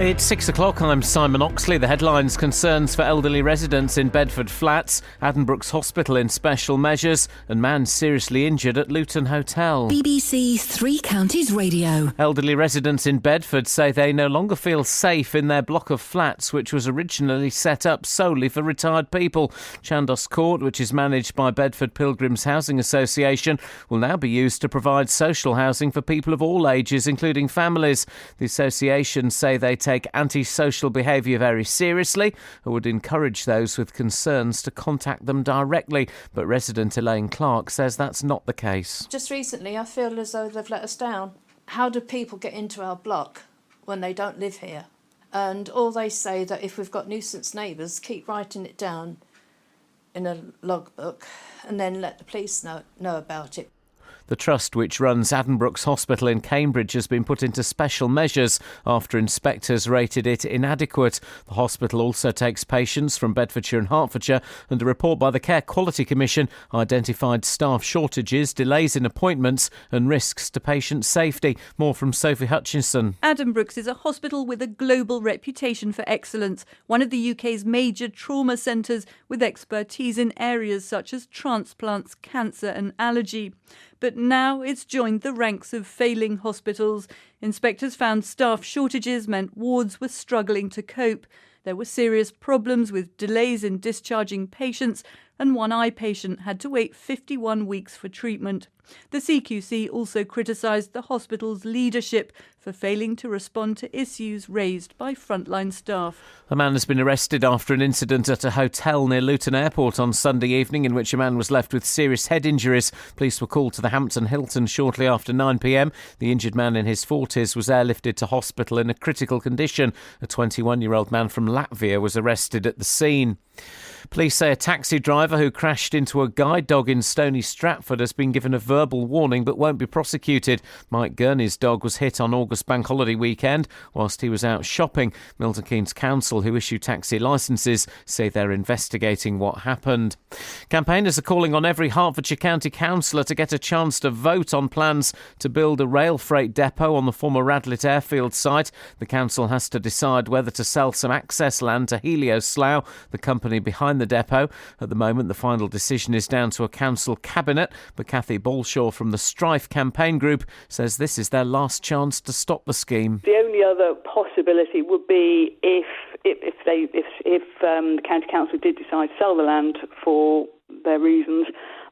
It's 6 o'clock. I'm Simon Oxley. The headlines: concerns for elderly residents in Bedford flats, Addenbrooke's hospital in special measures, and man seriously injured at Luton Hotel. BBC Three Counties Radio. Elderly residents in Bedford say they no longer feel safe in their block of flats, which was originally set up solely for retired people. Chandos Court, which is managed by Bedford Pilgrims Housing Association, will now be used to provide social housing for people of all ages, including families. The association say they take antisocial behaviour very seriously and would encourage those with concerns to contact them directly. But resident Elaine Clark says that's not the case. Just recently I feel as though they've let us down. How do people get into our block when they don't live here? And all they say that if we've got nuisance neighbours, keep writing it down in a logbook and then let the police know about it. The trust, which runs Addenbrooke's hospital in Cambridge, has been put into special measures after inspectors rated it inadequate. The hospital also takes patients from Bedfordshire and Hertfordshire, and a report by the Care Quality Commission identified staff shortages, delays in appointments and risks to patient safety. More from Sophie Hutchinson. Addenbrooke's is a hospital with a global reputation for excellence, one of the UK's major trauma centres with expertise in areas such as transplants, cancer and allergy. But now it's joined the ranks of failing hospitals. Inspectors found staff shortages meant wards were struggling to cope. There were serious problems with delays in discharging patients, and one eye patient had to wait 51 weeks for treatment. The CQC also criticised the hospital's leadership for failing to respond to issues raised by frontline staff. A man has been arrested after an incident at a hotel near Luton Airport on Sunday evening in which a man was left with serious head injuries. Police were called to the Hampton Hilton shortly after 9 p.m. The injured man in his 40s was airlifted to hospital in a critical condition. A 21-year-old man from Latvia was arrested at the scene. Police say a taxi driver who crashed into a guide dog in Stony Stratford has been given a verbal warning but won't be prosecuted. Mike Gurney's dog was hit on August bank holiday weekend whilst he was out shopping. Milton Keynes Council, who issue taxi licences, say they're investigating what happened. Campaigners are calling on every Hertfordshire County councillor to get a chance to vote on plans to build a rail freight depot on the former Radlett airfield site. The council has to decide whether to sell some access land to Helios Slough, the company behind the depot. At the moment, the final decision is down to a council cabinet, but Cathy Balshaw from the Strife campaign group says this is their last chance to stop the scheme. The only other possibility would be if the county council did decide to sell the land for their reasons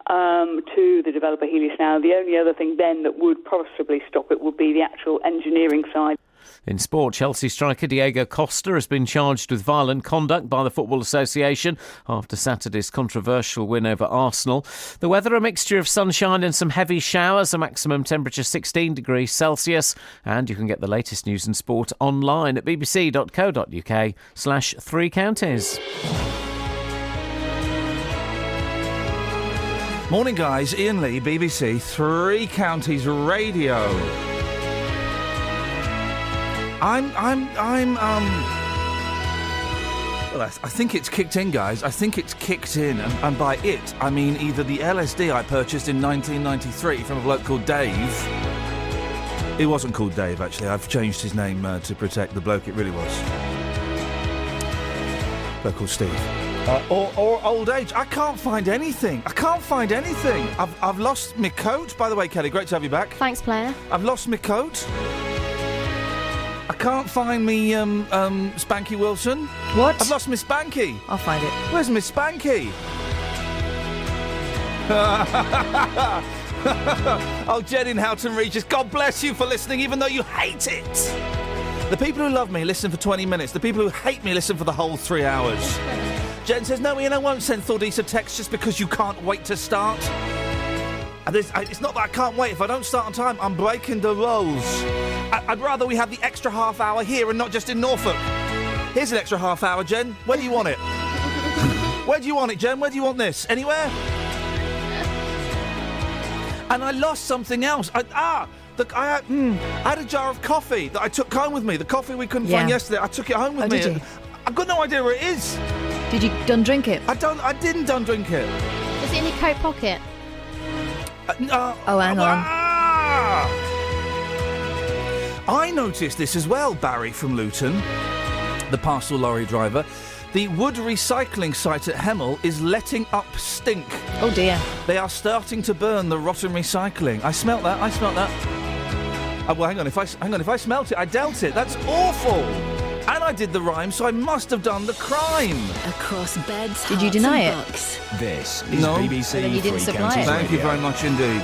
to the developer Helios Slough. The only other thing then that would possibly stop it would be the actual engineering side. In sport, Chelsea striker Diego Costa has been charged with violent conduct by the Football Association after Saturday's controversial win over Arsenal. The weather, a mixture of sunshine and some heavy showers, a maximum temperature 16 degrees Celsius. And you can get the latest news and sport online at bbc.co.uk/3 counties. Morning, guys. Iain Lee, BBC Three Counties Radio. Well, I think it's kicked in, guys. I think it's kicked in. And by it, I mean either the LSD I purchased in 1993 from a bloke called Dave. He wasn't called Dave, actually. I've changed his name to protect the bloke it really was. Bloke called Steve. Or old age. I can't find anything. I've lost my coat. By the way, Kelly, great to have you back. Thanks, player. I've lost my coat. I can't find me Spanky Wilson. What? I've lost Miss Spanky. I'll find it. Where's Miss Spanky? Oh, Jen in Houghton Regis, God bless you for listening, even though you hate it. The people who love me listen for 20 minutes. The people who hate me listen for the whole 3 hours. Jen says, no, Iain, I won't send Thordis a text just because you can't wait to start. And it's not that I can't wait. If I don't start on time, I'm breaking the rules. I'd rather we have the extra half hour here and not just in Norfolk. Here's an extra half hour, Jen. Where do you want it? Where do you want it, Jen? Where do you want this? Anywhere? And I lost something else. I had a jar of coffee that I took home with me. The coffee we couldn't find yesterday. I took it home with me. Did you? I've got no idea where it is. Did you done-drink it? I didn't done-drink it. Is it in your coat pocket? Oh, hang on. I noticed this as well, Barry from Luton, the parcel lorry driver. The wood recycling site at Hemel is letting up stink. Oh dear. They are starting to burn the rotten recycling. I smelt that. Well, hang on. If I smelt it, I dealt it. That's awful. And I did the rhyme, so I must have done the crime. Across beds, Did you hearts deny and it? bucks. This is No. BBC Well, then you didn't Three supply Counties it. Thank you Radio. very much indeed.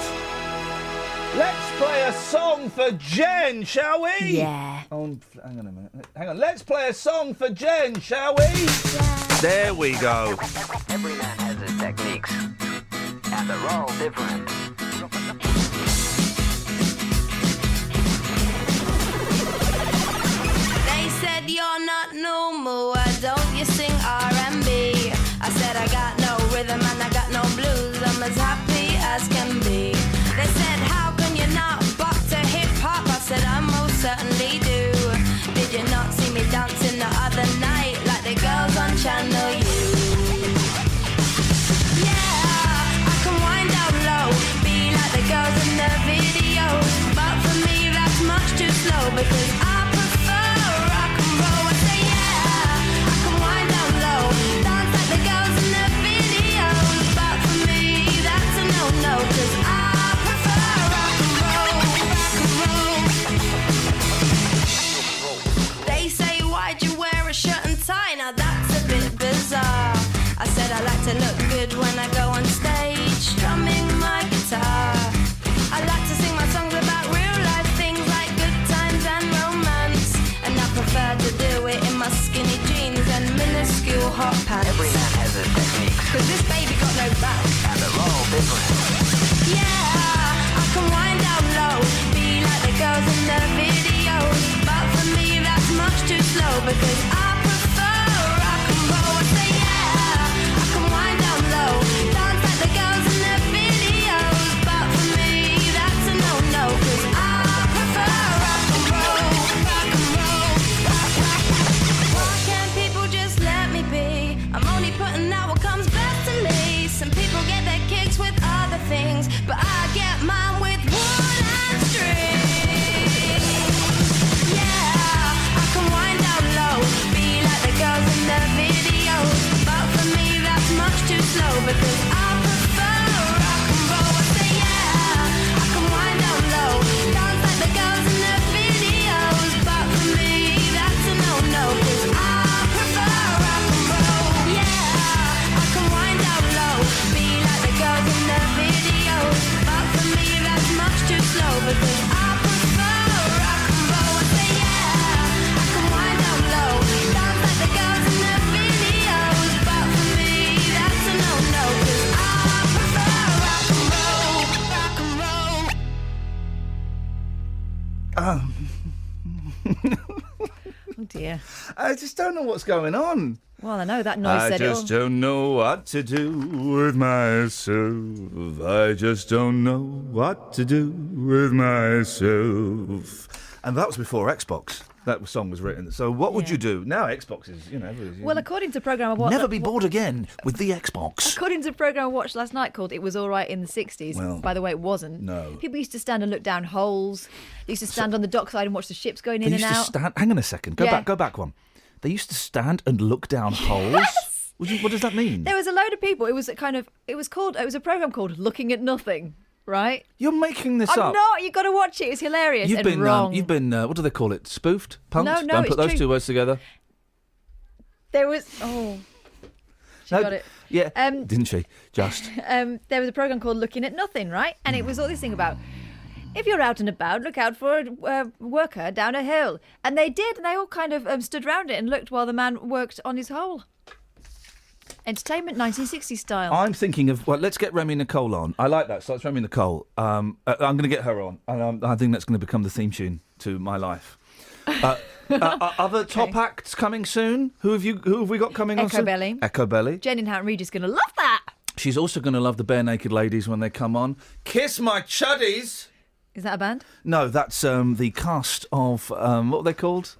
Let's play a song for Jen, shall we? Yeah. Oh, hang on a minute. Hang on. Let's play a song for Jen, shall we? There we go. Every man has his techniques, and they're all different. They said you're not normal, why don't you sing R&B? I said I got no rhythm and I got no blues, I'm as happy as can be. They said how can you not bop to hip-hop? I said I most certainly do. Did you not see me dancing the other night like the girls on Channel U? Yeah, I can wind down low, be like the girls in the videos, but for me that's much too slow because I prefer rock and roll. I say yeah, I can wind down low, dance like the girls in the videos, but for me that's a no-no because I prefer rock and roll, They say why'd you wear a shirt and tie? Now that's a bit bizarre. I said I like to look good when I go on stage, strumming my guitar. I like to sing my songs about real life things like good times and romance, and I prefer to do it in my skinny jeans and minuscule hot pants. Every man has his techniques, Cause this baby got no back. and they're all different. Yeah, I can wind down low, be like the girls in the videos, but for me that's much too slow because I prefer rock and roll. I say yeah, I can wind down low, dance like the girls in the videos, but for me that's a no-no because I prefer rock and roll, rock and roll, Why can't people just let me be? I'm only putting out what comes best to me. Some people get their kicks with other things, but I get mine with wood and string. Yeah, I can wind down low, be like the girls in the videos, but for me that's much too slow because I prefer rock and roll. I say yeah, I can wind down low, dance like the girls in the videos, but for me that's a no-no because I prefer rock and roll. Yeah, I can wind down low, be like the girls in the videos, but for me that's much too slow because I prefer rock and roll. I say yeah, I can wind down low, dance like the girls in the videos, but for me that's a no-no because I prefer rock and roll, rock and roll. Oh dear. I just don't know what's going on. Well, I know that noise said it all. don't know what to do with myself. I just don't know what to do with myself. And that was before Xbox. That song was written. So what would Yeah. you do? Now Xbox is, Well, according to a programme I watched, never be bored again with the Xbox. according to a programme I watched last night called "It Was All Right in the '60s." Well, By the way, it wasn't. no. People used to stand and look down holes. They used to stand on the dockside and watch the ships going They in used and to out. stand. Hang on a second. Yeah. Go back one. They used to stand and look down holes. What does that mean? There was a load of people. It was a program called "Looking at Nothing." Right? You're making this I'm up. not. You got to watch it. It's hilarious You've and been, wrong. what do they call it? Spoofed? Punked? No, Don't it's put those true. two words together. There was. Oh, she No, got it. Yeah, Um, didn't she? Just. There was a program called "Looking at Nothing," right? And it was all this thing about if you're out and about, look out for a worker down a hill. And they did, and they all kind of stood round it and looked while the man worked on his hole. Entertainment 1960s style. I'm thinking of, let's get Remy Nicole on. I like that. So it's Remy Nicole. I'm going to get her on. And I think that's going to become the theme tune to my life. Other top acts coming soon? Who have we got coming on Echo soon? Belly. Echo Belly. Jen in Houghton Reed is going to love that. She's also going to love the Bare Naked Ladies when they come on. Kiss My Chuddies! Is that a band? No, that's the cast of, what are they called?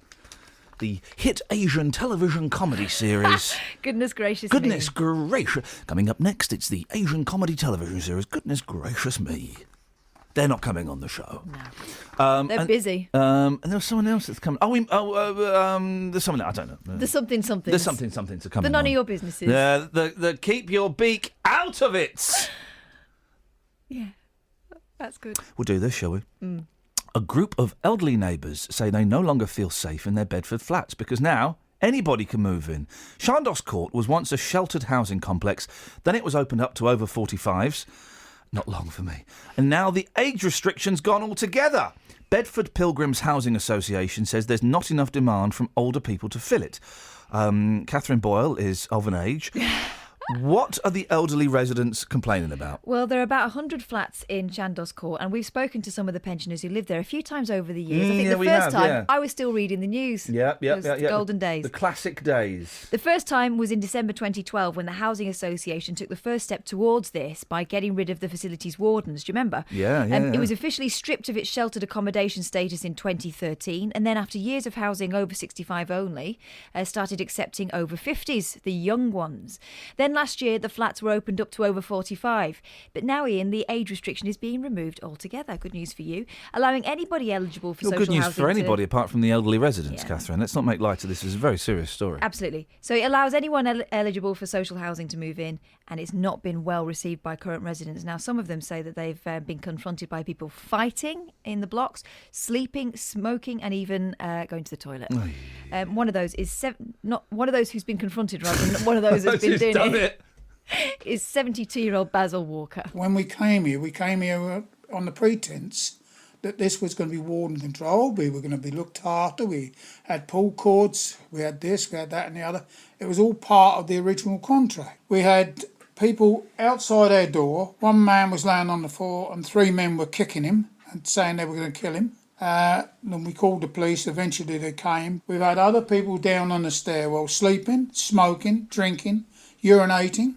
The hit Asian television comedy series. Goodness gracious Goodness me. gracious. Coming up next, it's the Asian comedy television series. Goodness gracious me. They're not coming on the show. No. They're busy. And there was someone else that's coming. There's someone else. I don't know. There's something. There's something to come. They're none of your businesses. The keep your beak out of it. Yeah, that's good. We'll do this, shall we? A group of elderly neighbours say they no longer feel safe in their Bedford flats because now anybody can move in. Chandos Court was once a sheltered housing complex. Then it was opened up to over 45s. Not long for me. And now the age restriction's gone altogether. Bedford Pilgrims Housing Association says there's not enough demand from older people to fill it. Catherine Boyle is of an age. What are the elderly residents complaining about? Well, there are about 100 flats in Chandos Court, and we've spoken to some of the pensioners who live there a few times over the years. I think the first time I was still reading the news. Yeah. Golden days. The classic days. The first time was in December 2012 when the Housing Association took the first step towards this by getting rid of the facility's wardens. Do you remember? Yeah. It was officially stripped of its sheltered accommodation status in 2013, and then after years of housing over 65 only, started accepting over 50s, the young ones. Then last year, the flats were opened up to over 45. But now, Ian, the age restriction is being removed altogether. Good news for you. Allowing anybody eligible for social housing. Good news for anybody apart from the elderly residents, Catherine. Let's not make light of this. It's a very serious story. Absolutely. So it allows anyone eligible for social housing to move in, and it's not been well received by current residents. Now, some of them say that they've been confronted by people fighting in the blocks, sleeping, smoking, and even going to the toilet. One of those is not one of those who's been confronted, rather than one of those who's been doing it. Is 72-year-old Basil Walker. When we came here on the pretence that this was going to be warden controlled. We were going to be looked after. We had pull cords. We had this, we had that and the other. It was all part of the original contract. We had people outside our door. One man was laying on the floor and 3 men were kicking him and saying they were going to kill him. Then we called the police. Eventually they came. We've had other people down on the stairwell sleeping, smoking, drinking, urinating.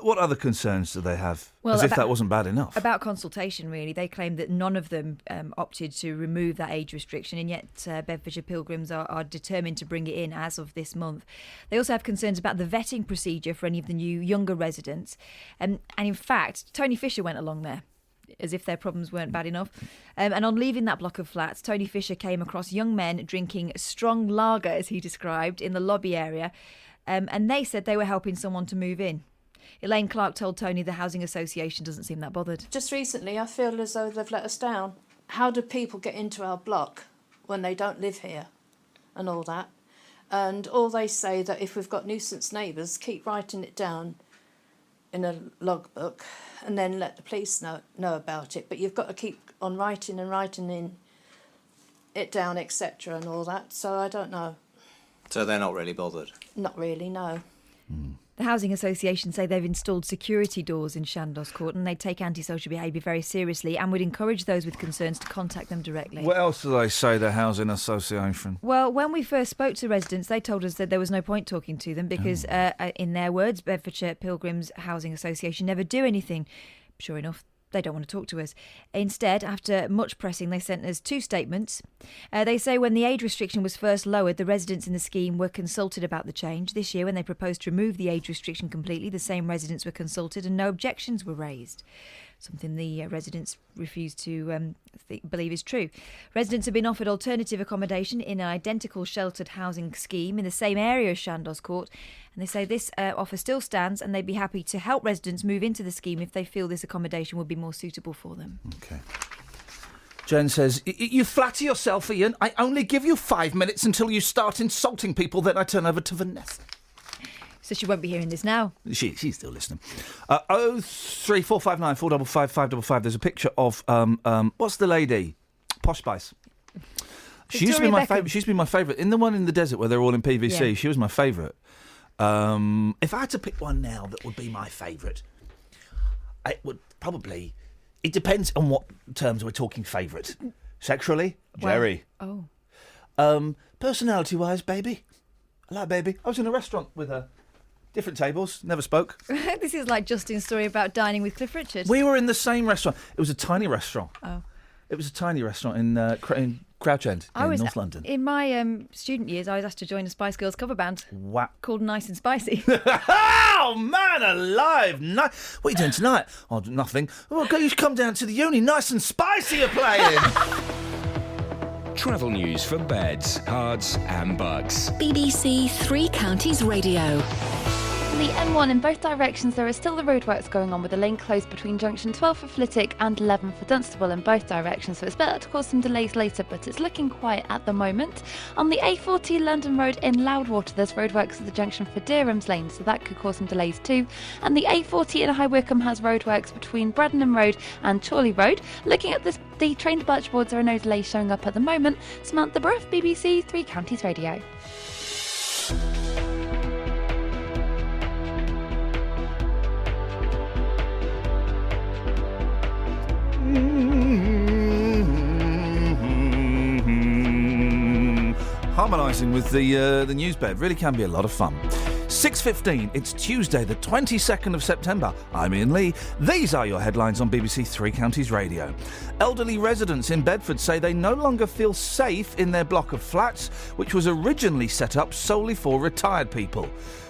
What other concerns do they have? Well, as if that wasn't bad enough. About consultation, really. They claim that none of them opted to remove that age restriction, and yet Bedfordshire Pilgrims are determined to bring it in as of this month. They also have concerns about the vetting procedure for any of the new younger residents. And in fact, Tony Fisher went along there, as if their problems weren't bad enough. And on leaving that block of flats, Tony Fisher came across young men drinking strong lager, as he described, in the lobby area. And they said they were helping someone to move in. Elaine Clark told Tony the Housing Association doesn't seem that bothered. Just recently, I feel as though they've let us down. How do people get into our block when they don't live here and all that? And all they say that if we've got nuisance neighbours, keep writing it down in a logbook and then let the police know about it. But you've got to keep on writing in it down, etc. and all that. So I don't know. So they're not really bothered? Not really, no. The Housing Association say they've installed security doors in Chandos Court and they take antisocial behaviour very seriously and would encourage those with concerns to contact them directly. What else do they say, the Housing Association? Well, when we first spoke to residents, they told us that there was no point talking to them because, in their words, Bedfordshire Pilgrims Housing Association never do anything. Sure enough, they don't want to talk to us. Instead, after much pressing, they sent us 2 statements. They say when the age restriction was first lowered, the residents in the scheme were consulted about the change. This year, when they proposed to remove the age restriction completely, the same residents were consulted and no objections were raised. Something the residents refuse to believe is true. Residents have been offered alternative accommodation in an identical sheltered housing scheme in the same area as Chandos Court, and they say this offer still stands and they'd be happy to help residents move into the scheme if they feel this accommodation would be more suitable for them. OK. Jen says, you flatter yourself, Ian. I only give you 5 minutes until you start insulting people, then I turn over to Vanessa. So she won't be hearing this now. She's still listening. 03459 455 555. There's a picture of what's the lady? Posh Spice. She used to be my favourite. She's been my favourite in the one in the desert where they're all in PVC. Yeah. She was my favourite. If I had to pick one now that would be my favourite, it would probably. It depends on what terms we're talking favourite. Sexually, Jerry. Personality-wise, baby. I like baby. I was in a restaurant with her. Different tables, never spoke. This is like Justin's story about dining with Cliff Richard. We were in the same restaurant. It was a tiny restaurant. Oh. It was a tiny restaurant in Crouch End in North London. In my student years, I was asked to join a Spice Girls cover band. Wow. Called Nice and Spicy. Oh, man alive. What are you doing tonight? Oh, nothing. Oh, you should come down to the uni. Nice and spicy you're playing. Travel news for beds, cards and bugs. BBC Three Counties Radio. On the M1 in both directions, there are still the roadworks going on with the lane closed between junction 12 for Flitwick and 11 for Dunstable in both directions, so it's better to cause some delays later, but it's looking quiet at the moment. On the A40 London Road in Loudwater, there's roadworks at the junction for Derham's Lane, so that could cause some delays too. And the A40 in High Wycombe has roadworks between Bradenham Road and Chorley Road. Looking at the trained birch boards, there are no delays showing up at the moment. Samantha Bruff, BBC Three Counties Radio. Harmonising with the news bed really can be a lot of fun. 6:15, it's Tuesday the 22nd of September. I'm Iain Lee. These are your headlines on BBC Three Counties Radio. Elderly residents in Bedford say they no longer feel safe in their block of flats, which was originally set up solely for retired people.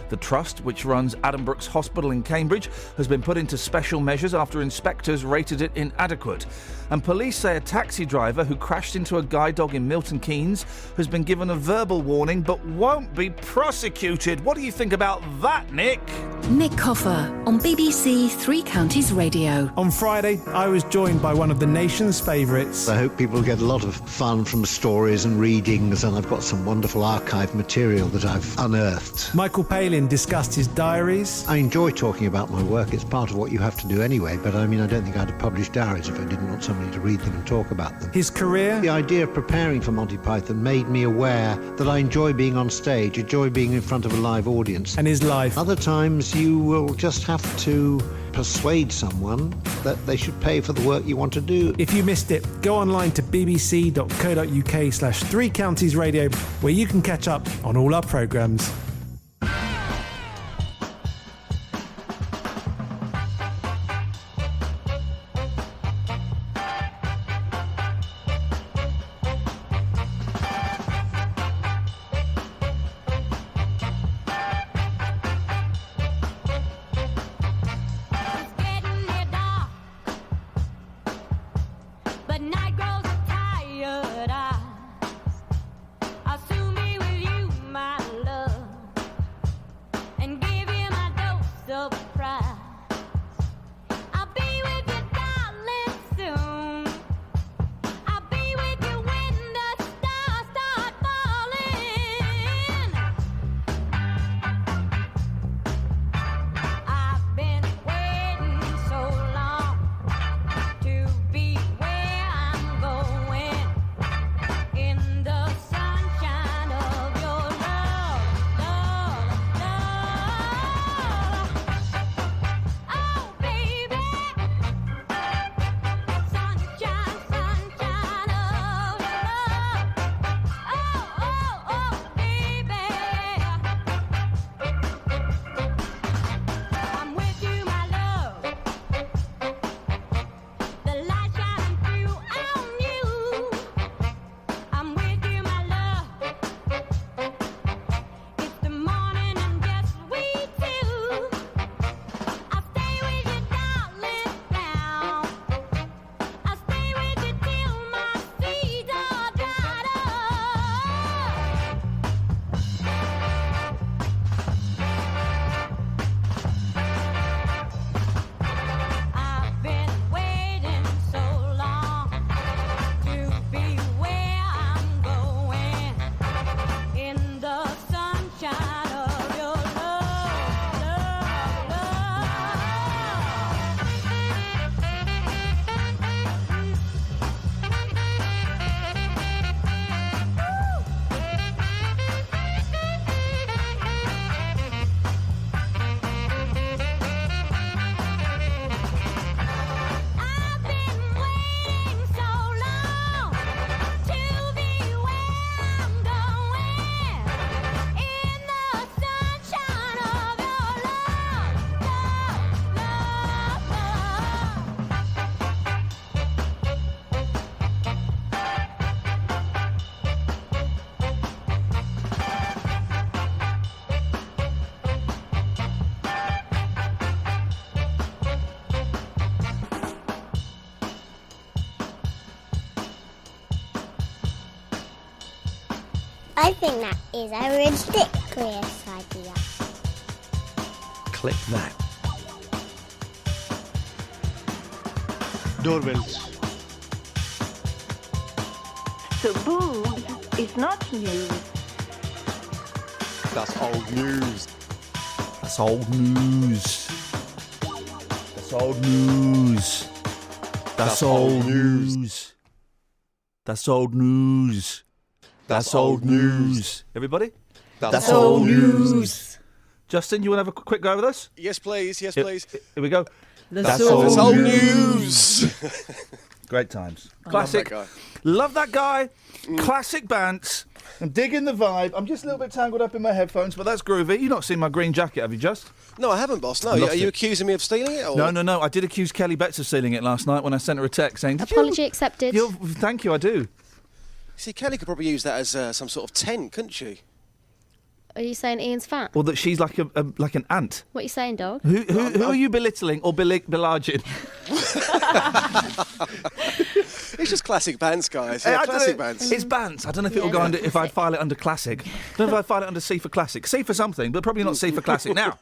The trust, which runs Addenbrooke's Hospital in Cambridge, has been put into special measures after inspectors rated it inadequate. And police say a taxi driver who crashed into a guide dog in Milton Keynes has been given a verbal warning but won't be prosecuted. What do you think about that, Nick? Nick Coffer on BBC Three Counties Radio. On Friday, I was joined by one of the nation's favourites. I hope people get a lot of fun from stories and readings, and I've got some wonderful archive material that I've unearthed. Michael Palin discussed his diaries. I enjoy talking about my work. It's part of what you have to do anyway, but I mean, I don't think I'd have published diaries if I didn't want somebody to read them and talk about them. His career. The idea of preparing for Monty Python made me aware that I enjoy being on stage, enjoy being in front of a live audience. And his life. Other times you will just have to persuade someone that they should pay for the work you want to do. If you missed it, go online to bbc.co.uk/Three Counties Radio, where you can catch up on all our programmes. I'll soon be with you, my love. I think that is a ridiculous idea. Click that. Doorbells. So boobs is not news. That's old news. That's old news. That's old news. That's old news. That's old news. That's old news. Everybody? That's old news. Justin, you want to have a quick go with us? Yes, please. Yes, please. Here we go. That's old news. Great times. I Classic. love that guy. Love that guy. Classic Bants. I'm digging the vibe. I'm just a little bit tangled up in my headphones, but that's groovy. You've not seen my green jacket, have you, Just? No, I haven't, boss. No, Lost are you it. accusing me of stealing it? Or? No. I did accuse Kelly Betts of stealing it last night when I sent her a text saying, Apology accepted. Thank you, I do. See, Kelly could probably use that as some sort of tent, couldn't she? Are you saying Ian's fat? Or that she's like like an ant. What are you saying, dog? Who are you belittling or belaging? It's just classic bands, guys. Hey, Yeah, I don't classic know, bands. It's bands. I don't know if it'll go under if I file it under classic. I don't know if I file it under C for classic. C for something, but probably not C for classic. Now,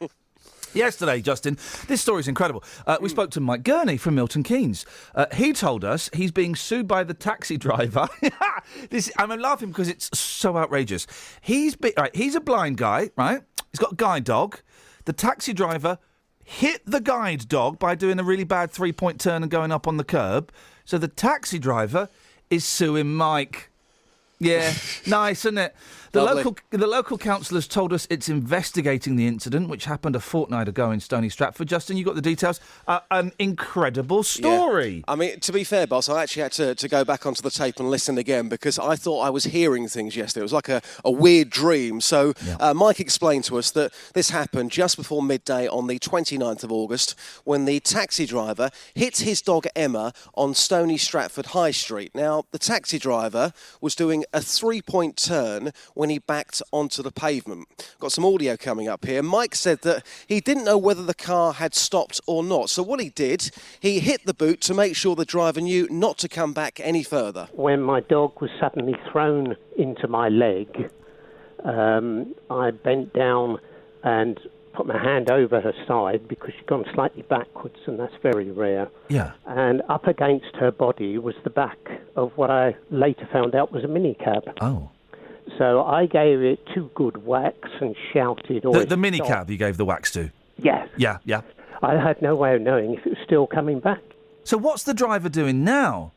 yesterday, Justin, this story's incredible. We spoke to Mike Gurney from Milton Keynes. He told us he's being sued by the taxi driver. I'm laughing because it's so outrageous. He's a blind guy, right? He's got a guide dog. The taxi driver hit the guide dog by doing a really bad three-point turn and going up on the curb. So the taxi driver is suing Mike. Yeah, nice, isn't it? The local councillors told us it's investigating the incident, which happened a fortnight ago in Stony Stratford. Justin, you got the details. An incredible story. Yeah. I mean, to be fair, boss, I actually had to go back onto the tape and listen again because I thought I was hearing things yesterday. It was like a weird dream. So Mike explained to us that this happened just before midday on the 29th of August when the taxi driver hit his dog Emma on Stony Stratford High Street. Now, the taxi driver was doing a three-point turn when he backed onto the pavement. Got some audio coming up here. Mike said that he didn't know whether the car had stopped or not. So what he did, he hit the boot to make sure the driver knew not to come back any further. When my dog was suddenly thrown into my leg, I bent down and put my hand over her side because she'd gone slightly backwards, and that's very rare. Yeah. And up against her body was the back of what I later found out was a minicab. Oh. So I gave it 2 good whacks and shouted... The minicab you gave the wax to? Yes. Yeah. I had no way of knowing if it was still coming back. So what's the driver doing now?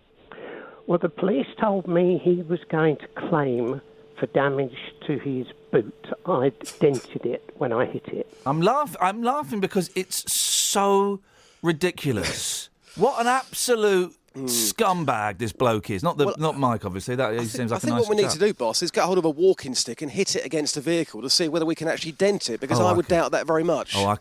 Well, the police told me he was going to claim for damage to his boot. I dented it when I hit it. I'm laughing because it's so ridiculous. What an absolute scumbag this bloke is. Not Mike, obviously. That he seems like a nice I think what we need chap. to do, boss, is get hold of a walking stick and hit it against a vehicle to see whether we can actually dent it, because I would doubt that very much. Oh,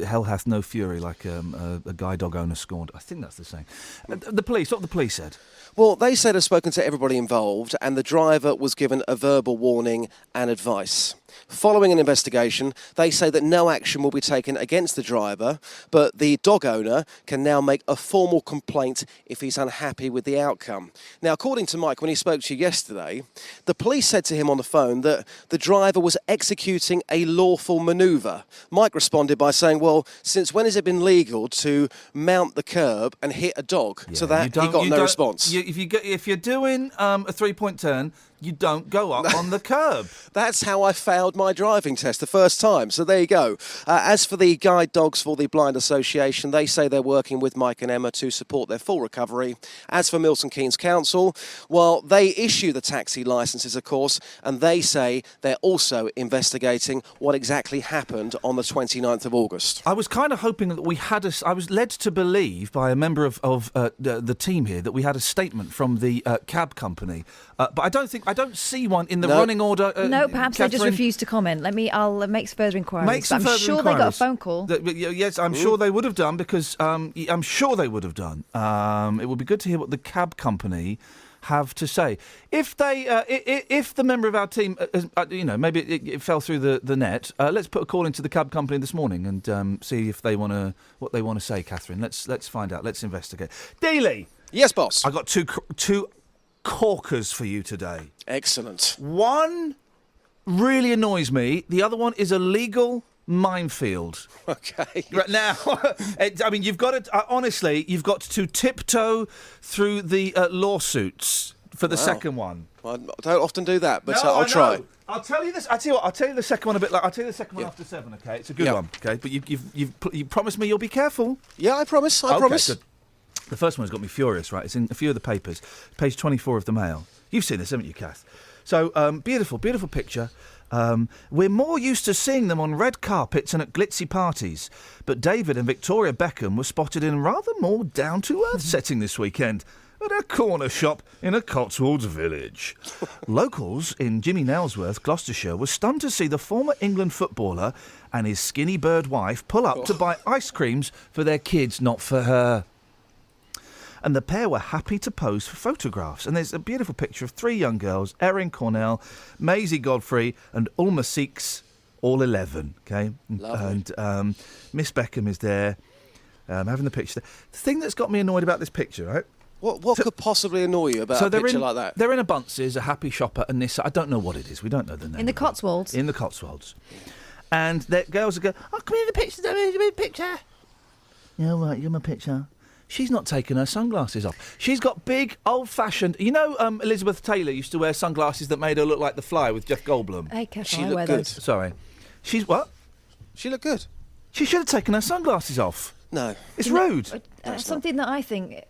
hell hath no fury like a guide dog owner scorned. I think that's the saying. The police, what the police said? Well, they said have spoken to everybody involved, and the driver was given a verbal warning and advice. Following an investigation, they say that no action will be taken against the driver, but the dog owner can now make a formal complaint if he's unhappy with the outcome. Now, according to Mike, when he spoke to you yesterday, the police said to him on the phone that the driver was executing a lawful manoeuvre. Mike responded by saying, well, since when has it been legal to mount the curb and hit a dog? Yeah, to that, he got no response. If you're doing a three-point turn, you don't go up on the curb. That's how I failed my driving test the first time. So there you go. As for the guide dogs for the Blind Association, they say they're working with Mike and Emma to support their full recovery. As for Milton Keynes Council, well, they issue the taxi licences, of course, and they say they're also investigating what exactly happened on the 29th of August. I was kind of hoping that we had I was led to believe by a member of the team here that we had a statement from the cab company, but I don't see one in the running order. No, perhaps Catherine, they just refused to comment. I'll make further inquiries. Make some I'm further sure inquiries. they got a phone call. Yes, I'm sure they would have done, because I'm sure they would have done. It would be good to hear what the cab company have to say. If they, if the member of our team, maybe it fell through the net, let's put a call into the cab company this morning and see if they what they want to say. Catherine, let's find out. Let's investigate. Dealey. Yes, boss. I got two corkers for you today. Excellent. One really annoys me. The other one is a legal minefield. Okay. Right now, you've got to honestly, you've got to tiptoe through the lawsuits for the second one. I don't often do that, but No, I'll try. I'll tell you this. I'll tell you the second one a bit. I'll tell you the second one after 7. Okay, it's a good one. Okay, but you promised me you'll be careful. Yeah, I promise. I promise. Good. The first one has got me furious. Right, it's in a few of the papers. Page 24 of the Mail. You've seen this, haven't you, Kath? So beautiful picture. We're more used to seeing them on red carpets and at glitzy parties, but David and Victoria Beckham were spotted in rather more down-to-earth setting this weekend at a corner shop in a Cotswolds village. Locals in Jimmy Nailsworth, Gloucestershire, were stunned to see the former England footballer and his skinny bird wife pull up to buy ice creams for their kids, not for her. And the pair were happy to pose for photographs. And there's a beautiful picture of 3 young girls, Erin Cornell, Maisie Godfrey and Ulma Seeks, all 11, OK? Lovely. And Miss Beckham is there, having the picture. The thing that's got me annoyed about this picture, right? What could possibly annoy you about a picture like that? They're in a Bunce's, a happy shopper, and this, I don't know what it is. We don't know the name. In the Cotswolds? In the Cotswolds. And the girls are going, oh, come here, the picture, give me the picture. Yeah, right, you're my picture. She's not taken her sunglasses off. She's got big, old-fashioned... You know Elizabeth Taylor used to wear sunglasses that made her look like the Fly with Jeff Goldblum? Hey, careful, She I looked wear good. those. Sorry. She's what? She looked good. She should have taken her sunglasses off. No. It's rude. Something that I think...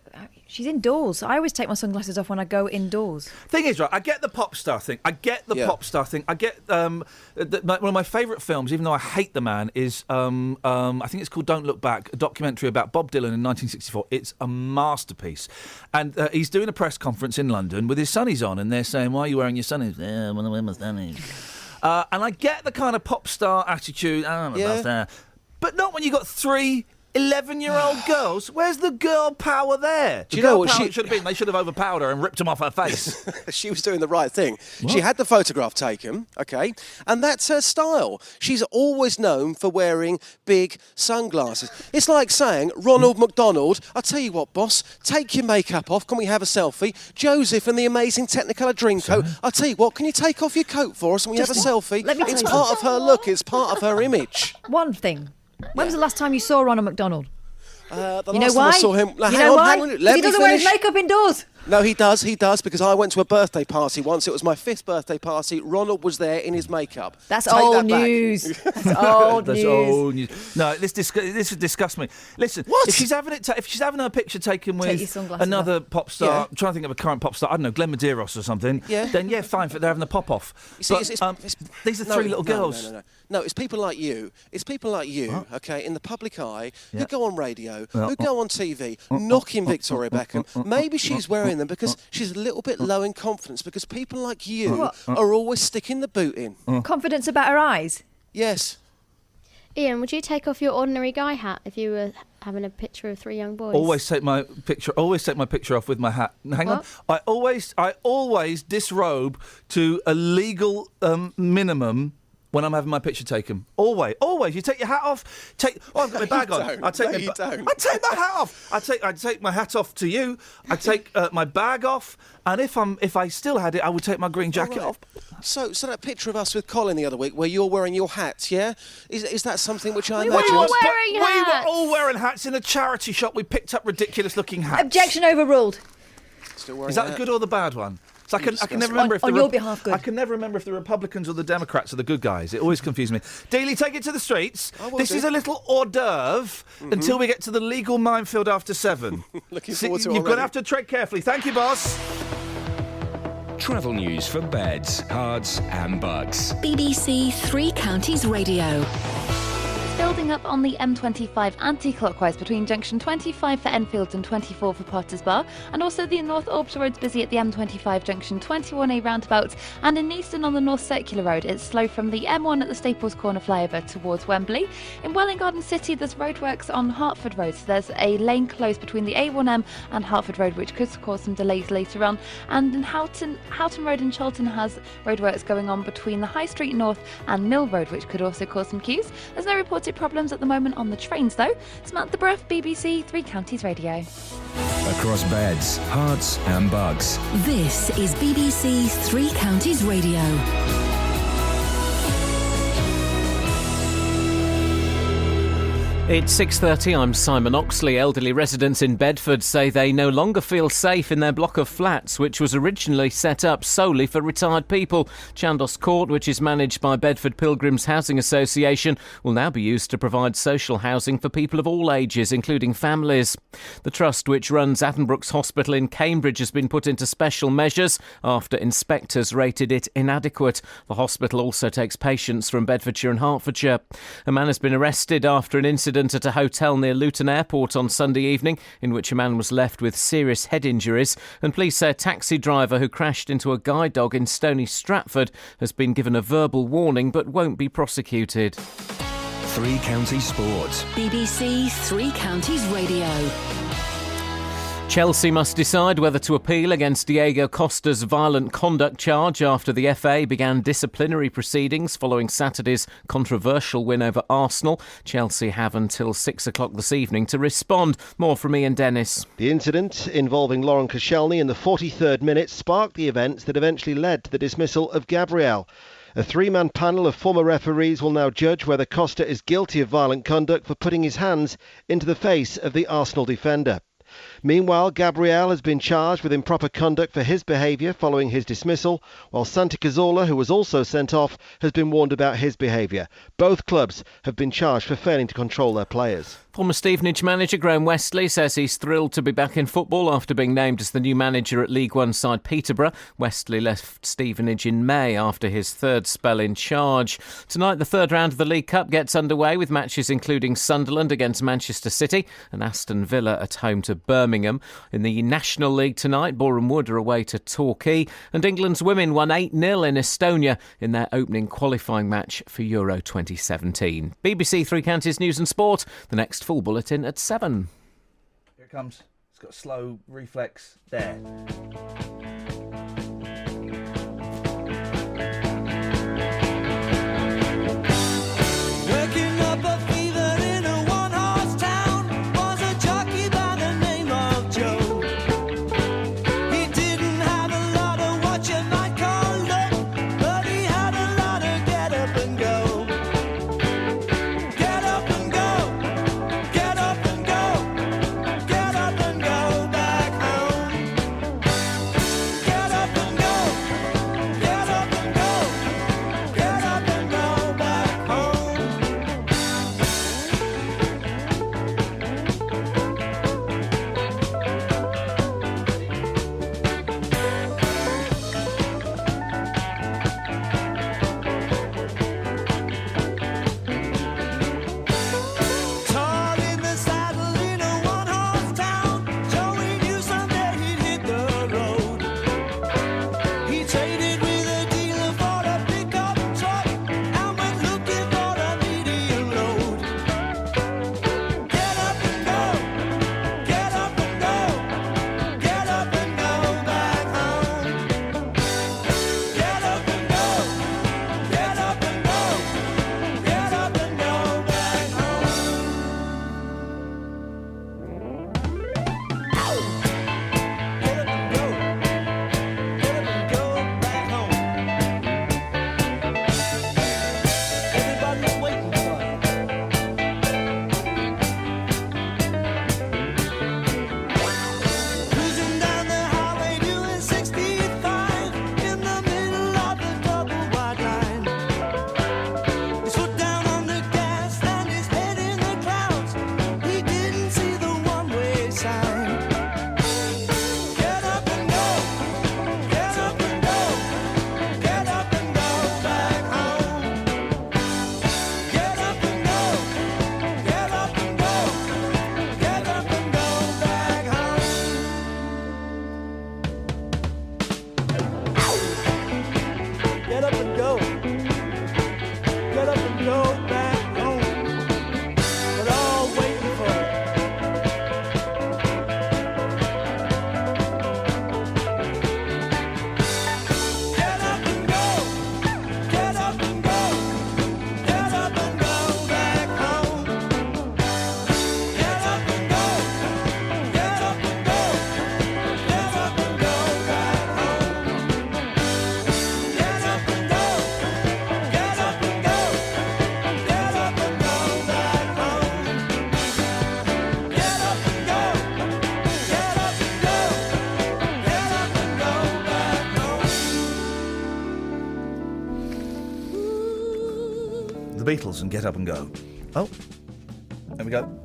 She's indoors. I always take my sunglasses off when I go indoors. Thing is, right, I get the pop star thing. I get one of my favourite films, even though I hate the man, is I think it's called Don't Look Back, a documentary about Bob Dylan in 1964. It's a masterpiece. And he's doing a press conference in London with his sunnies on, and they're saying, why are you wearing your sunnies? Yeah, I want to wear my sunnies. And I get the kind of pop star attitude, but not when you got 3 11-year-old girls. Where's the girl power there? Do you know what she should have been? They should have overpowered her and ripped him off her face. She was doing the right thing. What? She had the photograph taken, okay, and that's her style. She's always known for wearing big sunglasses. It's like saying, Ronald McDonald, I'll tell you what, boss, take your makeup off. Can we have a selfie? Joseph and the amazing Technicolor Dreamcoat, I'll tell you what, can you take off your coat for us and we have a selfie? Let me tell It's you part of her look. It's part of her image. One thing. When was the last time you saw Ronald McDonald? The You know last time I why? saw him... You hang know on, why? hang on. Let He me doesn't wear his finish. makeup indoors. No, he does, because I went to a birthday party once. It was my 5th birthday party. Ronald was there in his makeup. That's Take old that back. news. That's old That's news. old news. No, this would disgust me. Listen, What? if she's having her picture taken Take your with sunglasses another pop star, Yeah. I'm trying to think of a current pop star, I don't know, Glenn Medeiros or something, then yeah, fine, they're having the pop off. You see, But, these are 3 little girls. No, it's people like you. It's people like you, okay, in the public eye, Yeah. who go on radio, Yeah. who go on TV, knocking Victoria Beckham. Maybe she's wearing them because she's a little bit low in confidence, because people like you What? are always sticking the boot in. Confidence about her eyes. Yes. Iain, would you take off your ordinary guy hat if you were having a picture of 3 young boys? Always take my picture off with my hat. Hang on. What? I always disrobe to a legal minimum when I'm having my picture taken. Always. You take your hat off. I've got my bag on. I take my hat off. I take my hat off to you. I take my bag off, and if I still had it, I would take my green jacket off. So that picture of us with Colin the other week, where you're wearing your hat, yeah? Is that something which I imagine? We were all wearing hats in a charity shop. We picked up ridiculous-looking hats. Objection overruled. Still wearing Is that a the hat? good or the bad one? So I can never remember if on your behalf, good. I can never remember if the Republicans or the Democrats are the good guys. It always confuses me. Dealey, take it to the streets. This is a little hors d'oeuvre until we get to the legal minefield after 7. Looking forward to it You've got to already. have to tread carefully. Thank you, boss. Travel news for beds, cards, and bugs. BBC Three Counties Radio. Building up on the M25 anti-clockwise between junction 25 for Enfield and 24 for Potters Bar, and also the North Orbital Road's busy at the M25 junction 21A roundabout, and in Easton on the North Circular Road it's slow from the M1 at the Staples Corner flyover towards Wembley. In Welwyn Garden City there's roadworks on Hertford Road, so there's a lane closed between the A1M and Hertford Road which could cause some delays later on, and in Houghton Road in Chiltern has roadworks going on between the High Street North and Mill Road which could also cause some queues. There's no reported problems at the moment on the trains though. Samantha Bruff, BBC Three Counties Radio. Across beds, hearts and bugs. This is BBC Three Counties Radio. It's 6:30. I'm Simon Oxley. Elderly residents in Bedford say they no longer feel safe in their block of flats, which was originally set up solely for retired people. Chandos Court, which is managed by Bedford Pilgrims Housing Association, will now be used to provide social housing for people of all ages, including families. The trust, which runs Addenbrooke's Hospital in Cambridge, has been put into special measures after inspectors rated it inadequate. The hospital also takes patients from Bedfordshire and Hertfordshire. A man has been arrested after an incident at a hotel near Luton Airport on Sunday evening in which a man was left with serious head injuries, and police say a taxi driver who crashed into a guide dog in Stony Stratford has been given a verbal warning but won't be prosecuted. Three Counties Sport. BBC Three Counties Radio. Chelsea must decide whether to appeal against Diego Costa's violent conduct charge after the FA began disciplinary proceedings following Saturday's controversial win over Arsenal. Chelsea have until 6 o'clock this evening to respond. More from Iain Dennis. The incident involving Lauren Koscielny in the 43rd minute sparked the events that eventually led to the dismissal of Gabriel. A three-man panel of former referees will now judge whether Costa is guilty of violent conduct for putting his hands into the face of the Arsenal defender. Meanwhile, Gabriel has been charged with improper conduct for his behaviour following his dismissal, while Santi Cazorla, who was also sent off, has been warned about his behaviour. Both clubs have been charged for failing to control their players. Former Stevenage manager Graham Westley says he's thrilled to be back in football after being named as the new manager at League One side Peterborough. Westley left Stevenage in May after his third spell in charge. Tonight, the third round of the League Cup gets underway with matches including Sunderland against Manchester City and Aston Villa at home to Birmingham. In the National League tonight, Boreham Wood are away to Torquay, and England's women won 8-0 in Estonia in their opening qualifying match for Euro 2017. BBC Three Counties News and Sport. The next full bulletin at 7. Here it comes. It's got a slow reflex there. Waking up a fever in a one-horse town was a jockey by the name of Joe. He didn't have a lot of what you might call luck, but he had a lot of get up and go. Get up and go, get up and go, get up and go back home. the Beatles and Get Up and Go. Oh, there we go.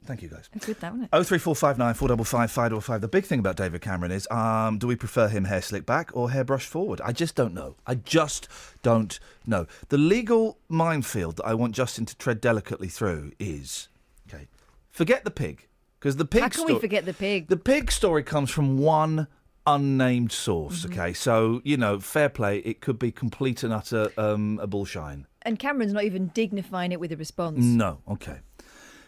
Thank you, guys. It's good, that, wasn't it? 03459 455 555. The big thing about David Cameron is, do we prefer him hair slick back or hair brush forward? I just don't know. The legal minefield that I want Justin to tread delicately through is, okay, forget the pig. Because the pig How can we forget the pig? The pig story comes from one unnamed source, okay? So, fair play, it could be complete and utter a bullshine. And Cameron's not even dignifying it with a response. No, okay.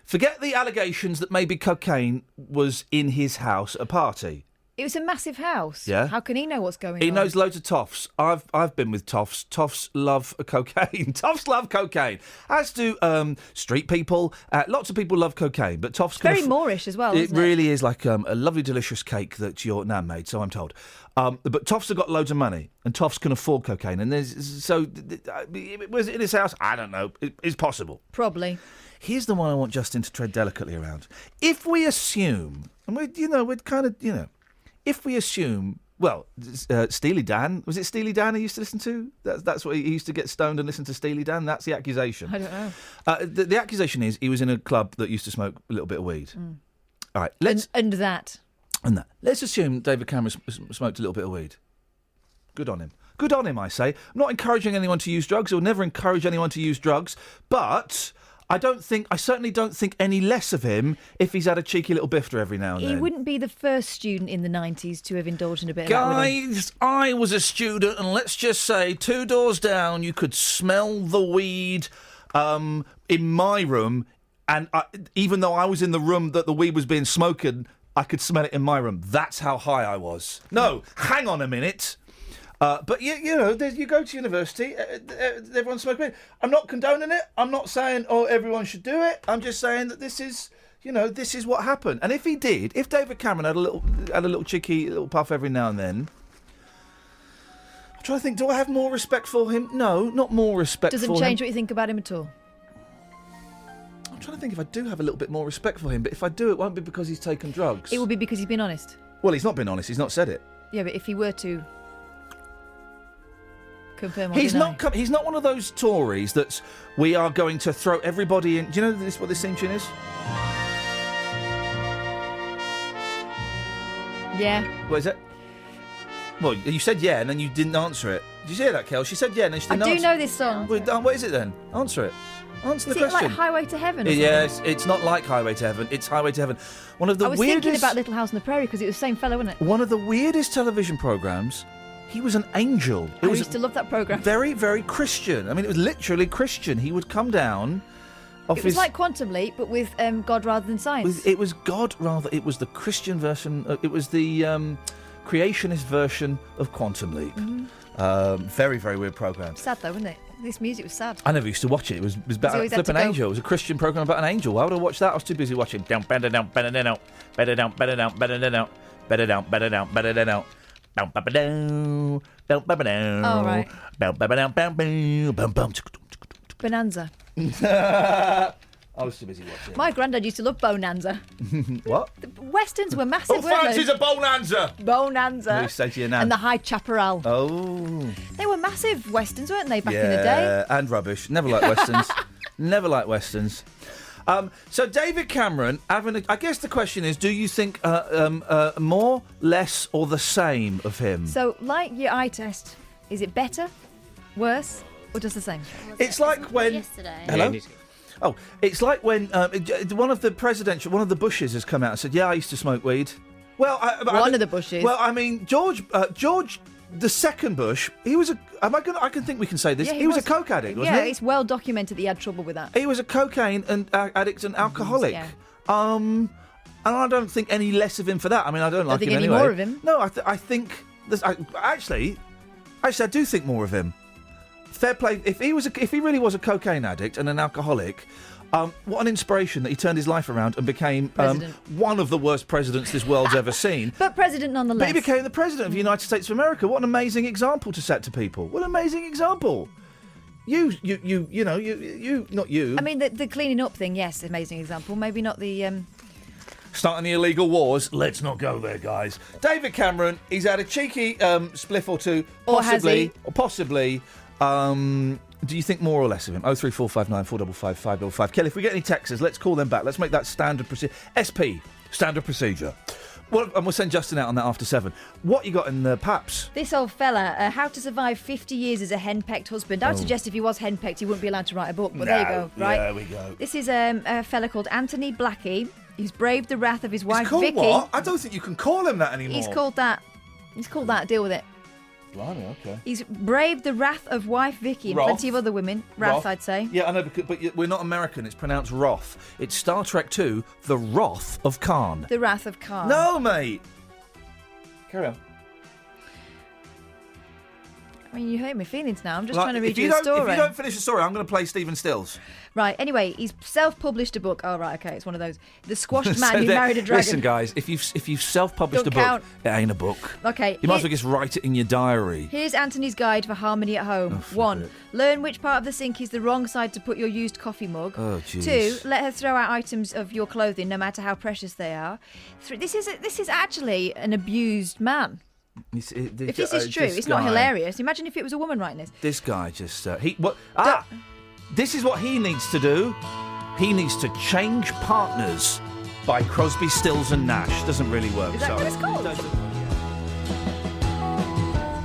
Forget the allegations that maybe cocaine was in his house at a party. It was a massive house. Yeah. How can he know what's going on? He knows loads of toffs. I've been with toffs. Toffs love cocaine. Toffs love cocaine. As do street people. Lots of people love cocaine, but toffs It's very Moorish as well, isn't it? It really is like a lovely, delicious cake that your nan made, so I'm told. But toffs have got loads of money, and toffs can afford cocaine. And was it in his house? I don't know. It's possible. Probably. Here's the one I want Justin to tread delicately around. If we assume, and if we assume, well, Steely Dan, was it Steely Dan he used to listen to? That's what he used to get stoned and listen to Steely Dan? That's the accusation. I don't know. The accusation is he was in a club that used to smoke a little bit of weed. All right, And that. Let's assume David Cameron smoked a little bit of weed. Good on him. Good on him, I say. I'm not encouraging anyone to use drugs. I'll never encourage anyone to use drugs. But I certainly don't think any less of him if he's had a cheeky little bifter every now and then. He wouldn't be the first student in the 90s to have indulged in a bit of that, would he? Guys, I was a student, and let's just say 2 doors down, you could smell the weed in my room, and even though I was in the room that the weed was being smoked, I could smell it in my room. That's how high I was. No, hang on a minute. But you go to university, everyone's smoking weed. I'm not condoning it. I'm not saying, everyone should do it. I'm just saying that this is what happened. And if David Cameron had a little cheeky little puff every now and then, I'm trying to think, do I have more respect for him? No, not more respect for him. Doesn't change what you think about him at all. I'm trying to think if I do have a little bit more respect for him, but if I do, it won't be because he's taken drugs. It will be because he's been honest. Well, he's not been honest. He's not said it. Yeah, but if he were to confirm or He's deny. He's not one of those Tories that we are going to throw everybody in. Do you know what this theme tune is? Yeah. What is it? Well, you said yeah, and then you didn't answer it. Did you hear that, Kel? She said yeah, and then she didn't answer. I do know this song. Well, what is it then? Answer it. Answer the Is it question. like Highway to Heaven? Or Yes, it's not like Highway to Heaven. It's Highway to Heaven. One of the I was weirdest. thinking about Little House on the Prairie because it was the same fellow, wasn't it? One of the weirdest television programmes. He was an angel. I used to love that programme. Very, very Christian. I mean, it was literally Christian. He would come down. It was like Quantum Leap, but with God rather than science. It was God rather. It was the Christian version. It was the creationist version of Quantum Leap. Mm-hmm. Very, very weird programme. Sad though, wasn't it? This music was sad. I never used to watch it. It was about always had flipping to go. angel. It was a Christian programme about an angel. Why would I watch that? I was too busy watching down, better down, better than out, better down, better down, better than out, better down, better down, better than out. Oh, right. Bonanza. I was too busy watching. My granddad used to love Bonanza. What? The Westerns were massive, Who weren't they? fancies a Bonanza? Bonanza. Who said to your nan? And the High Chaparral. Oh. They were massive Westerns, weren't they, back in the day? And rubbish. Never liked Westerns. Never liked Westerns. So David Cameron, I guess the question is, do you think more, less, or the same of him? So, like your eye test, is it better, worse, or just the same? It's like when... Yesterday. Hello? Oh, it's like when one of the Bushes has come out and said, yeah, I used to smoke weed. Well, One of the Bushes. Well, I mean, George, the second Bush, he was a... I can think we can say this. Yeah, he was a coke addict, wasn't yeah, he? it's well documented that he had trouble with that. He was a cocaine addict and alcoholic. Yeah. And I don't think any less of him for that. I mean, I don't like think him any anyway. more of him. No, I think... Actually, I do think more of him. Fair play. If he really was a cocaine addict and an alcoholic... what an inspiration that he turned his life around and became one of the worst presidents this world's ever seen. But president nonetheless. But he became the president of the United States of America. What an amazing example to set to people. What an amazing example. You, not you. I mean, the cleaning up thing, yes, amazing example. Maybe not the starting the illegal wars. Let's not go there, guys. David Cameron, he's had a cheeky spliff or two, possibly. Do you think more or less of him? 03459 455 555. Kelly, if we get any texts, let's call them back. Let's make that standard procedure. SP, standard procedure. Well, and we'll send Justin out on that after 7. What you got in the Paps? This old fella, How to Survive 50 Years as a Henpecked Husband. I would suggest if he was henpecked, he wouldn't be allowed to write a book, but there you go, right? There we go. This is a fella called Anthony Blackie. He's braved the wrath of his wife, He's called Vicky. what? I don't think you can call him that anymore. He's called that. Deal with it. Blimey, okay. He's braved the wrath of wife Vicky and Roth. plenty of other women. Wrath, I'd say. Yeah, I know, but we're not American. It's pronounced Roth. It's Star Trek 2, The Wrath of Khan. The Wrath of Khan. No, mate. Carry on. I mean, you hurt my feelings now. I'm just trying to read you the If story. you don't finish the story, I'm going to play Stephen Stills. Right, anyway, he's self-published a book. Oh, right, okay, it's one of those. The Squashed Man Who Married a Dragon. Listen, guys, if you've self-published Don't a book, count. it ain't a book. Okay. You might as well just write it in your diary. Here's Anthony's guide for harmony at home. 1. Learn which part of the sink is the wrong side to put your used coffee mug. Oh, jeez. 2. Let her throw out items of your clothing, no matter how precious they are. 3. This is actually an abused man. If this is true, it's not hilarious. Imagine if it was a woman writing this. This guy just this is what he needs to do. He needs to change partners by Crosby, Stills and Nash. Doesn't really work. Is that what it's called?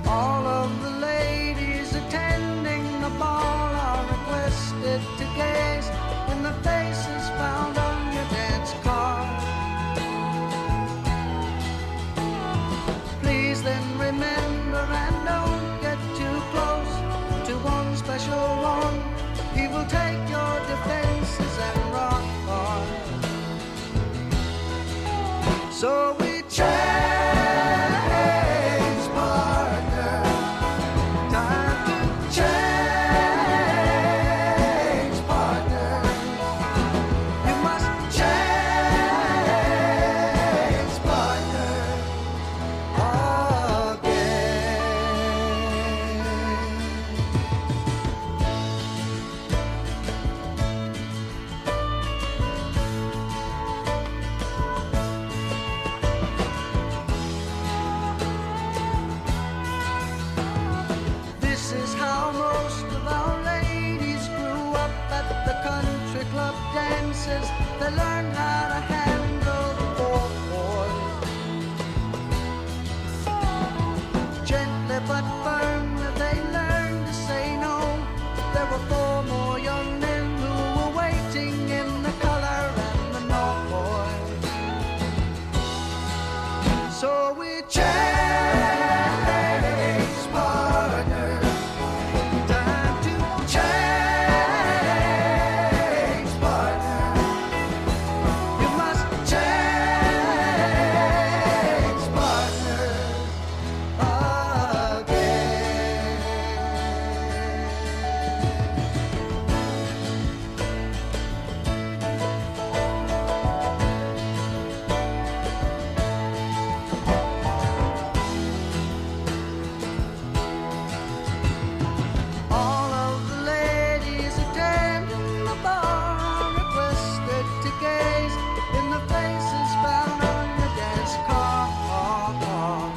All of the ladies attending the ball are requested to gaze in the faces found on your dance card. Please then remember and don't get too close to one special one. He will take your defenses and rock hard. So we change partner. Time to change partner. You must change partner again. This is how most of our ladies grew up at the country club dances. They learned how to handle the boys. Gently but firmly they learned to say no. There were 4 more young men who were waiting in the color and the noise. So we change partner. Time to change partner. You must change partner again. All of the ladies attending the bar are requested to gaze in the faces found on your dance card.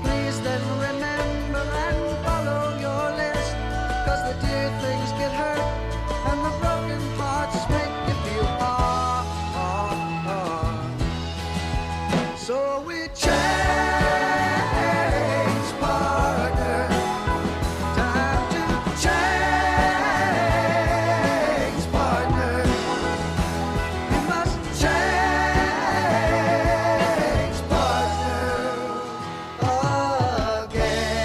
Please then remember and follow your list, 'cause the dear things get hurt and the broken hearts make you feel hard. So we change partner. Time to change partner. You must change partner again.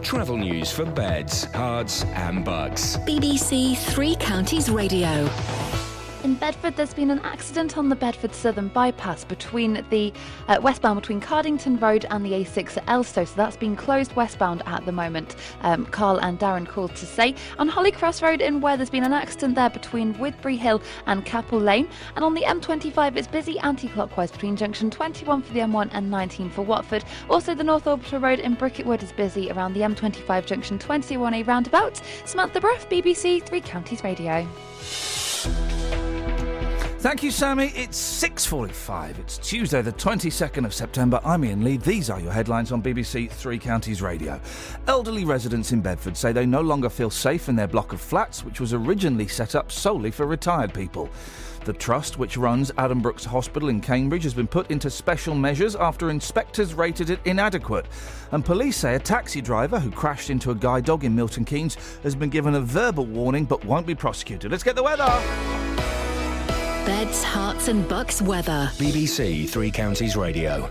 Travel news for beds, cards, and bugs. BBC Three Counties Radio. In Bedford, there's been an accident on the Bedford Southern Bypass between the westbound between Cardington Road and the A6 at Elstow, so that's been closed westbound at the moment. Carl and Darren called to say. On Hollycross Road in Ware, there's been an accident there between Woodbury Hill and Capel Lane, and on the M25 it's busy anti-clockwise between junction 21 for the M1 and 19 for Watford. Also, the North Orbital Road in Bricketwood is busy around the M25 junction 21A roundabout. Samantha Bruff, BBC Three Counties Radio. Thank you, Sammy. It's 6:45. It's Tuesday, the 22nd of September. I'm Iain Lee. These are your headlines on BBC Three Counties Radio. Elderly residents in Bedford say they no longer feel safe in their block of flats, which was originally set up solely for retired people. The trust, which runs Adam Brooks Hospital in Cambridge, has been put into special measures after inspectors rated it inadequate. And police say a taxi driver who crashed into a guide dog in Milton Keynes has been given a verbal warning but won't be prosecuted. Let's get the weather. Beds, Hearts and Bucks weather. BBC Three Counties Radio.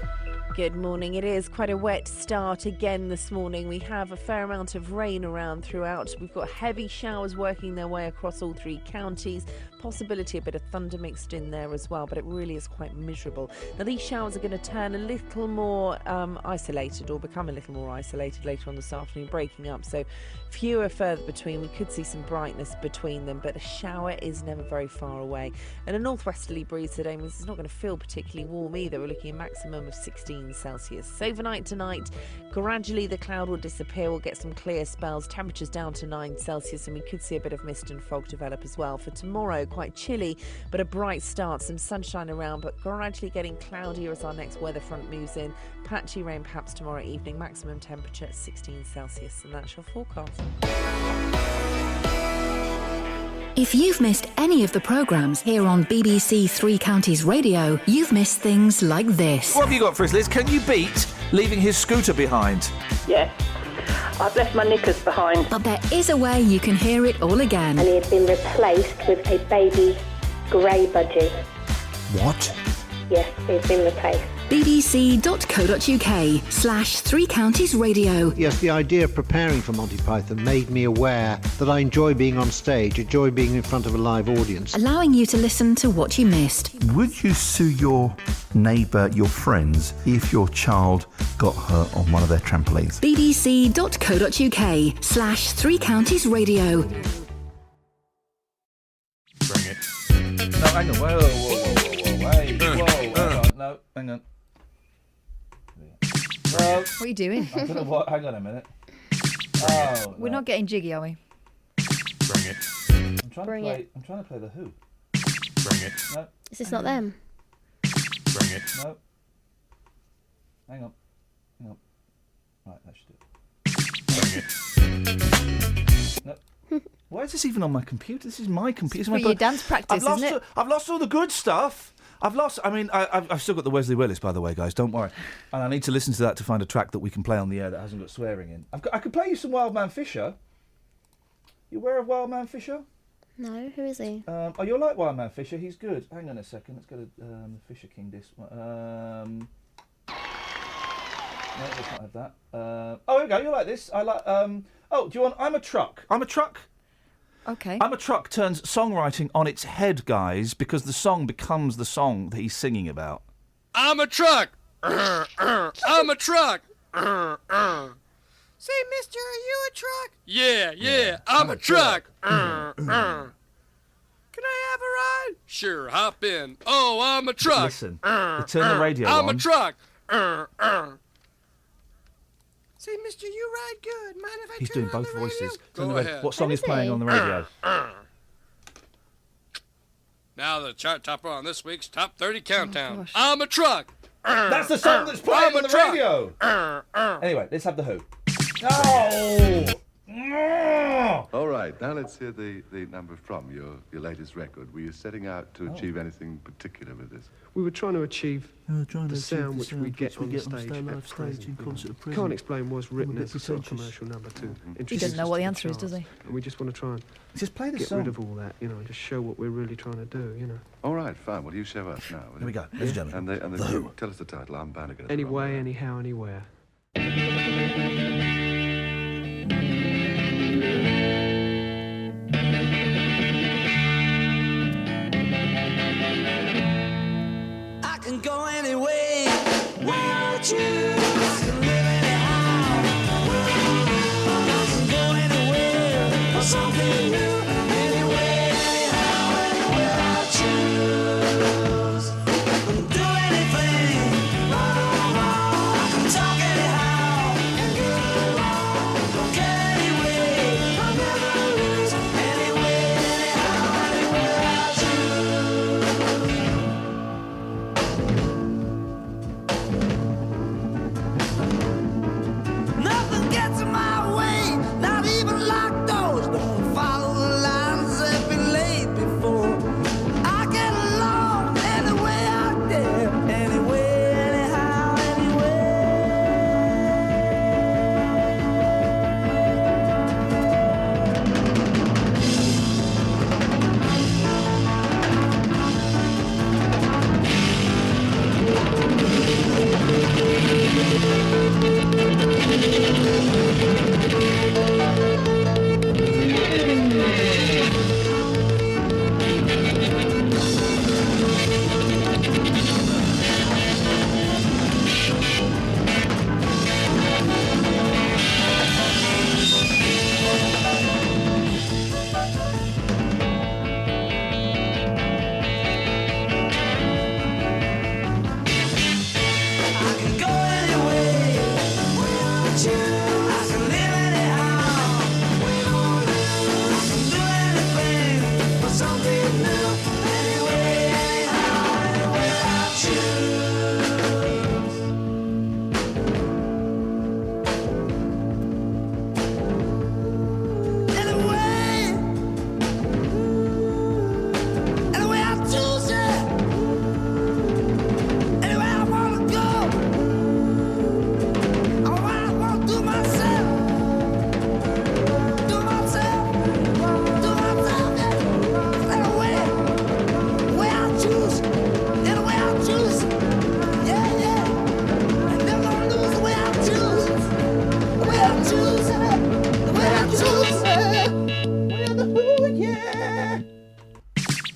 Good morning. It is quite a wet start again this morning. We have a fair amount of rain around throughout. We've got heavy showers working their way across all three counties. Possibility a bit of thunder mixed in there as well, but it really is quite miserable. Now, these showers are going to turn a little more isolated, or become a little more isolated later on this afternoon, breaking up. So fewer further between. We could see some brightness between them, but a shower is never very far away. And a northwesterly breeze today means it's not going to feel particularly warm either. We're looking at a maximum of 16 Celsius. So overnight tonight, gradually the cloud will disappear. We'll get some clear spells. Temperatures down to 9 Celsius, and we could see a bit of mist and fog develop as well. For tomorrow, quite chilly, but a bright start. Some sunshine around, but gradually getting cloudier as our next weather front moves in. Patchy rain perhaps tomorrow evening. Maximum temperature at 16 Celsius, and that's your forecast. If you've missed any of the programmes here on BBC Three Counties Radio, you've missed things like this. What have you got for us, Liz? Can you beat leaving his scooter behind? Yes. I've left my knickers behind. But there is a way you can hear it all again. And he had been replaced with a baby grey budgie. What? Yes, he's been replaced. bbc.co.uk/Three Counties Radio. Yes, the idea of preparing for Monty Python made me aware that I enjoy being on stage, enjoy being in front of a live audience. Allowing you to listen to what you missed. Would you sue your neighbour, your friends, if your child got hurt on one of their trampolines? bbc.co.uk/Three Counties Radio. Bring it. No, hang on. Whoa. Wait. Whoa. No, hang on. What are you doing? I don't know what. Hang on a minute. Oh, We're not getting jiggy, are we? Bring it. I'm trying to play the Who. Bring it. No. Is this not them? Bring it. No. Hang on. Right, that should do it. No. Why is this even on my computer? This is my computer. It's for your dance practice, isn't it? I've lost all the good stuff. I've still got the Wesley Willis, by the way, guys. Don't worry. And I need to listen to that to find a track that we can play on the air that hasn't got swearing in. I could play you some Wildman Fisher. You aware of Wildman Fisher? No, who is he? You'll like Wildman Fisher. He's good. Hang on a second. Let's go to Fisher King disc. No, let's not have that. Here we go. You like this? I like. Do you want? I'm a Truck. Okay. I'm a Truck turns songwriting on its head, guys, because the song becomes the song that he's singing about. I'm a truck. I'm a truck. Say, mister, are you a truck? Yeah, I'm a truck. Can I have a ride? Sure, hop in. Oh, I'm a truck. Listen, you turn the radio I'm on. a truck. Say, mister, you ride good. Mind if I He's turn doing on both the voices. radio? Go ahead. What song is playing on the radio? Now the chart topper on this week's Top 30 Countdown. I'm a truck. That's the song that's playing on the radio. Anyway, let's have the Who. No! All right, now let's hear the number from your latest record. Were you setting out to achieve anything particular with this? We were trying to achieve the sound which we get on stage at present. Can't Explain was written as a sort of commercial number two. He doesn't know what the answer is, does he? And we just want to try and just play the get song. rid of all that, and just show what we're really trying to do, All right, fine. Well, you show us now. Here we go, ladies and gentlemen. And The Who. tell us the title. I'm bound to get it Anyway, anyhow, anywhere.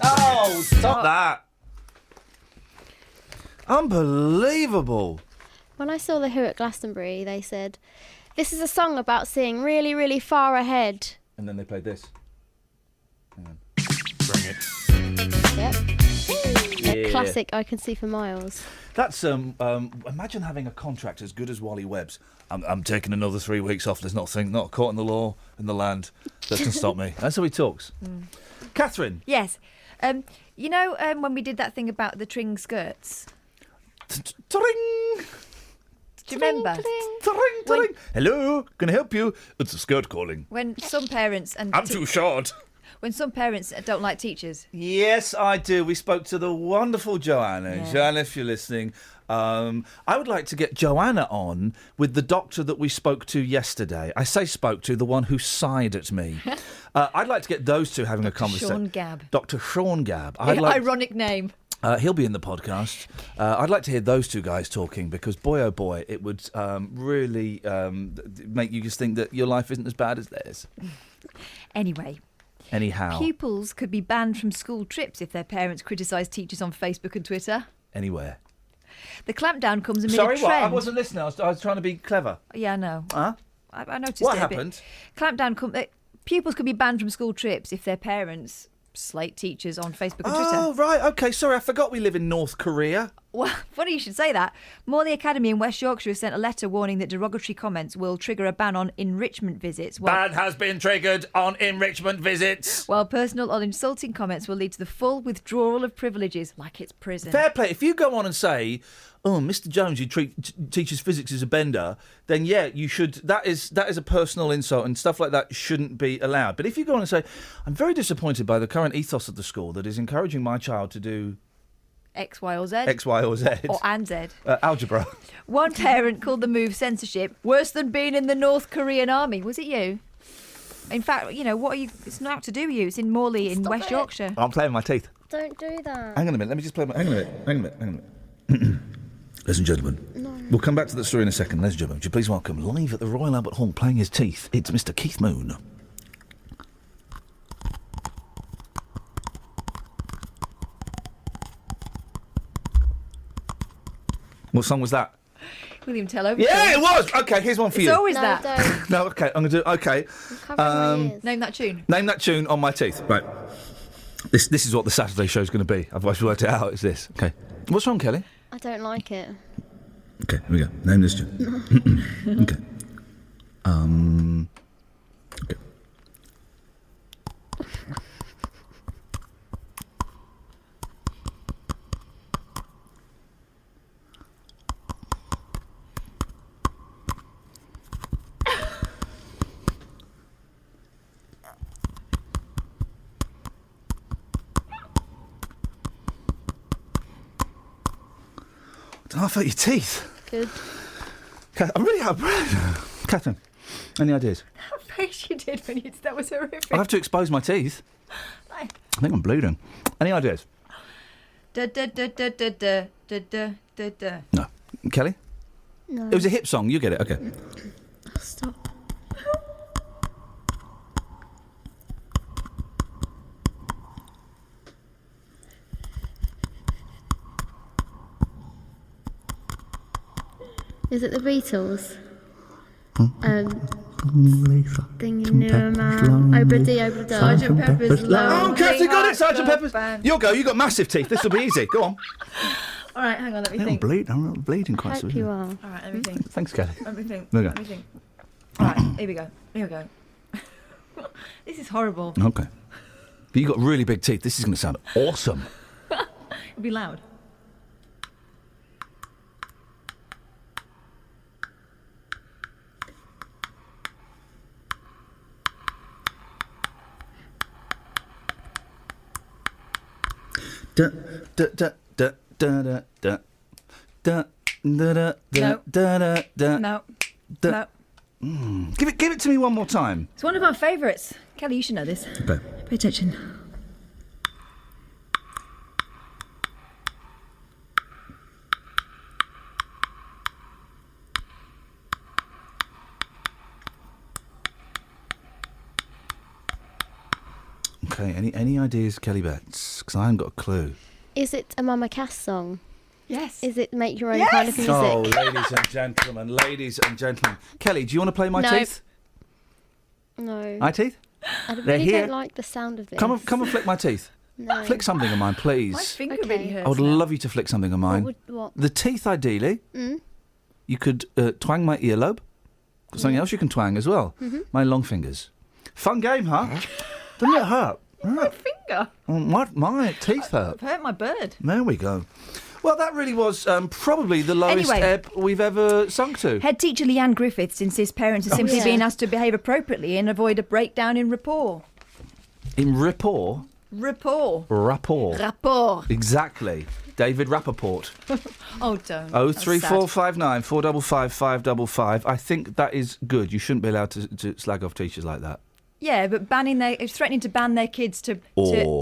Oh, stop that. Unbelievable. When I saw The Who at Glastonbury, they said, this is a song about seeing really, really far ahead. And then they played this. Bring it. Yep. Yeah. A classic I Can See for Miles. That's imagine having a contract as good as Wally Webb's. I'm taking another 3 weeks off. There's not a court in the law in the land that can stop me. That's how he talks. Catherine. Yes. You know when we did that thing about the tring skirts? Tring. Do you remember? Tring. Hello, can I help you? It's a skirt calling. When some parents and I'm too short. When some parents don't like teachers. Yes, I do. We spoke to the wonderful Joanna. Yeah. Joanna, if you're listening, I would like to get Joanna on with the doctor that we spoke to yesterday. I say spoke to, the one who sighed at me. I'd like to get those two having a conversation. Sean Gabb. Dr. Sean Gabb. Ironic name. He'll be in the podcast. I'd like to hear those two guys talking because, boy, oh boy, it would really make you just think that your life isn't as bad as theirs. Anyhow. Pupils could be banned from school trips if their parents criticise teachers on Facebook and Twitter. Anywhere. The clampdown comes amid Sorry, a trend. what? I wasn't listening. I was trying to be clever. Yeah, I know. Huh? I noticed What it a bit. happened? Clampdown. Pupils could be banned from school trips if their parents slate teachers on Facebook and Twitter. Oh, right. OK, sorry. I forgot we live in North Korea. Well, funny you should say that. Morley Academy in West Yorkshire has sent a letter warning that derogatory comments will trigger a ban on enrichment visits. Ban has been triggered on enrichment visits. While personal or insulting comments will lead to the full withdrawal of privileges, like it's prison. Fair play. If you go on and say, oh, Mr. Jones, you teaches physics as a bender, then yeah, you should. That is a personal insult, and stuff like that shouldn't be allowed. But if you go on and say, I'm very disappointed by the current ethos of the school that is encouraging my child to do X, Y or Z. X, Y or Z. Or and Z. Algebra. One parent called the move censorship, worse than being in the North Korean army. Was it you? In fact, you know, what are you? It's not to do with you. It's in Morley in West Yorkshire. I'm playing my teeth. Don't do that. Hang on a minute. Let me just play my... Hang on a minute. Ladies and gentlemen, we'll come back to that story in a second. Ladies and gentlemen, would you please welcome, live at the Royal Albert Hall, playing his teeth, it's Mr. Keith Moon. What song was that? William Tell over. Yeah, it was! OK, here's one for you. It's always that. No, OK, I'm going to do... OK. Name that tune. Name that tune on my teeth. Right. This is what the Saturday show's going to be. I've worked it out. It's this. OK. What's wrong, Kelly? I don't like it. OK, here we go. Name this tune. OK. OK. I felt your teeth. Good. I'm really out of breath. Catherine, any ideas? That face you did when you... That was horrific. I have to expose my teeth. I think I'm bleeding. Any ideas? Da da da da da da da da da da. No. Kelly? No. It was a hip song. You get it. OK. Stop. Is it the Beatles? Thing you knew about Obra Sergeant Pepper's Lonely Oh, Catherine got it, Sergeant Hearts Pepper's. Band. You'll go. You got massive teeth. This will be easy. Go on. All right, hang on, let me I'm think. bleeding quite Hope soon. you are. All right, let me think. Thanks, Kelly. Let me think. There we go. Let me think. All right, here we go. Here we go. This is horrible. OK. But you got really big teeth. This is going to sound awesome. It'll be loud. Da da da da da da da da da da da. No. Da. No. Give it to me one more time. It's one of our favourites. Kelly, you should know this. Okay. Pay attention. Okay, any ideas, Kelly Betts? Because I haven't got a clue. Is it a Mama Cass song? Yes. Is it Make Your Own Kind of Music? Oh, ladies and gentlemen. Kelly, do you want to play My No. Teeth? No. My Teeth? I They're really here. don't like the sound of this. Come and flick my teeth. No. Flick something of mine, please. My finger really hurts. I would love you to flick something of mine. What? The teeth, ideally. Mm. You could twang my earlobe. Something else you can twang as well. Mhm. My long fingers. Fun game, huh? Doesn't it hurt? My finger. My teeth hurt. I've hurt my bird. There we go. Well, that really was probably the lowest Anyway. ebb we've ever sunk to. Head teacher Leanne Griffiths insists parents are Oh, simply yeah. being asked to behave appropriately and avoid a breakdown in rapport. In rapport? Rapport. Rapport. Exactly. David Rappaport. Oh, don't. 03459 455 555. I think that is good. You shouldn't be allowed to slag off teachers like that. Yeah, but threatening to ban their kids to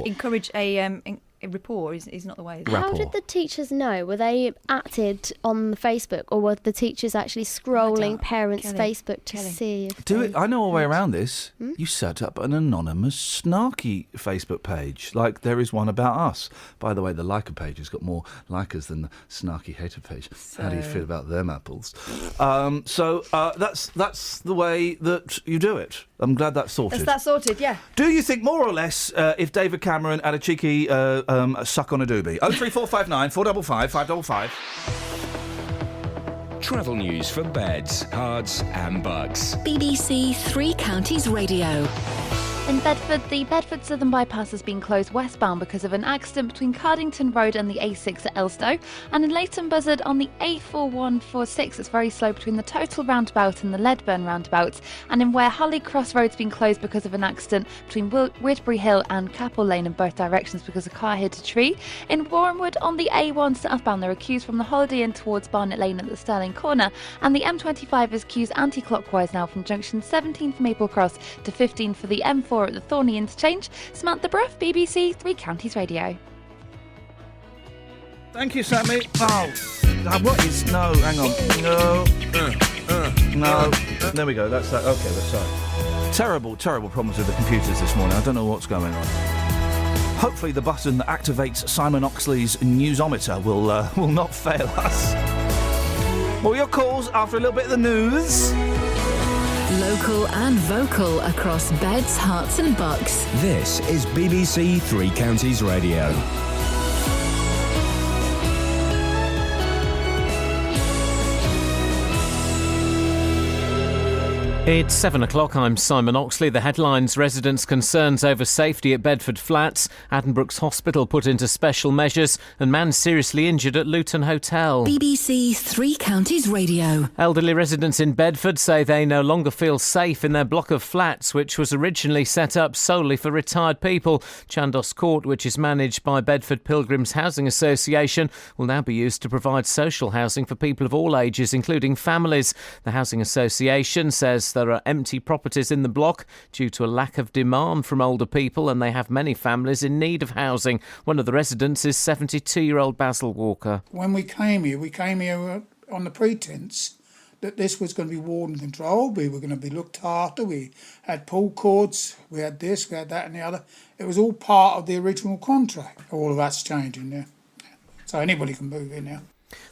encourage a rapport is not the way. How did the teachers know? Were they acted on the Facebook, or were the teachers actually scrolling parents' Facebook to see if Do it. I know a way around this. You set up an anonymous snarky Facebook page, like there is one about us. By the way, the liker page has got more likers than the snarky hater page. How do you feel about them apples? That's the way that you do it. I'm glad that's sorted. Is that sorted? Yeah. Do you think more or less if David Cameron had a cheeky suck on a doobie? 03459 455 555. Travel news for beds, cards and bugs. BBC Three Counties Radio. In Bedford, the Bedford Southern Bypass has been closed westbound because of an accident between Cardington Road and the A6 at Elstow. And in Leighton Buzzard on the A4146, it's very slow between the Total Roundabout and the Ledburn Roundabout. And in Ware, Holly Cross Road's been closed because of an accident between Whitbury Hill and Capel Lane in both directions because a car hit a tree. In Warrenwood on the A1 southbound, there are queues from the Holiday Inn towards Barnet Lane at the Stirling Corner. And the M25 is queues anti-clockwise now from junction 17 from Maple Cross to 15 for the M4 at the Thorney interchange. Samantha Bruff, BBC Three Counties Radio. Thank you, Sammy. Oh, what is... No, hang on. No. There we go. That's that. Okay, that's that. Terrible problems with the computers this morning. I don't know what's going on. Hopefully the button that activates Simon Oxley's newsometer will not fail us. More your calls after a little bit of the news. Local and vocal across beds, hearts and bucks. This is BBC Three Counties Radio. It's 7 o'clock. I'm Simon Oxley. The headlines: residents' concerns over safety at Bedford Flats, Addenbrooke's Hospital put into special measures, and man seriously injured at Luton Hotel. BBC Three Counties Radio. Elderly residents in Bedford say they no longer feel safe in their block of flats, which was originally set up solely for retired people. Chandos Court, which is managed by Bedford Pilgrims Housing Association, will now be used to provide social housing for people of all ages, including families. The Housing Association says there are empty properties in the block due to a lack of demand from older people, and they have many families in need of housing. One of the residents is 72-year-old Basil Walker. When we came here on the pretence that this was going to be warden controlled, we were going to be looked after, we had pull cords, we had this, we had that and the other. It was all part of the original contract. All of that's changing now. So anybody can move in now.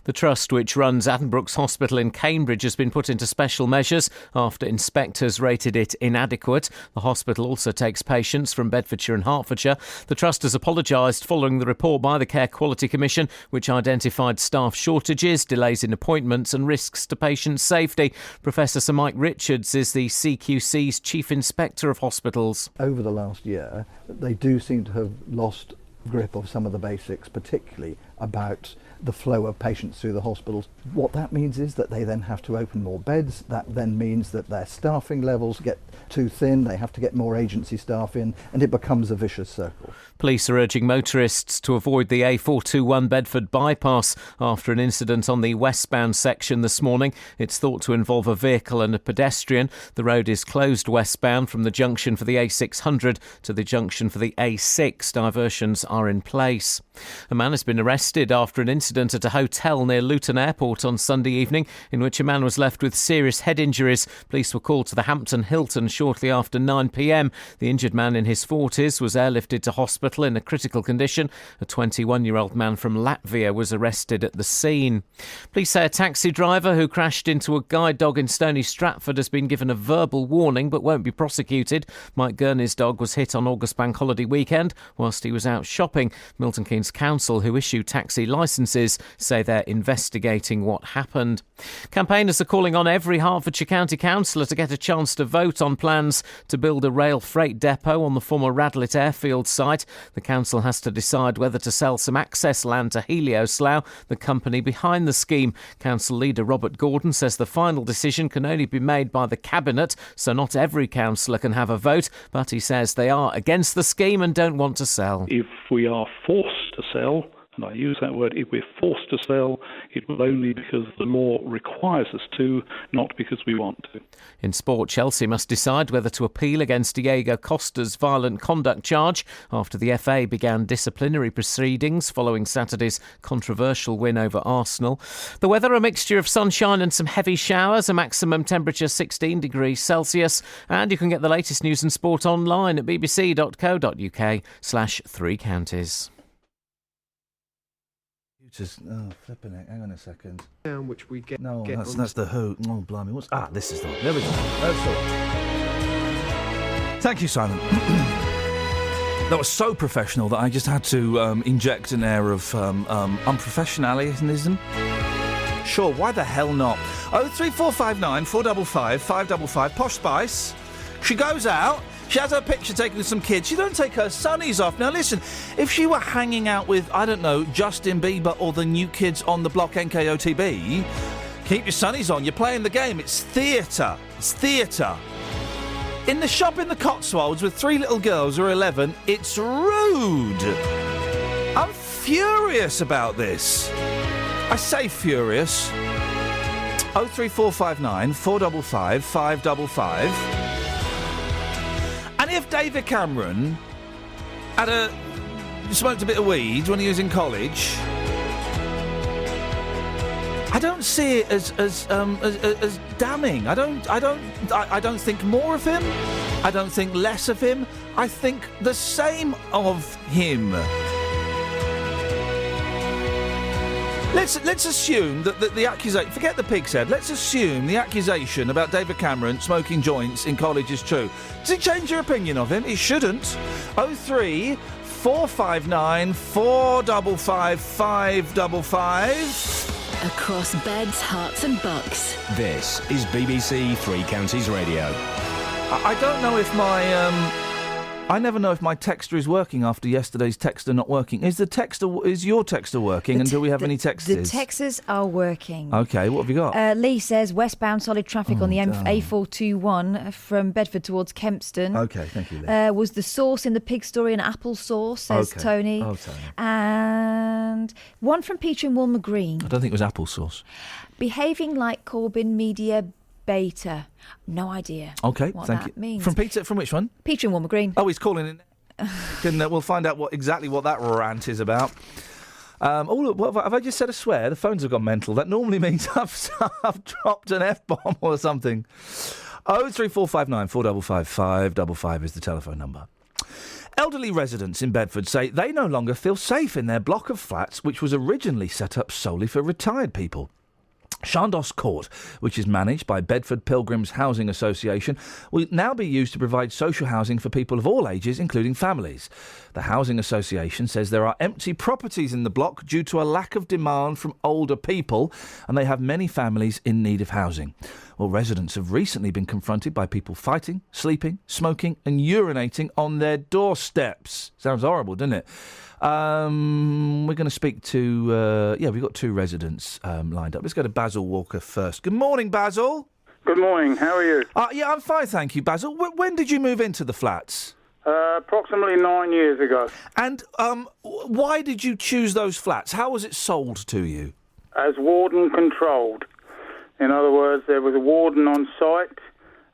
The trust, which runs Addenbrooke's Hospital in Cambridge, has been put into special measures after inspectors rated it inadequate. The hospital also takes patients from Bedfordshire and Hertfordshire. The trust has apologised following the report by the Care Quality Commission, which identified staff shortages, delays in appointments and risks to patient safety. Professor Sir Mike Richards is the CQC's Chief Inspector of Hospitals. Over the last year, they do seem to have lost grip of some of the basics, particularly about the flow of patients through the hospitals. What that means is that they then have to open more beds. That then means that their staffing levels get too thin. They have to get more agency staff in, and it becomes a vicious circle. Police are urging motorists to avoid the A421 Bedford bypass after an incident on the westbound section this morning. It's thought to involve a vehicle and a pedestrian. The road is closed westbound from the junction for the A600 to the junction for the A6. Diversions are in place. A man has been arrested arrested after an incident at a hotel near Luton Airport on Sunday evening in which a man was left with serious head injuries. Police were called to the Hampton Hilton shortly after 9 p.m. The injured man in his 40s was airlifted to hospital in a critical condition. A 21-year-old man from Latvia was arrested at the scene. Police say a taxi driver who crashed into a guide dog in Stony Stratford has been given a verbal warning but won't be prosecuted. Mike Gurney's dog was hit on August Bank Holiday weekend whilst he was out shopping. Milton Keynes Council, who issue taxi licences, say they're investigating what happened. Campaigners are calling on every Hertfordshire County councillor to get a chance to vote on plans to build a rail freight depot on the former Radlett airfield site. The council has to decide whether to sell some access land to Helioslough, the company behind the scheme. Council leader Robert Gordon says the final decision can only be made by the Cabinet, so not every councillor can have a vote, but he says they are against the scheme and don't want to sell. If we are forced to sell, and I use that word, if we're forced to sell, it will only because the law requires us to, not because we want to. In sport, Chelsea must decide whether to appeal against Diego Costa's violent conduct charge after the FA began disciplinary proceedings following Saturday's controversial win over Arsenal. The weather, a mixture of sunshine and some heavy showers, a maximum temperature 16 degrees Celsius, and you can get the latest news and sport online at bbc.co.uk/3 counties. Flipping it. Hang on a second. Which we get. No, get that's the Who. Oh, blimey. This is the one. There we go. That's all. Thank you, Simon. That was so professional that I just had to inject an air of unprofessionalism. Sure, why the hell not? 03459 455 555. Posh Spice. She goes out. She has her picture taken with some kids. She don't take her sunnies off. Now listen, if she were hanging out with, I don't know, Justin Bieber or the New Kids on the Block NKOTB, keep your sunnies on. You're playing the game. It's theatre. It's theatre. In the shop in the Cotswolds with 3 little girls who are 11, it's rude. I'm furious about this. I say furious. 03459 455 555. And if David Cameron had smoked a bit of weed when he was in college, I don't see it as damning. I don't think more of him. I don't think less of him. I think the same of him. Let's assume that the accusation... Forget the pig's head. Let's assume the accusation about David Cameron smoking joints in college is true. Does it change your opinion of him? It shouldn't. 03 459 455 555. Across beds, hearts and bucks. This is BBC Three Counties Radio. I don't know if my... I never know if my texter is working after yesterday's texter not working. Is your texter working, and do we have any texters? The texters are working. Okay, what have you got? Lee says westbound solid traffic on the A421 from Bedford towards Kempston. Okay, thank you, Lee. Was the sauce in the pig story an apple sauce, says Tony. Oh, Tony. And one from Peter in Walmer Green. I don't think it was apple sauce. Behaving like Corbyn media beta. No idea. Okay, what thank that you. means. From Peter, from which one? Peter in Walmer Green. Oh, he's calling in. We'll find out exactly what that rant is about. Look, have I just said a swear? The phones have gone mental. That normally means I've dropped an F-bomb or something. 03459 455 555 is the telephone number. Elderly residents in Bedford say they no longer feel safe in their block of flats, which was originally set up solely for retired people. Chandos Court, which is managed by Bedford Pilgrims Housing Association, will now be used to provide social housing for people of all ages, including families. The Housing Association says there are empty properties in the block due to a lack of demand from older people, and they have many families in need of housing. Well, residents have recently been confronted by people fighting, sleeping, smoking and urinating on their doorsteps. Sounds horrible, doesn't it? We're going to speak to... we've got 2 residents lined up. Let's go to Basil Walker first. Good morning, Basil. Good morning. How are you? I'm fine, thank you, Basil. When did you move into the flats? Approximately 9 years ago. And why did you choose those flats? How was it sold to you? As warden controlled. In other words, there was a warden on site,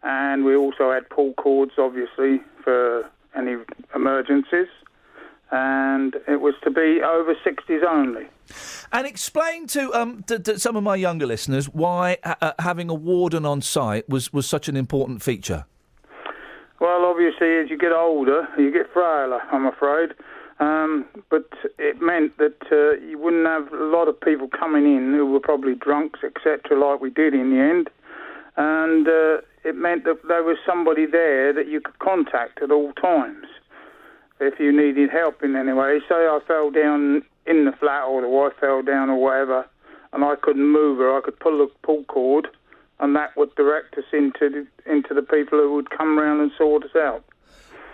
and we also had pull cords, obviously, for any emergencies. and it was to be over 60s only. And explain to some of my younger listeners why having a warden on site was such an important feature. Well, obviously, as you get older, you get frailer, I'm afraid. But it meant that you wouldn't have a lot of people coming in who were probably drunks, etc., like we did in the end. And it meant that there was somebody there that you could contact at all times if you needed help in any way. Say I fell down in the flat or the wife fell down or whatever, and I couldn't move her, I could pull the pull cord, and that would direct us into the people who would come round and sort us out.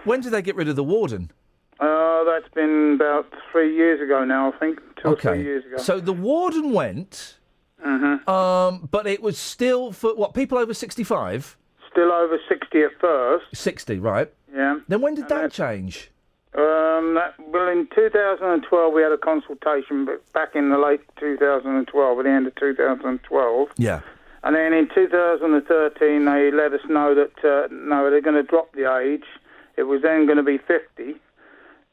When did they get rid of the warden? That's been about 3 years ago now, I think. 2 or 3 years ago. So the warden went, but it was still for, what, people over 65? Still over 60 at first. 60, right. Yeah. Then when did that change? Well, in 2012 we had a consultation, but back in the late 2012, at the end of 2012. Yeah. And then in 2013 they let us know that, no, they're going to drop the age. It was then going to be 50.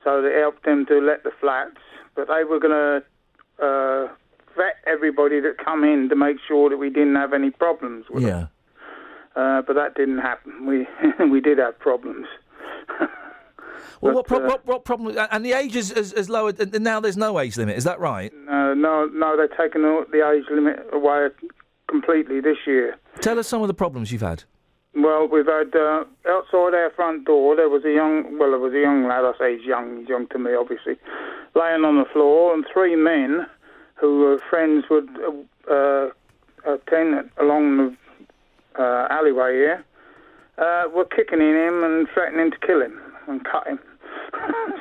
So they helped them to let the flats, but they were going to vet everybody that come in to make sure that we didn't have any problems with them. But that didn't happen. We did have problems. Well, what problem? And the age is lowered, and now there's no age limit. Is that right? No, they've taken the age limit away completely this year. Tell us some of the problems you've had. Well, we've had outside our front door. There was a young lad. I say he's young to me, obviously, laying on the floor, and 3 men who were friends with a tenant along the alleyway here were kicking in him and threatening to kill him and cut him.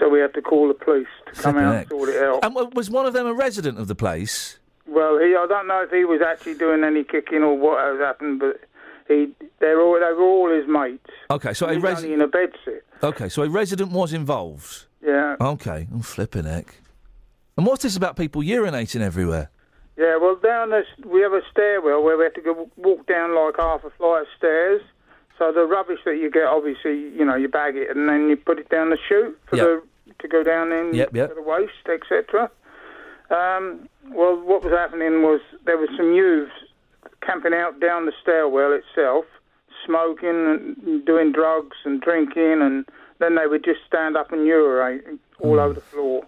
So we had to call the police to come out and sort it out. And was one of them a resident of the place? Well, I don't know if he was actually doing any kicking or what has happened, but they were all his mates. Okay, so he was only in a bed sit. Okay, so a resident was involved. Yeah. Okay, I'm flipping heck. And what's this about people urinating everywhere? Yeah, well, down this we have a stairwell where we have to walk down like half a flight of stairs. So the rubbish that you get, obviously, you bag it and then you put it down the chute to go down in for the waste, etc. Well, what was happening was there was some youths camping out down the stairwell itself, smoking and doing drugs and drinking, and then they would just stand up and urinate all over the floor.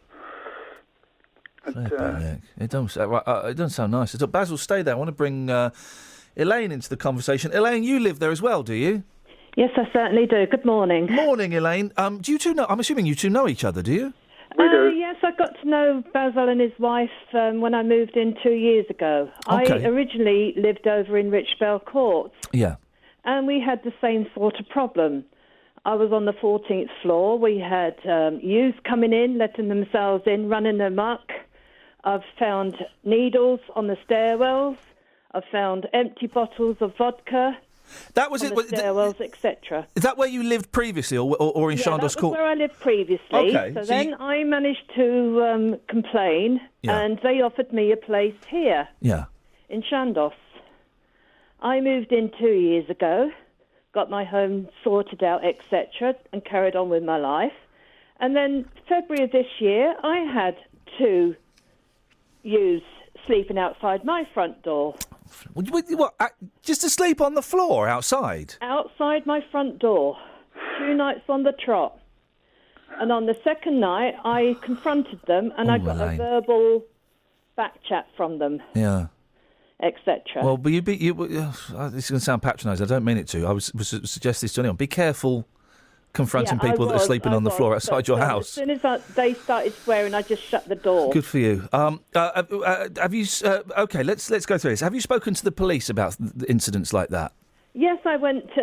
It doesn't sound nice. Basil, stay there. I want to bring Elaine into the conversation. Elaine, you live there as well, do you? Yes, I certainly do. Good morning. Morning, Elaine. Do you two know? I'm assuming you two know each other, do you? We do. Yes, I got to know Basil and his wife when I moved in 2 years ago. Okay. I originally lived over in Richbell Court. Yeah. And we had the same sort of problem. I was on the 14th floor. We had youths coming in, letting themselves in, running amok. I've found needles on the stairwells. I've found empty bottles of vodka. That was on the stairwells, etc. Is that where you lived previously, or in Chandos Court? Where I lived previously. Okay. So then I managed to complain, and they offered me a place here. Yeah. In Chandos. I moved in 2 years ago, got my home sorted out, etc., and carried on with my life. And then February of this year, I had 2 youths sleeping outside my front door. What? Just to sleep on the floor outside? Outside my front door. 2 nights on the trot. And on the second night, I confronted them, and I got Elaine. a verbal back chat from them. Yeah. Etc. Well, but this is going to sound patronising. I don't mean it to. I would suggest this to anyone. Be careful confronting people that are sleeping on the floor outside your house. As soon as they started swearing, I just shut the door. Good for you. Have you? Okay, let's go through this. Have you spoken to the police about incidents like that? Yes, I went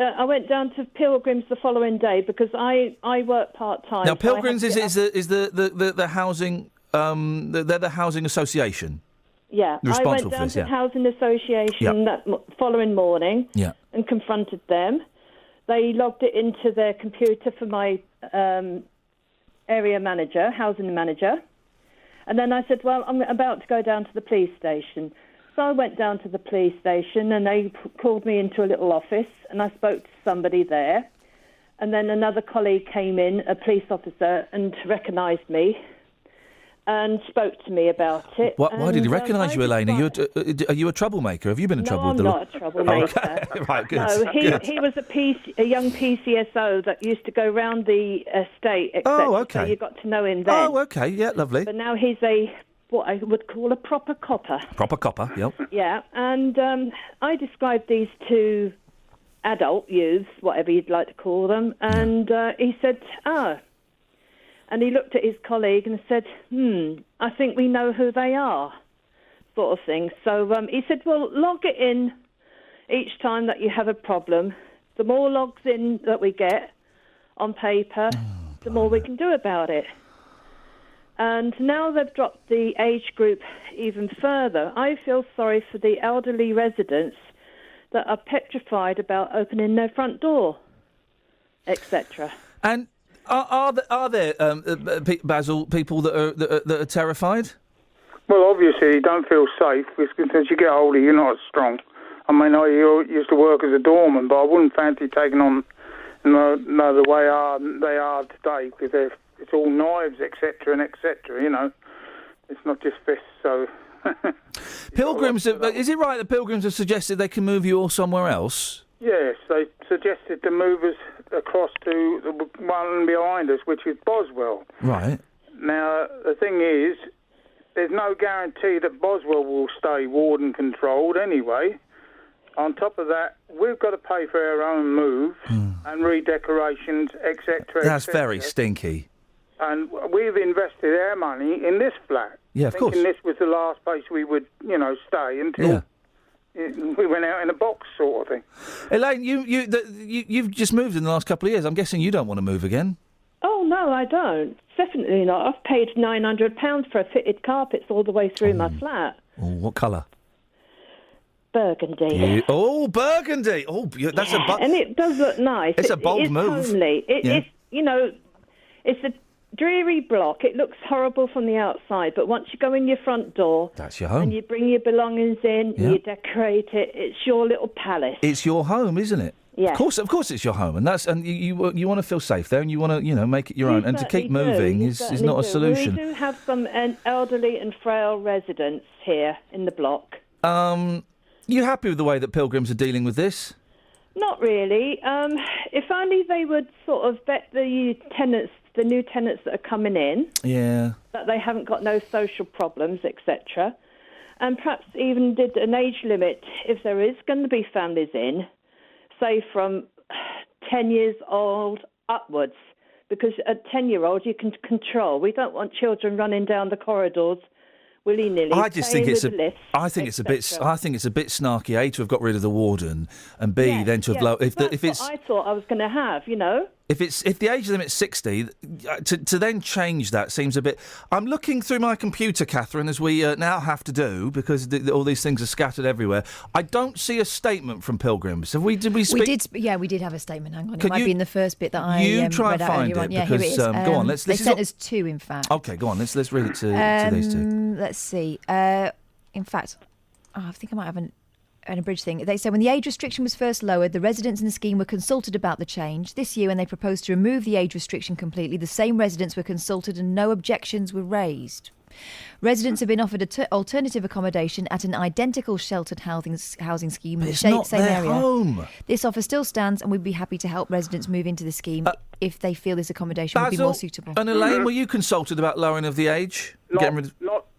down to Pilgrims the following day because I work part time. Now, Pilgrims is the housing. They're the housing association. Yeah, I went down to the housing association that following morning. Yeah. And confronted them. They logged it into their computer for my area manager, housing manager. And then I said, well, I'm about to go down to the police station. So I went down to the police station and they called me into a little office and I spoke to somebody there. And then another colleague came in, a police officer, and recognised me and spoke to me about it. Why did he recognise you, Elaine? Are you a troublemaker? Have you been in trouble with the law? No, I'm not a troublemaker. Okay. Right, good. No, Good. he was a young PCSO that used to go round the estate, etc. Oh, okay. So you got to know him then. Oh, okay, yeah, lovely. But now he's what I would call a proper copper. Proper copper, yep. Yeah, and I described these two adult youths, whatever you'd like to call them, and he said, and he looked at his colleague and said, I think we know who they are, sort of thing. So he said, well, log it in each time that you have a problem. The more logs in that we get on paper, the more we can do about it. And now they've dropped the age group even further. I feel sorry for the elderly residents that are petrified about opening their front door, etc. And are there Basil, people that are terrified? Well, obviously you don't feel safe because as you get older, you're not as strong. I mean, I used to work as a doorman, but I wouldn't fancy taking on the way they are today because it's all knives, etc. and etc. You know, it's not just fists. So. Pilgrims, is it right that pilgrims have suggested they can move you all somewhere else? Yes, they suggested to move us across to the one behind us, which is Boswell. Right. Now, the thing is, there's no guarantee that Boswell will stay warden controlled anyway. On top of that, we've got to pay for our own move and redecorations, etc. That's very stinky. And we've invested our money in this flat. Yeah, of course. Thinking this was the last place we would, stay until we went out in a box, sort of thing. Elaine, you've just moved in the last couple of years. I'm guessing you don't want to move again. Oh, no, I don't. Definitely not. I've paid £900 for fitted carpets all the way through my flat. Oh, what colour? Burgundy. Burgundy. Oh, that's and it does look nice. It's a bold it's move. Homely. It's it's a dreary block. It looks horrible from the outside, but once you go in your front door, that's your home. And you bring your belongings in, you decorate it. It's your little palace. It's your home, isn't it? Yeah. Of course, it's your home, and you want to feel safe there, and you want to make it your own. And to keep moving is not a solution. We do have some elderly and frail residents here in the block. You happy with the way that pilgrims are dealing with this? Not really. If only they would sort of vet the new tenants that are coming in. Yeah. That they haven't got no social problems, etc. And perhaps even did an age limit if there is going to be families in, say from 10 years old upwards. Because a 10-year-old you can control. We don't want children running down the corridors willy-nilly. I just think it's a bit snarky. A, to have got rid of the warden, and B, then to have if it's. What I thought I was going to have, If the age limit's 60, to then change that seems a bit. I'm looking through my computer, Catherine, as we now have to do because all these things are scattered everywhere. I don't see a statement from Pilgrims. Did we speak? We did have a statement. Hang on, it might be in the first bit that I try read and find out it Yeah, because here it is. Go on. They sent us two, in fact. Okay, go on. Let's read it to these two. Let's see. In fact, I think I might have an abridged thing. They say when the age restriction was first lowered, the residents in the scheme were consulted about the change. This year, when they proposed to remove the age restriction completely, the same residents were consulted and no objections were raised. Residents have been offered alternative accommodation at an identical sheltered housing scheme in the same area. Home. This offer still stands, and we'd be happy to help residents move into the scheme if they feel this accommodation would be more suitable. And Elaine, were you consulted about lowering of the age? Not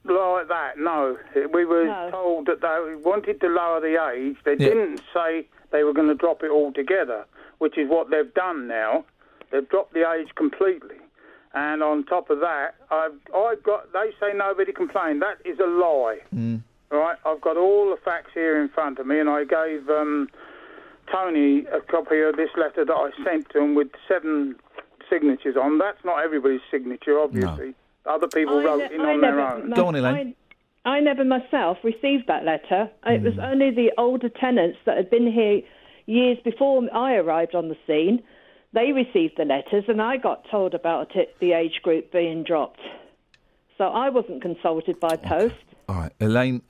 like that, no. We were told that they wanted to lower the age. They didn't say they were going to drop it altogether, which is what they've done now. They've dropped the age completely. And on top of that, they say nobody complained. That is a lie. Right? I've got all the facts here in front of me, and I gave Tony a copy of this letter that I sent to him with 7 signatures on. That's not everybody's signature, obviously. No. Other people wrote in on their own. Go on, Elaine. I never myself received that letter. It was only the older tenants that had been here years before I arrived on the scene. They received the letters, and I got told about it, the age group being dropped. So I wasn't consulted by post. All right, Elaine,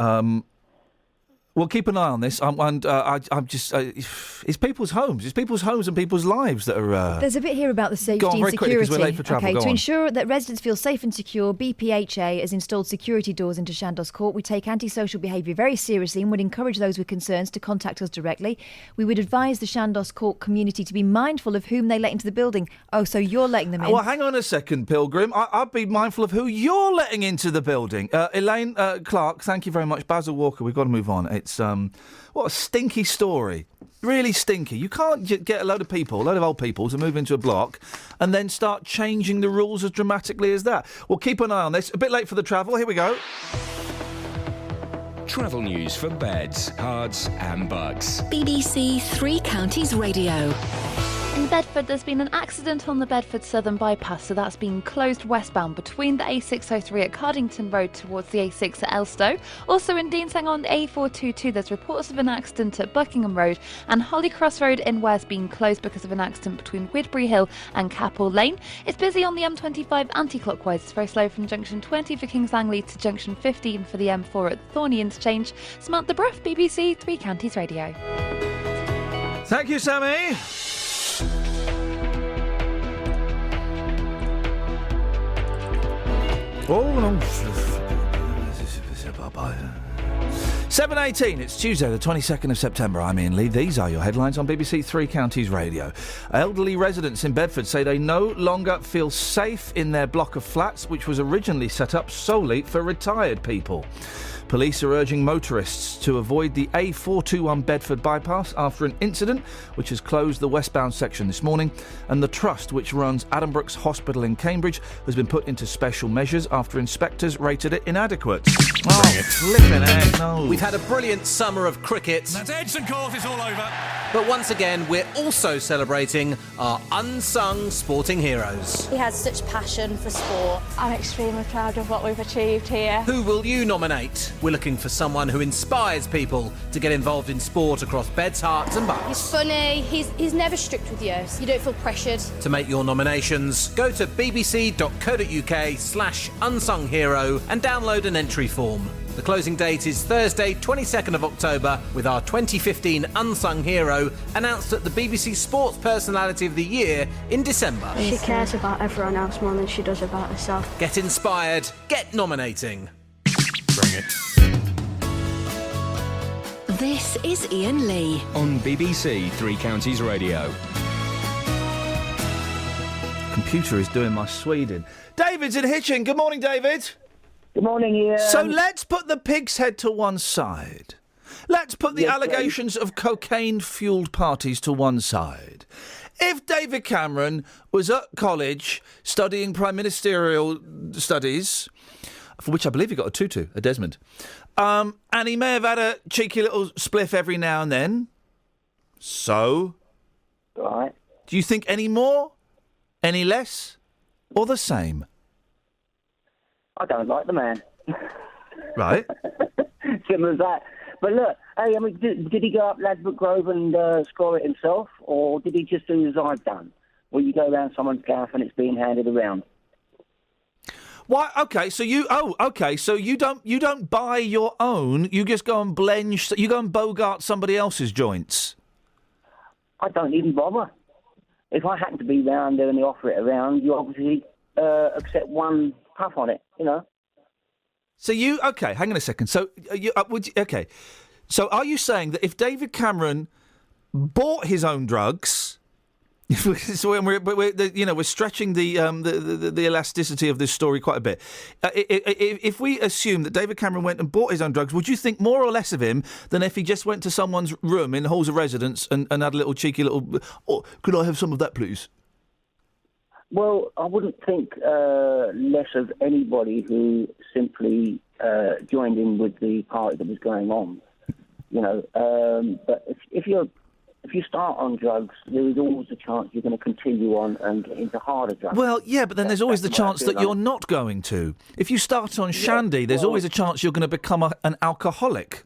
We'll keep an eye on this, and I'm just... it's people's homes. It's people's homes and people's lives that are... There's a bit here about the safety Go on, and very security. quickly, 'cause we're late for travel. Okay, Go to on. ensure that residents feel safe and secure, BPHA has installed security doors into Chandos Court. We take antisocial behaviour very seriously and would encourage those with concerns to contact us directly. We would advise the Chandos Court community to be mindful of whom they let into the building. Oh, so you're letting them in? Well, hang on a second, Pilgrim. I'd be mindful of who you're letting into the building. Elaine Clark, thank you very much. Basil Walker, we've got to move on. It's... what a stinky story. Really stinky. You can't get a load of old people to move into a block and then start changing the rules as dramatically as that. We'll keep an eye on this. A bit late for the travel. Here we go. Travel news for beds, cards and bugs. BBC Three Counties Radio. In Bedford, there's been an accident on the Bedford Southern Bypass, so that's been closed westbound between the A603 at Cardington Road towards the A6 at Elstow. Also in Deansang on the A422, there's reports of an accident at Buckingham Road, and Hollycross Road in Ware's being closed because of an accident between Widbury Hill and Capel Lane. It's busy on the M25 anti-clockwise. It's very slow from junction 20 for Kings Langley to junction 15 for the M4 at the Thorney interchange. Samantha Bruff, BBC Three Counties Radio. Thank you, Sammy. Oh, no. 7:18, it's Tuesday the 22nd of September. I'm Iain Lee. These are your headlines on BBC Three Counties Radio. Elderly residents in Bedford say they no longer feel safe in their block of flats, which was originally set up solely for retired people. Police are urging motorists to avoid the A421 Bedford bypass after an incident which has closed the westbound section this morning, and the trust which runs Addenbrooke's Hospital in Cambridge has been put into special measures after inspectors rated it inadequate. Oh, flipping heck, no. We've had a brilliant summer of cricket. That's Edson Court, it's all over. But once again, we're also celebrating our unsung sporting heroes. He has such passion for sport. I'm extremely proud of what we've achieved here. Who will you nominate? We're looking for someone who inspires people to get involved in sport across beds, hearts and bucks. He's funny, he's never strict with you, so you don't feel pressured. To make your nominations, go to bbc.co.uk/unsunghero and download an entry form. The closing date is Thursday, 22nd of October, with our 2015 Unsung Hero announced at the BBC Sports Personality of the Year in December. She cares about everyone else more than she does about herself. Get inspired, get nominating. Bring it. This is Iain Lee. On BBC Three Counties Radio. Computer is doing my Sweden. David's in Hitchin. Good morning, David. Good morning, Iain. So let's put the pig's head to one side. Let's put the allegations of cocaine-fuelled parties to one side. If David Cameron was at college studying prime ministerial studies, for which I believe he got a tutu, a Desmond, and he may have had a cheeky little spliff every now and then. So? Right. Do you think any more, any less, or the same? I don't like the man. Right. Simple as that. But look, hey, I mean, did he go up Ladbroke Grove and score it himself, or did he just do as I've done, where you go around someone's gaff and it's being handed around? Why? Okay, so you don't buy your own. You just go and blend. You go and bogart somebody else's joints. I don't even bother. If I happen to be round there and they offer it around, you obviously accept one puff on it, you know. So okay? Hang on a second. So okay? So are you saying that if David Cameron bought his own drugs? So we're stretching the elasticity of this story quite a bit. If we assume that David Cameron went and bought his own drugs, would you think more or less of him than if he just went to someone's room in halls of residence and had a little cheeky little, oh, could I have some of that, please? Well, I wouldn't think less of anybody who simply joined in with the party that was going on, you know. But if you start on drugs, there is always a chance you're going to continue on and get into harder drugs. Well, yeah, but then there's always the chance that you're not going to. If you start on shandy, there's always a chance you're going to become an alcoholic.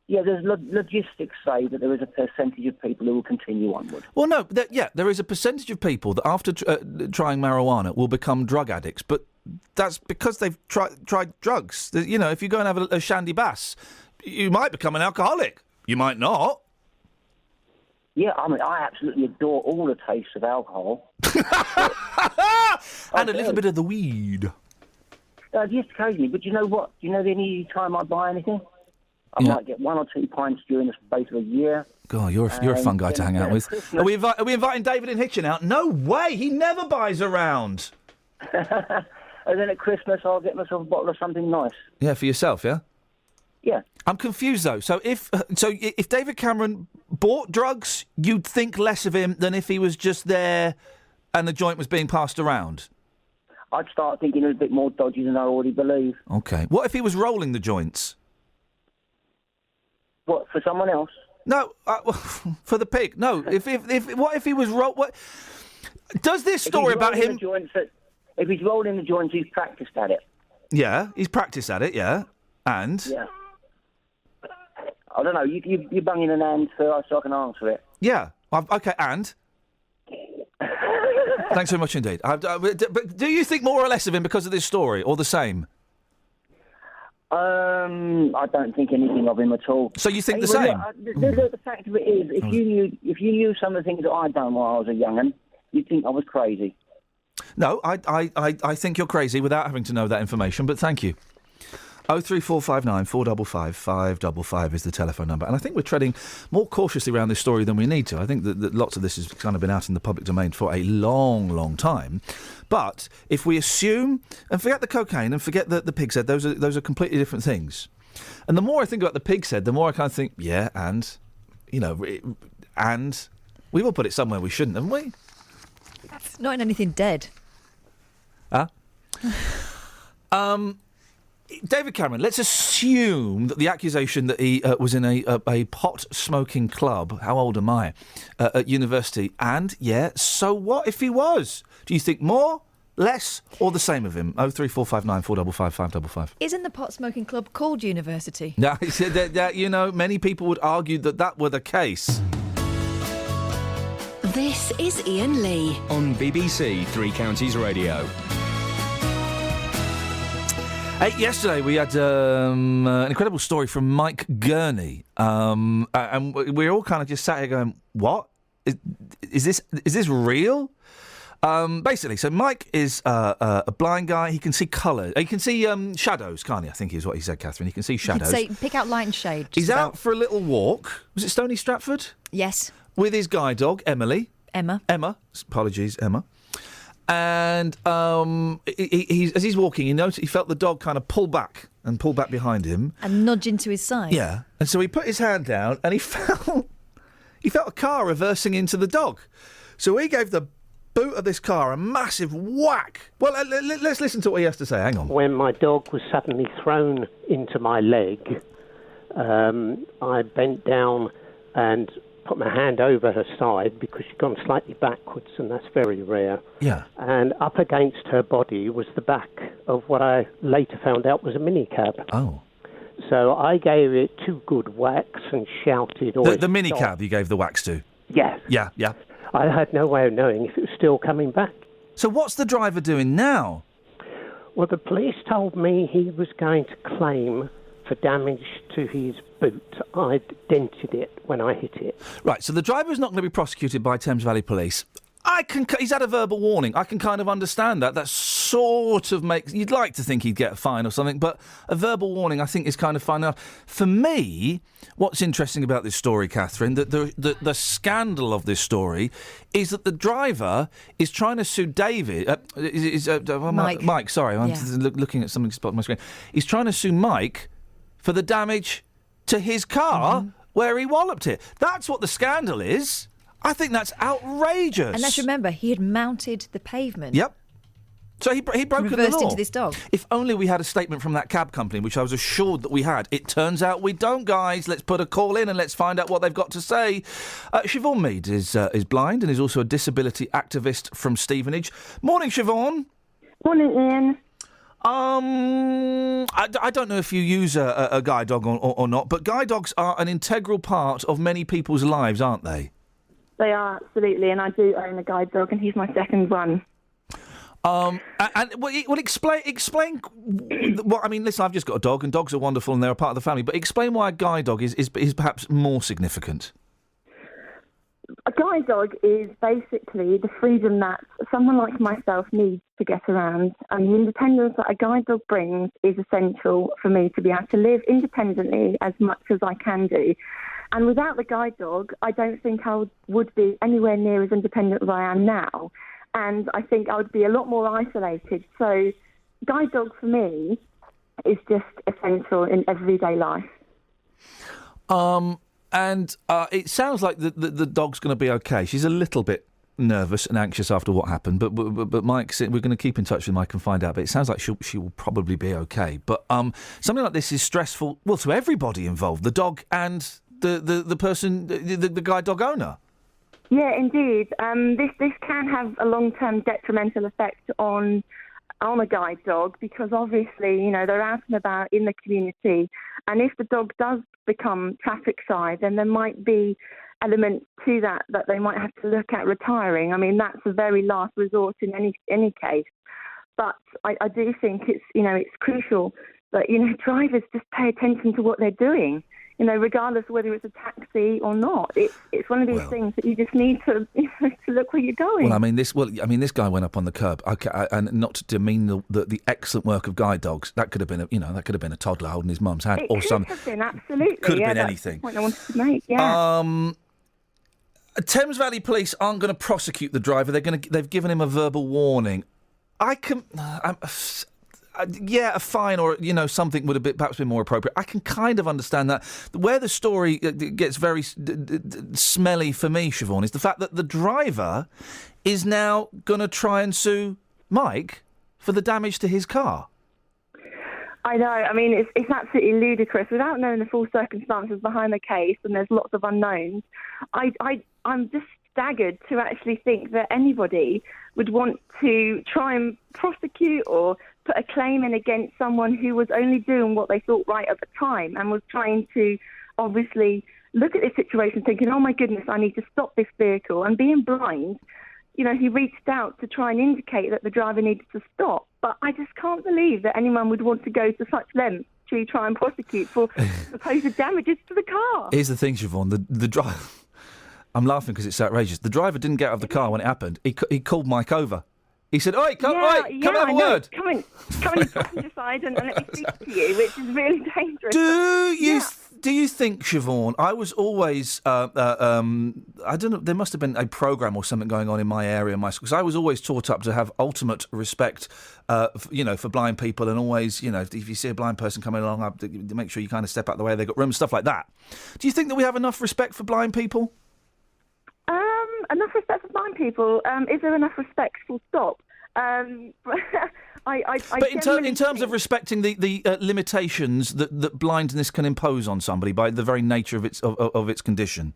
Yeah, there's logistics say that there is a percentage of people who will continue onward. Well, no, there is a percentage of people that after trying marijuana will become drug addicts, but that's because they've tried drugs. You know, if you go and have a shandy bass, you might become an alcoholic. You might not. Yeah, I mean, I absolutely adore all the tastes of alcohol. And a little bit of the weed. Just occasionally, but you know what? Do you know any time I buy anything? I might get 1 or 2 pints during the space of a year. God, you're a fun guy to hang out with. Are we inviting David and Hitchin out? No way! He never buys around. And then at Christmas, I'll get myself a bottle of something nice. Yeah, for yourself, yeah? Yeah. I'm confused, though. So if David Cameron bought drugs, you'd think less of him than if he was just there and the joint was being passed around? I'd start thinking a bit more dodgy than I already believe. Okay. What if he was rolling the joints? What, for someone else? No, for the pig. No. What if he was what? Does this story about him? If he's rolling the joints, he's practised at it. Yeah, he's practised at it. Yeah, and yeah. I don't know. You bung in an and so I can answer it. Yeah. Okay. And. Thanks very much indeed. But do you think more or less of him because of this story, or the same? I don't think anything of him at all. So you think the same? Look, the fact of it is, if you knew some of the things that I'd done while I was a young'un, you'd think I was crazy. No, I think you're crazy without having to know that information. But thank you. 03459 455 555 is the telephone number. And I think we're treading more cautiously around this story than we need to. I think that lots of this has kind of been out in the public domain for a long, long time. But if we assume, and forget the cocaine and forget the pig's head, those are completely different things. And the more I think about the pig's head, the more I kind of think, yeah, and we've all put it somewhere we shouldn't, haven't we? It's not in anything dead. Huh? David Cameron, let's assume that the accusation that he was in a pot-smoking club, how old am I, at university, and, yeah, so what if he was? Do you think more, less, or the same of him? 03459 455 555. Isn't the pot-smoking club called university? No, many people would argue that were the case. This is Iain Lee. On BBC Three Counties Radio. Yesterday we had an incredible story from Mike Gurney, and we're all kind of just sat here going, "What is this real?" Basically, so Mike is a blind guy. He can see colour. He can see shadows, can't he? I think is what he said, Catherine. He can see shadows. You could say pick out light and shade. He's out for a little walk. Was it Stony Stratford? Yes. With his guide dog, Emily. Emma. Apologies, Emma. And as he's walking, he felt the dog kind of pull back behind him and nudge into his side. Yeah, and so he put his hand down and he felt a car reversing into the dog. So he gave the boot of this car a massive whack. Well, let's listen to what he has to say. Hang on. When my dog was suddenly thrown into my leg, I bent down and put my hand over her side because she'd gone slightly backwards, and that's very rare. Yeah. And up against her body was the back of what I later found out was a minicab. Oh. So I gave it 2 good whacks and shouted... The minicab you gave the whacks to? Yes. Yeah. I had no way of knowing if it was still coming back. So what's the driver doing now? Well, the police told me he was going to claim for damage to his boot. I'd dented it when I hit it. Right, so the driver is not going to be prosecuted by Thames Valley Police. He's had a verbal warning. I can kind of understand that. That sort of makes... You'd like to think he'd get a fine or something, but a verbal warning, I think, is kind of fine enough. For me, what's interesting about this story, Catherine, that the scandal of this story is that the driver is trying to sue David... Mike, sorry. I'm looking at something spot on my screen. He's trying to sue Mike for the damage to his car where he walloped it. That's what the scandal is. I think that's outrageous. And let's remember, he had mounted the pavement. Yep. So he broke the law. Reversed into this dog. If only we had a statement from that cab company, which I was assured that we had. It turns out we don't, guys. Let's put a call in and let's find out what they've got to say. Siobhan Mead is blind and is also a disability activist from Stevenage. Morning, Siobhan. Morning, Ian. I don't know if you use a guide dog or not, but guide dogs are an integral part of many people's lives, aren't they? They are, absolutely, and I do own a guide dog, and he's my second one. Explain. Well, I mean, listen, I've just got a dog, and dogs are wonderful, and they're a part of the family. But explain why a guide dog is perhaps more significant. A guide dog is basically the freedom that someone like myself needs to get around. And the independence that a guide dog brings is essential for me to be able to live independently as much as I can do. And without the guide dog, I don't think I would be anywhere near as independent as I am now. And I think I would be a lot more isolated. So guide dog for me is just essential in everyday life. And it sounds like the dog's going to be okay. She's a little bit nervous and anxious after what happened, but Mike, we're going to keep in touch with Mike and find out. But it sounds like she will probably be okay. But something like this is stressful, well, to everybody involved, the dog and the person, the guide dog owner. Yeah, indeed. This can have a long-term detrimental effect on a guide dog because obviously, you know, they're out and about in the community. And if the dog does become traffic shy, then there might be elements to that they might have to look at retiring. I mean, that's a very last resort in any case. But I do think it's crucial that, you know, drivers just pay attention to what they're doing. You know, regardless of whether it's a taxi or not, it's one of these things that you just need to look where you're going. Well, I mean, this guy went up on the curb. Okay, and not to demean the excellent work of guide dogs. That could have been a toddler holding his mum's hand, or something. Could have been, absolutely. Could have been that's anything. The point I wanted to make. Yeah. Thames Valley Police aren't going to prosecute the driver. They've given him a verbal warning. A fine or, you know, something would have perhaps been more appropriate. I can kind of understand that. Where the story gets very smelly for me, Siobhan, is the fact that the driver is now going to try and sue Mike for the damage to his car. I know. I mean, it's absolutely ludicrous. Without knowing the full circumstances behind the case, and there's lots of unknowns, I'm just staggered to actually think that anybody would want to try and prosecute or put a claim in against someone who was only doing what they thought right at the time and was trying to obviously look at this situation thinking, oh my goodness, I need to stop this vehicle. And being blind, you know, he reached out to try and indicate that the driver needed to stop. But I just can't believe that anyone would want to go to such lengths to try and prosecute for supposed damages to the car. Here's the thing, Siobhan, the driver... I'm laughing because it's outrageous. The driver didn't get out of the car when it happened. He called Mike over. He said, "Oi, come have a word. Come in the passenger side and let me speak to you," which is really dangerous. Do you think, Siobhan, I was always, I don't know, there must have been a programme or something going on in my area, because I was always taught up to have ultimate respect, for blind people, and always, you know, if you see a blind person coming along, make sure you kind of step out the way, they've got room, stuff like that. Do you think that we have enough respect for blind people? Enough respect for blind people. Is there enough respect? Full stop. But in terms of respecting the limitations that blindness can impose on somebody by the very nature of its condition.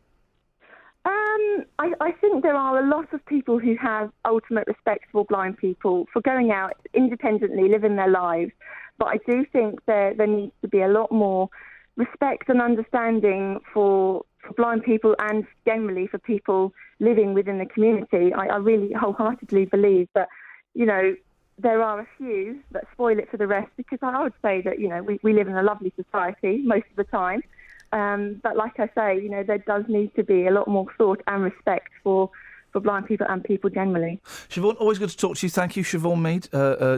I think there are a lot of people who have ultimate respect for blind people for going out independently, living their lives. But I do think there needs to be a lot more respect and understanding for blind people and generally for people living within the community. I really wholeheartedly believe that, you know, there are a few that spoil it for the rest, because I would say that, you know, we live in a lovely society most of the time. But like I say, you know, there does need to be a lot more thought and respect for blind people and people generally. Siobhan, always good to talk to you. Thank you, Siobhan Mead,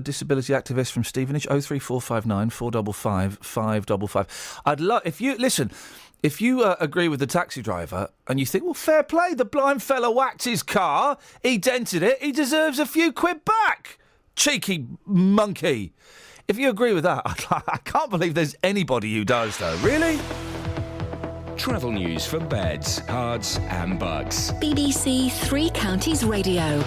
disability activist from Stevenage. 03459 455 555. I'd love if you agree with the taxi driver and you think, well, fair play, the blind fella whacked his car, he dented it, he deserves a few quid back. Cheeky monkey. If you agree with that, I can't believe there's anybody who does, though. Really? Travel news for beds, cards and bugs. BBC Three Counties Radio.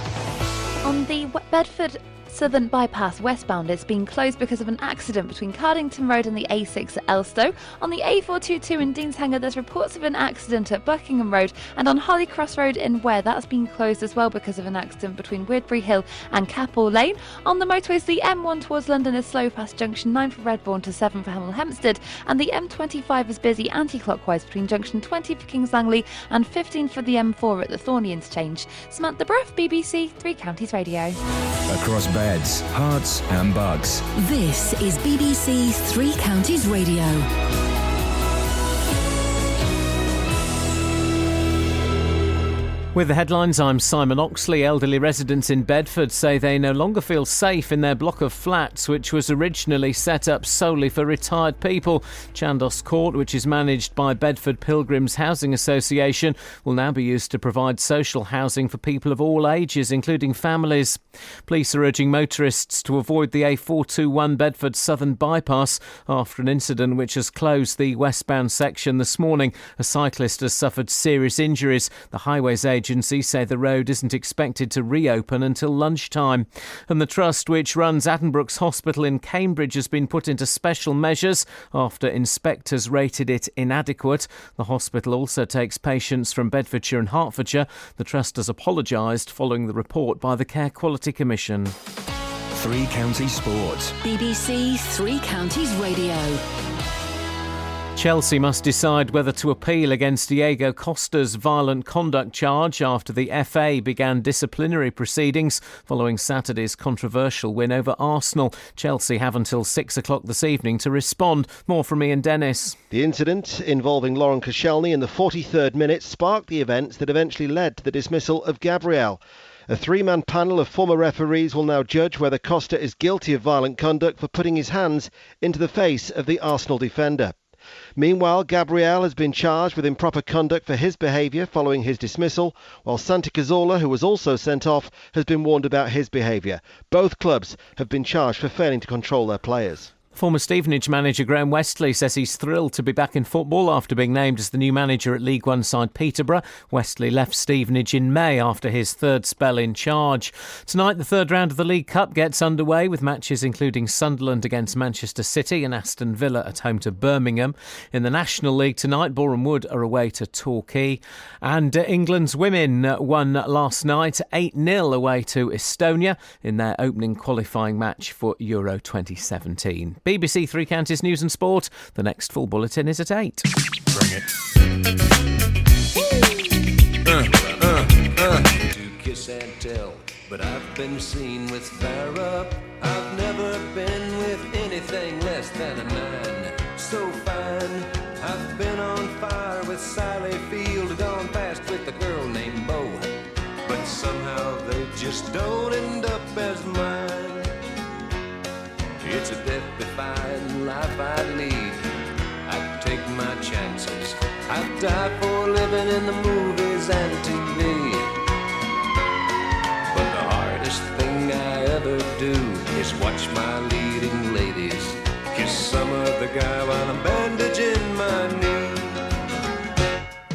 On the Bedford Southern Bypass westbound, it's been closed because of an accident between Cardington Road and the A6 at Elstow. On the A422 in Deanshanger, there's reports of an accident at Buckingham Road, and on Holly Cross Road in Ware, that's been closed as well because of an accident between Woodbury Hill and Capel Lane. On the motorways, the M1 towards London is slow past junction 9 for Redbourne to 7 for Hemel Hempstead, and the M25 is busy anti-clockwise between junction 20 for Kings Langley and 15 for the M4 at the Thorney interchange. Samantha Bruff, BBC Three Counties Radio. Across beds beds, hearts and bugs. This is BBC Three Counties Radio. With the headlines, I'm Simon Oxley. Elderly residents in Bedford say they no longer feel safe in their block of flats, which was originally set up solely for retired people. Chandos Court, which is managed by Bedford Pilgrims Housing Association, will now be used to provide social housing for people of all ages, including families. Police are urging motorists to avoid the A421 Bedford Southern Bypass after an incident which has closed the westbound section this morning. A cyclist has suffered serious injuries. The Highways Agency say the road isn't expected to reopen until lunchtime. And the trust which runs Addenbrooke's Hospital in Cambridge has been put into special measures after inspectors rated it inadequate. The hospital also takes patients from Bedfordshire and Hertfordshire. The trust has apologised following the report by the Care Quality Commission. Three Counties Sports. BBC Three Counties Radio. Chelsea must decide whether to appeal against Diego Costa's violent conduct charge after the FA began disciplinary proceedings following Saturday's controversial win over Arsenal. Chelsea have until 6 o'clock this evening to respond. More from Iain Dennis. The incident involving Lauren Koscielny in the 43rd minute sparked the events that eventually led to the dismissal of Gabriel. A three-man panel of former referees will now judge whether Costa is guilty of violent conduct for putting his hands into the face of the Arsenal defender. Meanwhile, Gabriel has been charged with improper conduct for his behaviour following his dismissal, while Santi Cazorla, who was also sent off, has been warned about his behaviour. Both clubs have been charged for failing to control their players. Former Stevenage manager Graham Westley says he's thrilled to be back in football after being named as the new manager at League One side Peterborough. Westley left Stevenage in May after his third spell in charge. Tonight, the third round of the League Cup gets underway with matches including Sunderland against Manchester City and Aston Villa at home to Birmingham. In the National League tonight, Boreham Wood are away to Torquay. And England's women won last night 8-0 away to Estonia in their opening qualifying match for Euro 2017. BBC Three Counties News and Sport. The next full bulletin is at 8. Bring it. To kiss and tell, but I've been seen with fire up. I've never been with anything less than a 9. So fine, I've been on fire with Sally Field, gone fast with a girl named Bo, but somehow they just don't end up as mine. It's a death-defying life I lead. I take my chances. I die for living in the movies and TV. But the hardest thing I ever do is watch my leading ladies kiss some other guy while I'm bandaging my knee.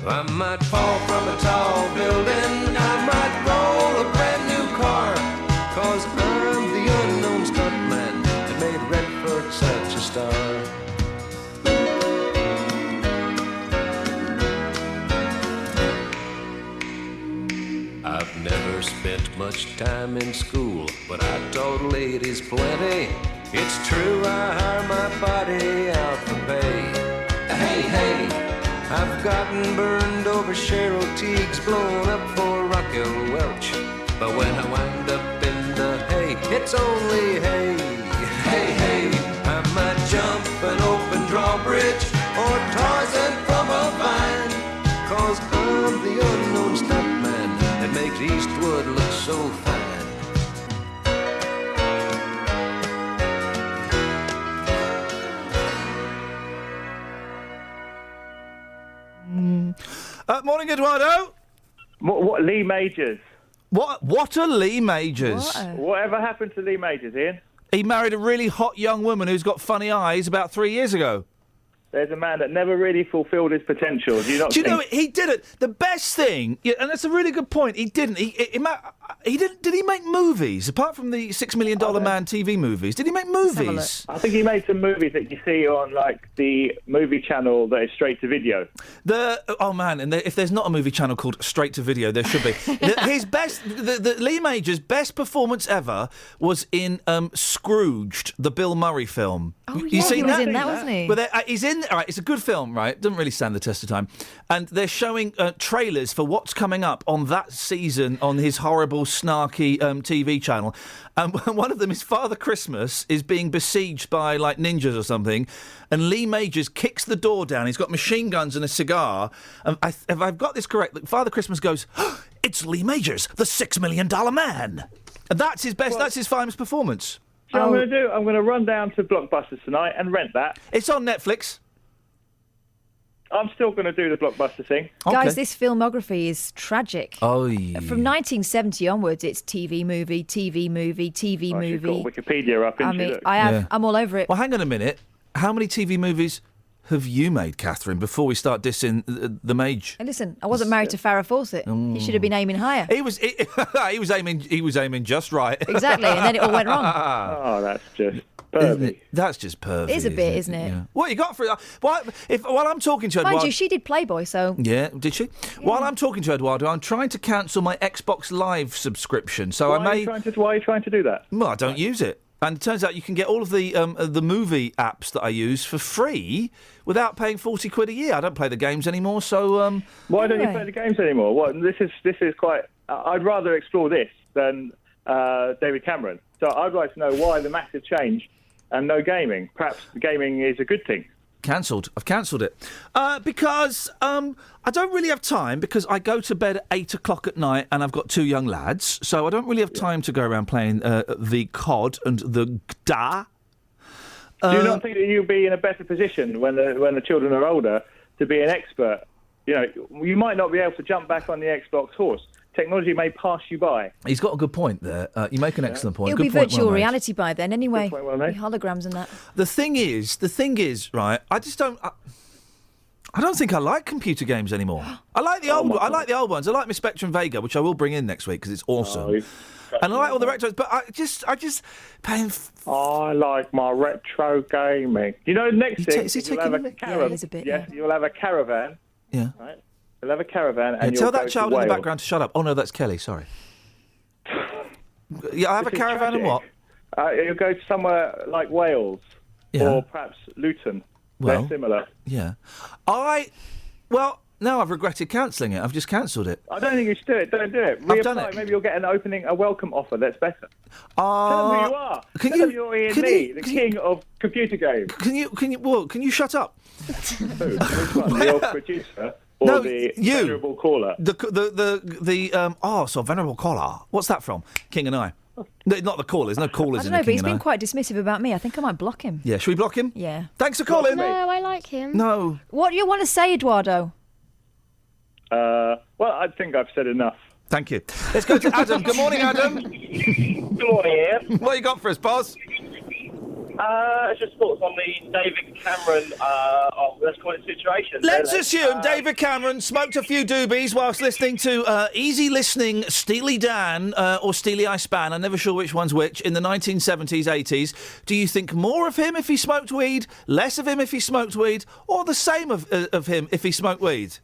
I might fall from a tall building, I might roll a brand new car, 'cause I'm the unknown stuntman that made Redford such a star. I've never spent much time in school, but I taught ladies plenty. It's true, I hire my body out for pay. Hey, hey, I've gotten burned over Cheryl Teague's, blown up for Raquel Welch. But when I wind up in the hay, it's only hay. Hey, hey, I might jump an open drawbridge or Tarzan from a vine, 'cause I'm the unknown stuntman that makes Eastwood look so fine. Morning, Eduardo. What Lee Majors? What are Lee Majors? Whatever happened to Lee Majors, Ian? He married a really hot young woman who's got funny eyes about 3 years ago. There's a man that never really fulfilled his potential. Do you not? Do you know he did it? The best thing, and that's a really good point. He didn't. He didn't. Did he make movies apart from the $6 Million Man TV movies? Did he make movies? I think he made some movies that you see on like the movie channel that is straight to video. If there's not a movie channel called Straight to Video, there should be. His best, the Lee Majors' best performance ever was in Scrooged, the Bill Murray film. Oh, yeah, he was in that, wasn't he? But he's in it's a good film, right? Doesn't really stand the test of time. And they're showing trailers for what's coming up on that season on his horrible, snarky TV channel. And one of them is Father Christmas is being besieged by, like, ninjas or something. And Lee Majors kicks the door down. He's got machine guns and a cigar. And if I've got this correct, Father Christmas goes, oh, "It's Lee Majors, the $6 million man." And that's his best, that's his finest performance. So I'm going to run down to Blockbuster tonight and rent that. It's on Netflix. I'm still going to do the Blockbuster thing. Guys, this filmography is tragic. Oh, yeah. From 1970 onwards, it's TV movie, TV movie, TV movie. She's got Wikipedia up, I mean, I'm all over it. Well, hang on a minute. How many TV movies have you made, Catherine, before we start dissing the mage? And listen, I wasn't married to Farrah Fawcett. He should have been aiming higher. He was aiming just right. Exactly, and then it all went wrong. Oh, that's just pervy. That's just pervy. It is a bit, isn't it? Yeah. What you got for it? While I'm talking to Eduardo... Mind you, she did Playboy, so... Yeah, did she? Yeah. While I'm talking to Eduardo, I'm trying to cancel my Xbox Live subscription. So why are you trying to do that? Well, I don't use it. And it turns out you can get all of the movie apps that I use for free without paying 40 quid a year. I don't play the games anymore, so... Why don't you play the games anymore? What? This is quite... I'd rather explore this than David Cameron. So I'd like to know why the massive change and no gaming. Perhaps gaming is a good thing. Cancelled. I've cancelled it. Because I don't really have time, because I go to bed at 8 o'clock at night and I've got two young lads, so I don't really have time to go around playing the COD and the GDA. Do you not think that you'll be in a better position when the children are older to be an expert? You know, you might not be able to jump back on the Xbox horse. Technology may pass you by. He's got a good point there. You make an excellent point. It'll good be point, virtual well reality by then anyway. Good point, well made. Holograms and that. The thing is, right, I just don't... I don't think I like computer games anymore. I like the old ones. I like my Spectrum Vega, which I will bring in next week because it's awesome. And I like all the retros, but I just paying... I like my retro gaming. You know, next thing, you'll have a caravan. Yeah, he is a bit, yeah. You'll have a caravan. Yeah. Right? You'll have a caravan and tell you'll that go child to in the Wales. background to shut up. Oh, no, that's Kelly, sorry. Yeah, I have a caravan and what? You'll go to somewhere like Wales or perhaps Luton. Well, they're similar. Yeah. No, I've regretted cancelling it. I've just cancelled it. I don't think you should do it. Don't do it. I've done it. Maybe you'll get a welcome offer that's better. Tell them who you are. Can Tell them you're Iain Lee, the king of computer games. Can you shut up? Who? Which one? The old producer or the venerable caller? Venerable caller. What's that from? King and I. No, not the caller. There's no callers I in don't know, the but King he's and been I. quite dismissive about me. I think I might block him. Yeah, should we block him? Yeah. Thanks for calling. No, I like him. No. What do you want to say, Eduardo? Well, I think I've said enough. Thank you. Let's go to Adam. Good morning, Adam. Good morning, Ian. What you got for us, boss? Just thoughts on the David Cameron, let's call it situation. Let's assume David Cameron smoked a few doobies whilst listening to easy listening Steely Dan or Steely I Span, I'm never sure which one's which, in the 1970s, 80s. Do you think more of him if he smoked weed, less of him if he smoked weed, or the same of him if he smoked weed?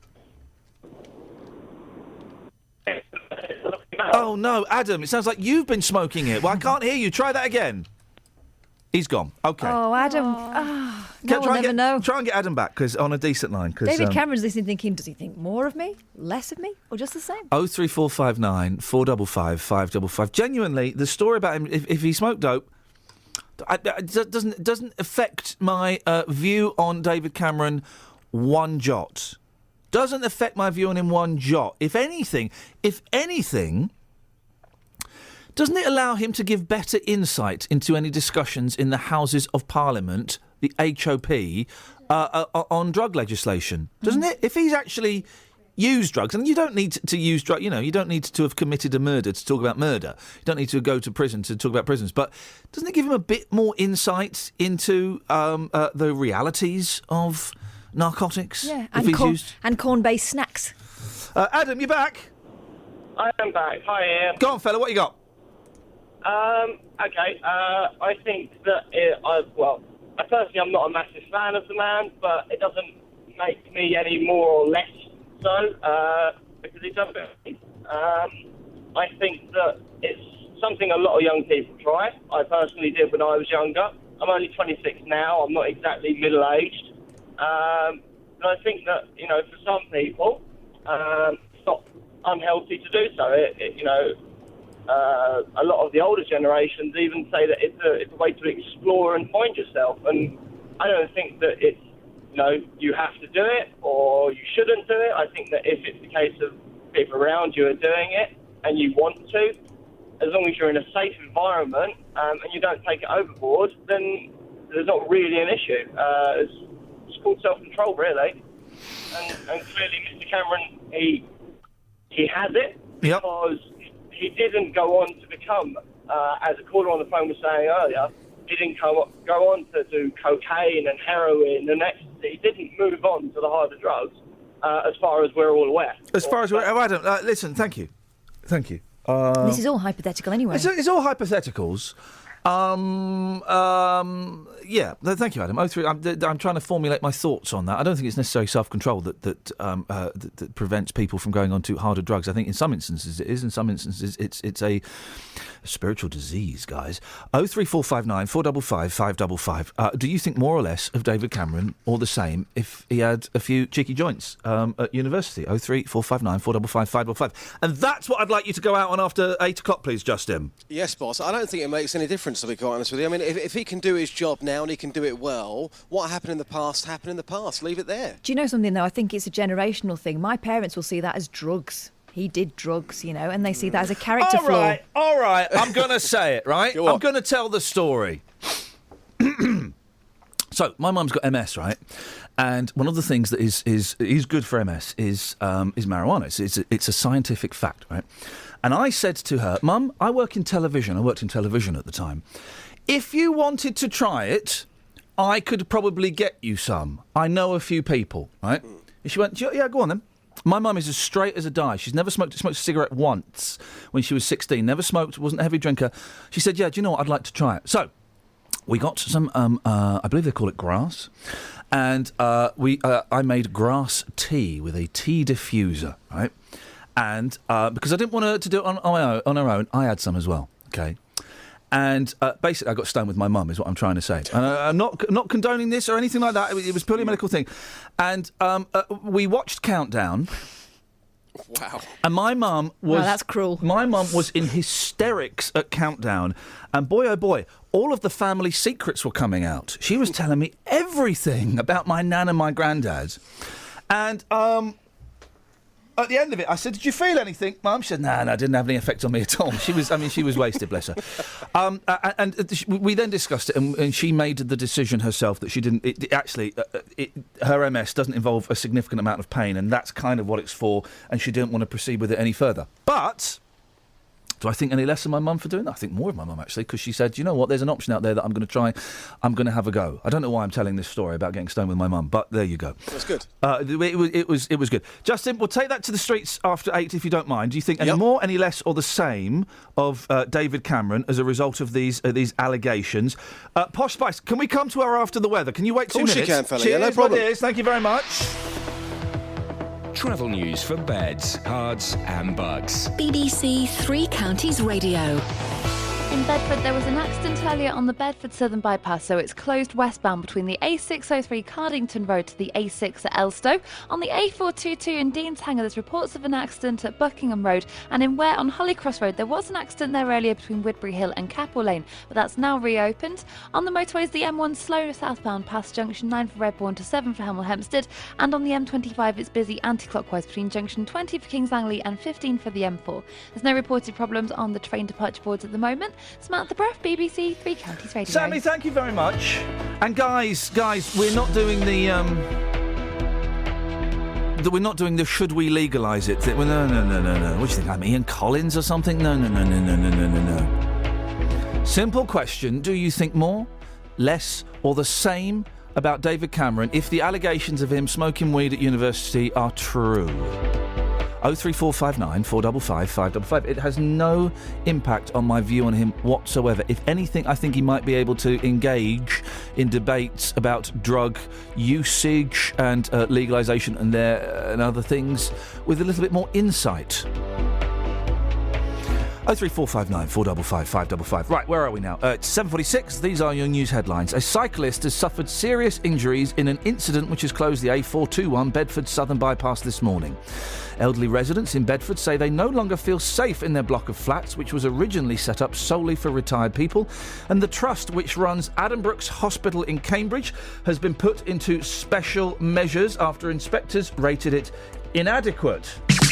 Oh, no, Adam, it sounds like you've been smoking it. Well, I can't hear you. Try that again. He's gone. OK. Oh, Adam. No one ever know. Try and get Adam back, because on a decent line. David Cameron's listening thinking, does he think more of me, less of me, or just the same? 03459 455 555. Genuinely, the story about him, if he smoked dope, doesn't affect my view on David Cameron one jot. Doesn't affect my view on him one jot. If anything, doesn't it allow him to give better insight into any discussions in the Houses of Parliament, the HOP, on drug legislation? Doesn't it? If he's actually used drugs, and you don't need to use drugs, you don't need to have committed a murder to talk about murder. You don't need to go to prison to talk about prisons. But doesn't it give him a bit more insight into the realities of narcotics? Yeah, and corn-based snacks. Adam, you back? I am back. Hi, Ian. Go on, fella, what you got? Okay, I think that personally I'm not a massive fan of the man, but it doesn't make me any more or less so, because he does it. I think that it's something a lot of young people try. I personally did when I was younger. I'm only 26 now. I'm not exactly middle-aged. And I think that, for some people, it's not unhealthy to do so. A lot of the older generations even say that it's a way to explore and find yourself. And I don't think that it's, you have to do it or you shouldn't do it. I think that if it's the case of people around you are doing it and you want to, as long as you're in a safe environment and you don't take it overboard, then there's not really an issue. It's called self-control, really. And clearly Mr. Cameron, he has it because he didn't go on to become, as a caller on the phone was saying earlier, he didn't go on to do cocaine and heroin and ecstasy. He didn't move on to the harder drugs, as far as we're all aware. As far as I don't... listen, thank you. Thank you. This is all hypothetical anyway. It's all hypotheticals. Yeah, thank you, Adam. I'm trying to formulate my thoughts on that. I don't think it's necessarily self-control that prevents people from going on to harder drugs. I think in some instances it is. In some instances it's a spiritual disease, guys. 03459 455 555. Do you think more or less of David Cameron, or the same, if he had a few cheeky joints at university? 03459 455 555. And that's what I'd like you to go out on after 8 o'clock, please, Justin. Yes, boss. I don't think it makes any difference, to be quite honest with you. I mean, if he can do his job now and he can do it well, what happened in the past happened in the past. Leave it there. Do you know something, though? I think it's a generational thing. My parents will see that as drugs. He did drugs, and they see that as a character flaw. All right. I'm going to say it, right? I'm going to tell the story. So, my mum's got MS, right? And one of the things that is good for MS is marijuana. It's a scientific fact, right? And I said to her, Mum, I work in television. I worked in television at the time. If you wanted to try it, I could probably get you some. I know a few people, right? And she went, yeah, go on then. My mum is as straight as a die. She's never smoked a cigarette once when she was 16. Never smoked, wasn't a heavy drinker. She said, yeah, do you know what? I'd like to try it. So we got some, I believe they call it grass. And I made grass tea with a tea diffuser, right? And because I didn't want her to do it on her own, I had some as well, okay? And basically, I got stoned with my mum, is what I'm trying to say. And I'm not condoning this or anything like that. It was purely a medical thing. And we watched Countdown. Wow. And my mum was... Wow, that's cruel. My mum was in hysterics at Countdown. And boy, oh boy, all of the family secrets were coming out. She was telling me everything about my nan and my granddad. And... at the end of it, I said, did you feel anything, Mum? She said, no, it didn't have any effect on me at all. She was wasted, bless her. And we then discussed it, and she made the decision herself that she didn't... her MS doesn't involve a significant amount of pain, and that's kind of what it's for, and she didn't want to proceed with it any further. But... do I think any less of my mum for doing that? I think more of my mum, actually, because she said, you know what, there's an option out there that I'm going to try. I'm going to have a go. I don't know why I'm telling this story about getting stoned with my mum, but there you go. That's good. It was good. Justin, we'll take that to the streets after 8, if you don't mind. Do you think any more, any less, or the same of David Cameron as a result of these allegations? Posh Spice, can we come to her after the weather? Can you wait 2 minutes? Of course you can, fella. Cheers, yeah, no problem. my dears. Thank you very much. Travel news for beds, cards and bugs. BBC Three Counties Radio. In Bedford, there was an accident earlier on the Bedford Southern Bypass, so it's closed westbound between the A603 Cardington Road to the A6 at Elstow. On the A422 in Dean's Hanger, there's reports of an accident at Buckingham Road, and in Ware on Hollycross Road, there was an accident there earlier between Woodbury Hill and Capel Lane, but that's now reopened. On the motorways, the M1 slow southbound past junction 9 for Redbourne to 7 for Hemel Hempstead, and on the M25 it's busy anti-clockwise between junction 20 for Kings Langley and 15 for the M4. There's no reported problems on the train departure boards at the moment. Samantha Bruff, BBC Three Counties Radio. Sammy, thank you very much. And guys, we're not doing the should we legalise it thing. Well, no. What do you think? I'm Ian Collins or something? No. Simple question: do you think more, less, or the same about David Cameron if the allegations of him smoking weed at university are true? 03459 455 555. It has no impact on my view on him whatsoever. If anything, I think he might be able to engage in debates about drug usage and legalisation and other things with a little bit more insight. 03459 455 555. Right, where are we now? It's 7:46. These are your news headlines. A cyclist has suffered serious injuries in an incident which has closed the A421 Bedford Southern Bypass this morning. Elderly residents in Bedford say they no longer feel safe in their block of flats, which was originally set up solely for retired people. And the trust, which runs Addenbrooke's Hospital in Cambridge, has been put into special measures after inspectors rated it inadequate.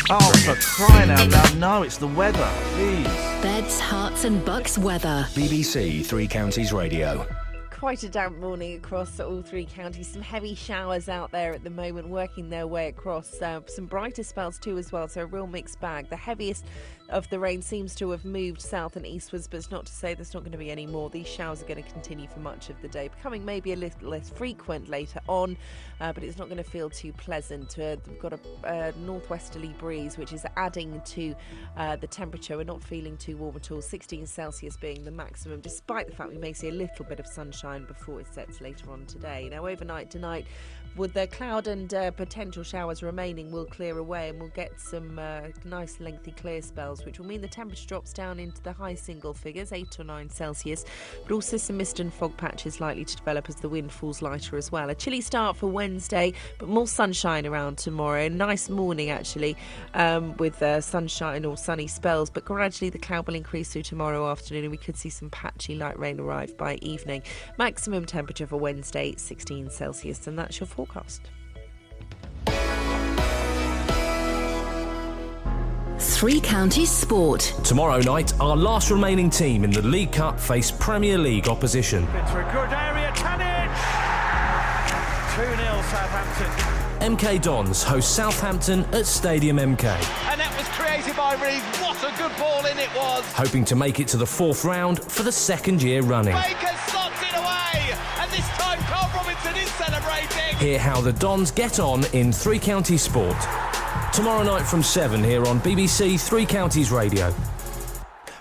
Oh, for crying out loud, no, it's the weather. Please. Beds, Hearts and Bucks weather. BBC Three Counties Radio. Quite a damp morning across all three counties. Some heavy showers out there at the moment, working their way across. Some brighter spells too as well, so a real mixed bag. The heaviest of the rain seems to have moved south and eastwards, but it's not to say there's not going to be any more. These showers are going to continue for much of the day, becoming maybe a little less frequent later on, but it's not going to feel too pleasant. We've got a northwesterly breeze, which is adding to the temperature. We're not feeling too warm at all, 16 Celsius being the maximum, despite the fact we may see a little bit of sunshine before it sets later on today. Now, overnight tonight, with the cloud and potential showers remaining, we'll clear away and we'll get some nice lengthy clear spells, which will mean the temperature drops down into the high single figures, 8 or 9 Celsius, but also some mist and fog patches likely to develop as the wind falls lighter as well. A chilly start for Wednesday, but more sunshine around tomorrow. Nice morning actually, with sunshine or sunny spells, but gradually the cloud will increase through tomorrow afternoon and we could see some patchy light rain arrive by evening. Maximum temperature for Wednesday, 16 Celsius, and that's your forecast. Three Counties Sport. Tomorrow night, our last remaining team in the League Cup face Premier League opposition. Into a good area, Tadic! 2-0 Southampton. MK Dons host Southampton at Stadium MK. And that was created by Reed. What a good ball in it was! Hoping to make it to the fourth round for the second year running. Baker slots it away! And this time Carl Robinson is celebrating! Hear how the Dons get on in Three Counties Sport. Tomorrow night from 7 here on BBC Three Counties Radio.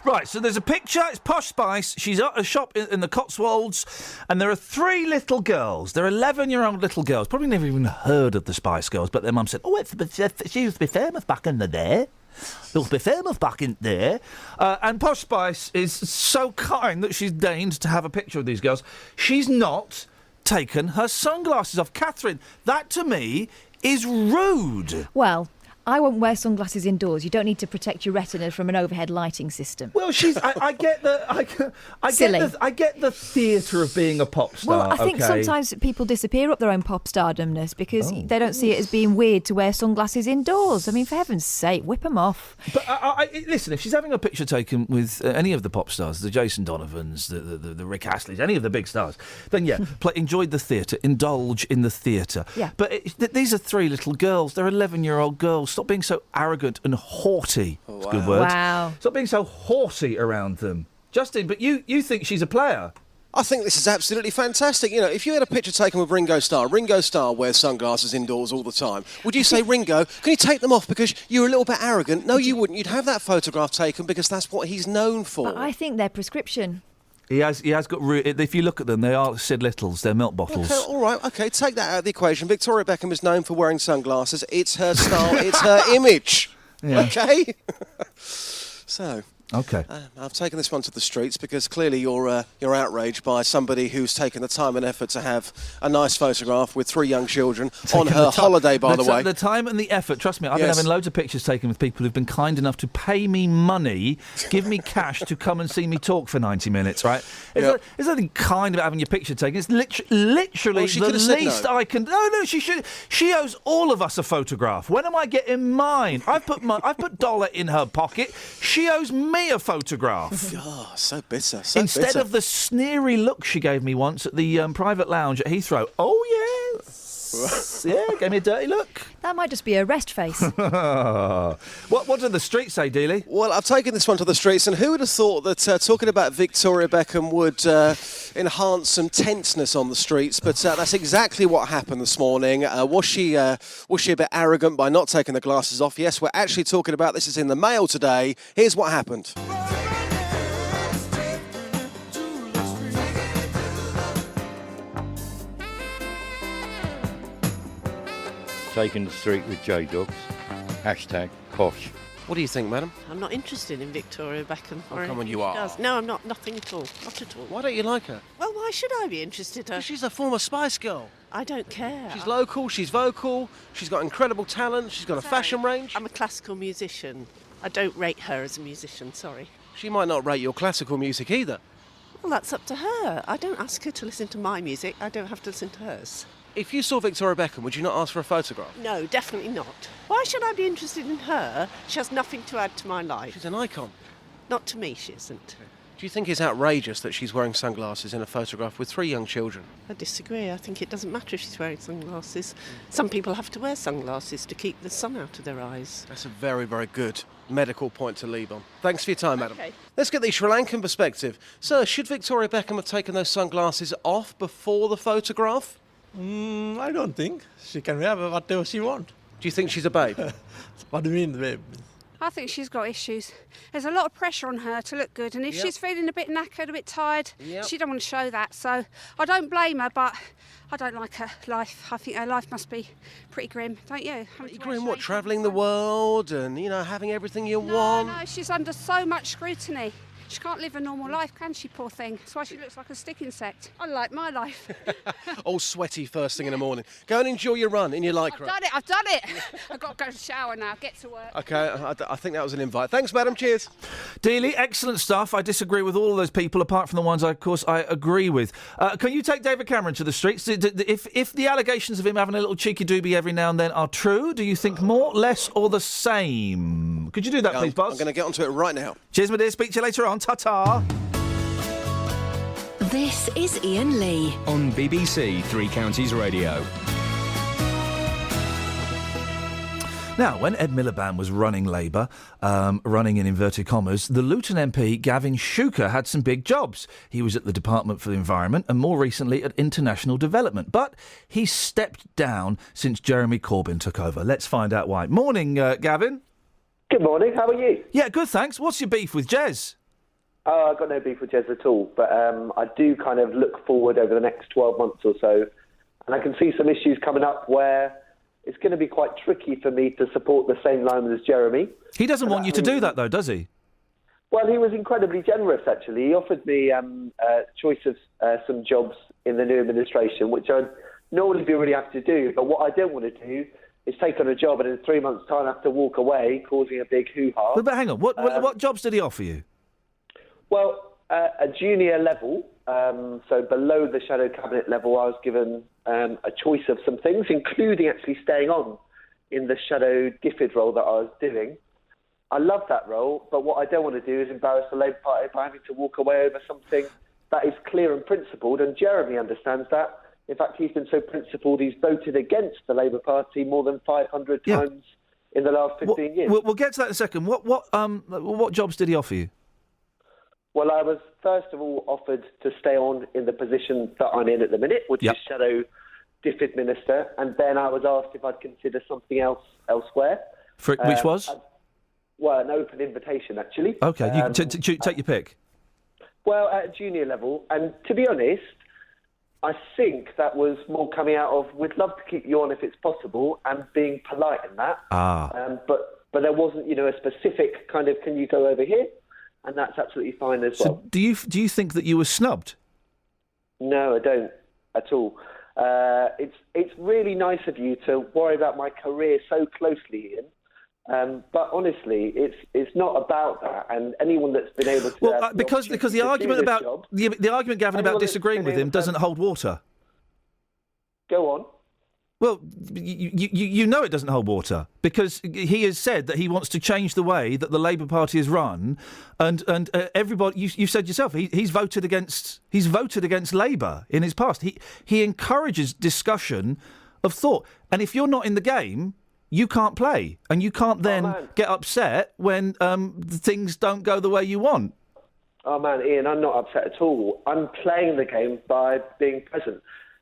Right, so there's a picture. It's Posh Spice. She's at a shop in the Cotswolds, and there are 3 little girls. They're 11-year-old little girls. Probably never even heard of the Spice Girls, but their mum said, "Oh, she used to be famous back in the day. She used to be famous back in there." And Posh Spice is so kind that she's deigned to have a picture of these girls. She's not taken her sunglasses off. Catherine, that to me is rude. Well, I won't wear sunglasses indoors. You don't need to protect your retina from an overhead lighting system. Well, I get the theatre of being a pop star. Well, I think sometimes people disappear up their own pop stardomness because they don't see it as being weird to wear sunglasses indoors. I mean, for heaven's sake, whip them off. But listen, if she's having a picture taken with any of the pop stars, the Jason Donovans, the Rick Astleys, any of the big stars, then yeah, enjoy the theatre, indulge in the theatre. Yeah. But these are 3 little girls. They're 11-year-old girls. Stop being so arrogant and haughty. That's a good word. Wow. Stop being so haughty around them. Justin, but you think she's a player? I think this is absolutely fantastic. You know, if you had a picture taken with Ringo Starr wears sunglasses indoors all the time, would you say, Ringo, can you take them off because you're a little bit arrogant? No, you wouldn't. You'd have that photograph taken because that's what he's known for. But I think they're prescription. He has got. If you look at them, they are Sid Littles. They're milk bottles. Okay, all right, okay, take that out of the equation. Victoria Beckham is known for wearing sunglasses. It's her style. It's her image. Yeah. Okay. So. Okay. I've taken this one to the streets because clearly you're outraged by somebody who's taken the time and effort to have a nice photograph with 3 young children on her holiday, by the way. The time and the effort, trust me, I've been having loads of pictures taken with people who've been kind enough to pay me money, give me cash to come and see me talk for 90 minutes, right? There's nothing kind about having your picture taken. It's literally the least I can... No, she owes all of us a photograph. When am I getting mine? I've put dollar in her pocket. She owes me a photograph. God, so bitter. Instead of the sneery look she gave me once at the private lounge at Heathrow. Oh, yes. Yeah, gave me a dirty look. That might just be a rest face. What do the streets say, Dealey? Well, I've taken this one to the streets, and who would have thought that talking about Victoria Beckham would enhance some tenseness on the streets? But that's exactly what happened this morning. Was she a bit arrogant by not taking the glasses off? Yes, we're actually talking about this. Is in the Mail today. Here's what happened. Taking the street with J-Dubs, #Posh. What do you think, madam? I'm not interested in Victoria Beckham. Oh, or come on, anything you she are. does. No, I'm not. Nothing at all. Not at all. Why don't you like her? Well, why should I be interested in her? She's a former Spice Girl. I don't care. She's local, she's vocal, she's got incredible talent, she's got a fashion range. I'm a classical musician. I don't rate her as a musician, sorry. She might not rate your classical music either. Well, that's up to her. I don't ask her to listen to my music. I don't have to listen to hers. If you saw Victoria Beckham, would you not ask for a photograph? No, definitely not. Why should I be interested in her? She has nothing to add to my life. She's an icon. Not to me, she isn't. Do you think it's outrageous that she's wearing sunglasses in a photograph with 3 young children? I disagree. I think it doesn't matter if she's wearing sunglasses. Some people have to wear sunglasses to keep the sun out of their eyes. That's a very, very good medical point to leave on. Thanks for your time, madam. Okay. Let's get the Sri Lankan perspective. Sir, should Victoria Beckham have taken those sunglasses off before the photograph? I don't think. She can wear whatever she wants. Do you think she's a babe? What do you mean, babe? I think she's got issues. There's a lot of pressure on her to look good, and if she's feeling a bit knackered, a bit tired, she don't want to show that. So I don't blame her, but I don't like her life. I think her life must be pretty grim, don't you? Pretty grim, what, travelling the world and, having everything you want? No, she's under so much scrutiny. She can't live a normal life, can she, poor thing? That's why she looks like a stick insect. I like my life. All sweaty first thing in the morning. Go and enjoy your run in your lycra. I've done it. I've got to go shower now, get to work. OK, I think that was an invite. Thanks, madam. Cheers. Dealey, excellent stuff. I disagree with all of those people, apart from the ones, of course, I agree with. Can you take David Cameron to the streets? If the allegations of him having a little cheeky doobie every now and then are true, do you think more, less or the same? Could you do that, please, Buzz? I'm going to get onto it right now. Cheers, my dear. Speak to you later on. Ta-ta. This is Iain Lee on BBC Three Counties Radio. Now, when Ed Miliband was running Labour, running in inverted commas, the Luton MP, Gavin Shuker, had some big jobs. He was at the Department for the Environment and more recently at International Development. But he's stepped down since Jeremy Corbyn took over. Let's find out why. Morning, Gavin. Good morning, how are you? Yeah, good, thanks. What's your beef with Jez? Oh, I've got no beef with Jez at all, but I do kind of look forward over the next 12 months or so, and I can see some issues coming up where it's going to be quite tricky for me to support the same line as Jeremy. He doesn't want you to do that, though, does he? Well, he was incredibly generous, actually. He offered me a choice of some jobs in the new administration, which I'd normally be really happy to do, but what I don't want to do is take on a job and in 3 months' time have to walk away, causing a big hoo-ha. But hang on, what jobs did he offer you? Well, a junior level, so below the shadow cabinet level, I was given a choice of some things, including actually staying on in the shadow DFID role that I was doing. I love that role, but what I don't want to do is embarrass the Labour Party by having to walk away over something that is clear and principled, and Jeremy understands that. In fact, he's been so principled, he's voted against the Labour Party more than 500 times in the last 15 years. We'll get to that in a second. What jobs did he offer you? Well, I was first of all offered to stay on in the position that I'm in at the minute, which is Shadow DFID Minister, and then I was asked if I'd consider something else elsewhere. Which was? Well, an open invitation, actually. OK, you take your pick. Well, at a junior level, and to be honest, I think that was more coming out of, we'd love to keep you on if it's possible, and being polite in that. But there wasn't, a specific kind of, can you go over here? And that's absolutely fine as well. Do you think that you were snubbed? No, I don't at all. It's really nice of you to worry about my career so closely, Iain. But honestly, it's not about that. And anyone that's been able to because the argument about the argument, Gavin, about disagreeing with him doesn't hold water. Go on. Well, you know it doesn't hold water because he has said that he wants to change the way that the Labour Party is run, and everybody. You said yourself he's voted against Labour in his past. He encourages discussion of thought, and if you're not in the game, you can't play, and you can't then get upset when things don't go the way you want. Oh man, Iain, I'm not upset at all. I'm playing the game by being present.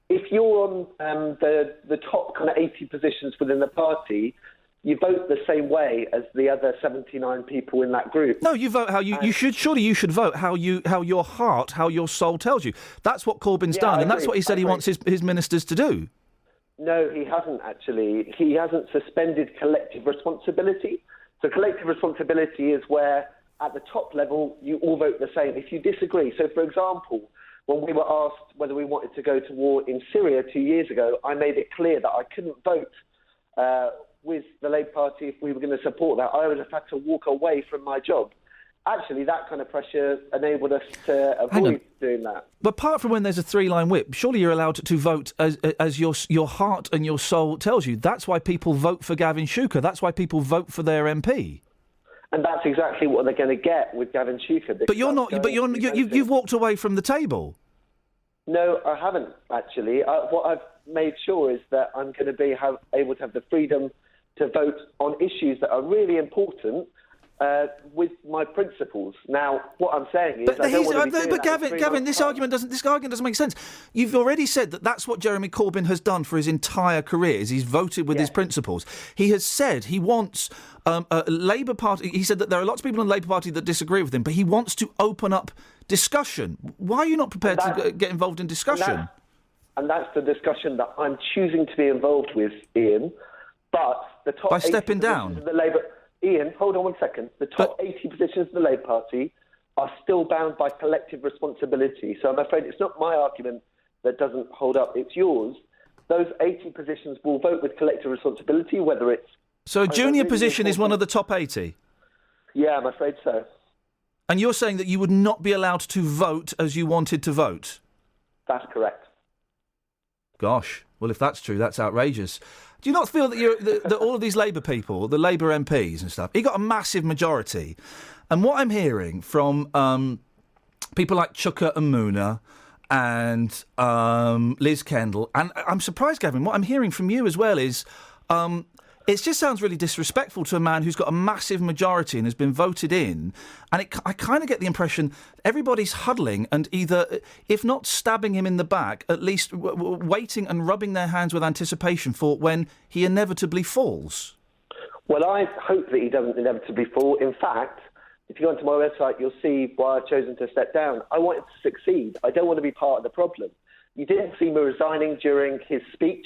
If you're on the top kind of 80 positions within the party, you vote the same way as the other 79 people in that group. No, you vote how you should. Surely you should vote how your heart, how your soul tells you. That's what Corbyn's done, and that's what he said he wants his ministers to do. No, he hasn't actually. He hasn't suspended collective responsibility. So collective responsibility is where, at the top level, you all vote the same. If you disagree, so for example, when we were asked whether we wanted to go to war in Syria 2 years ago, I made it clear that I couldn't vote with the Labour Party if we were going to support that. I would have had to walk away from my job. Actually, that kind of pressure enabled us to avoid doing that. But apart from when there's a three-line whip, surely you're allowed to vote as your heart and your soul tells you. That's why people vote for Gavin Shuker. That's why people vote for their MP. And that's exactly what they're going to get with Gavin Shuker. But you're not. But you've walked away from the table. No, I haven't actually. What I've made sure is that I'm going to be able to have the freedom to vote on issues that are really important. With my principles. Now, what I'm saying is, Gavin, this argument doesn't make sense. You've already said that that's what Jeremy Corbyn has done for his entire career. Is he's voted with his principles. He has said he wants a Labour Party. He said that there are lots of people in the Labour Party that disagree with him, but he wants to open up discussion. Why are you not prepared to get involved in discussion? And that's the discussion that I'm choosing to be involved with, Iain. But the top by stepping down, the Labour. Iain, hold on 1 second. The top 80 positions of the Labour Party are still bound by collective responsibility. So I'm afraid it's not my argument that doesn't hold up, it's yours. Those 80 positions will vote with collective responsibility, whether it's... So a junior position is one of the top 80? Yeah, I'm afraid so. And you're saying that you would not be allowed to vote as you wanted to vote? That's correct. Gosh, well, if that's true, that's outrageous. Do you not feel that that all of these Labour people, the Labour MPs and stuff, he got a massive majority? And what I'm hearing from people like Chuka and Moona and Liz Kendall, and I'm surprised, Gavin, what I'm hearing from you as well is it just sounds really disrespectful to a man who's got a massive majority and has been voted in. And I kind of get the impression everybody's huddling and either, if not stabbing him in the back, at least waiting and rubbing their hands with anticipation for when he inevitably falls. Well, I hope that he doesn't inevitably fall. In fact, if you go onto my website, you'll see why I've chosen to step down. I wanted to succeed. I don't want to be part of the problem. You didn't see me resigning during his speech.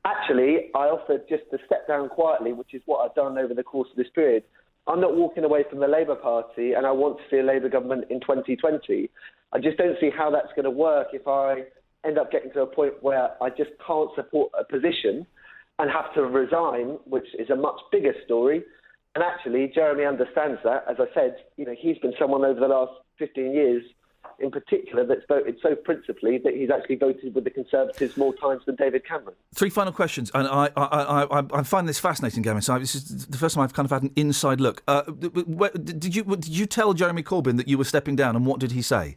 Actually, I offered just to step down quietly, which is what I've done over the course of this period. I'm not walking away from the Labour Party, and I want to see a Labour government in 2020. I just don't see how that's going to work if I end up getting to a point where I just can't support a position and have to resign, which is a much bigger story. And actually, Jeremy understands that. As I said, he's been someone over the last 15 years in particular that's voted so principally that he's actually voted with the Conservatives more times than David Cameron. 3 final questions, and I find this fascinating, Gavin. So this is the first time I've kind of had an inside look. Did you tell Jeremy Corbyn that you were stepping down, and what did he say?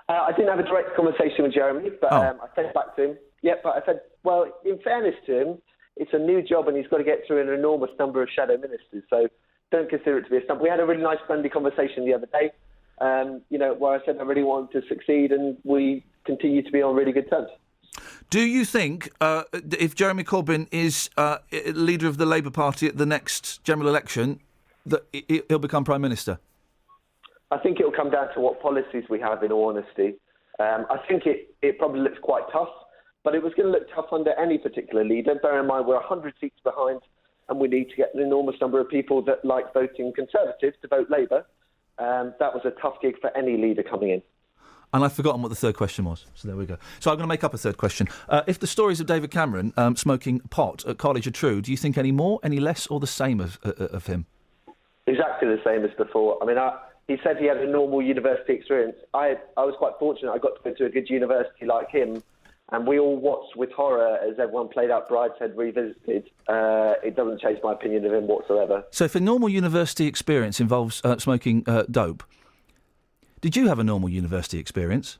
I didn't have a direct conversation with Jeremy, but I said back to him. Yeah, but I said, well, in fairness to him, it's a new job and he's got to get through an enormous number of shadow ministers, so don't consider it to be a stump. We had a really nice friendly conversation the other day. Where I said I really wanted to succeed, and we continue to be on really good terms. Do you think if Jeremy Corbyn is leader of the Labour Party at the next general election, that he'll become Prime Minister? I think it'll come down to what policies we have, in all honesty. I think it probably looks quite tough, but it was going to look tough under any particular leader. Bear in mind, we're 100 seats behind, and we need to get an enormous number of people that like voting Conservative to vote Labour. That was a tough gig for any leader coming in. And I've forgotten what the third question was, so there we go. So I'm going to make up a third question. If the stories of David Cameron smoking pot at college are true, do you think any more, any less, or the same of him? Exactly the same as before. I mean, he said he had a normal university experience. I was quite fortunate. I got to go to a good university like him, and we all watched with horror as everyone played out Brideshead Revisited. It doesn't change my opinion of him whatsoever. So if a normal university experience involves smoking dope, did you have a normal university experience?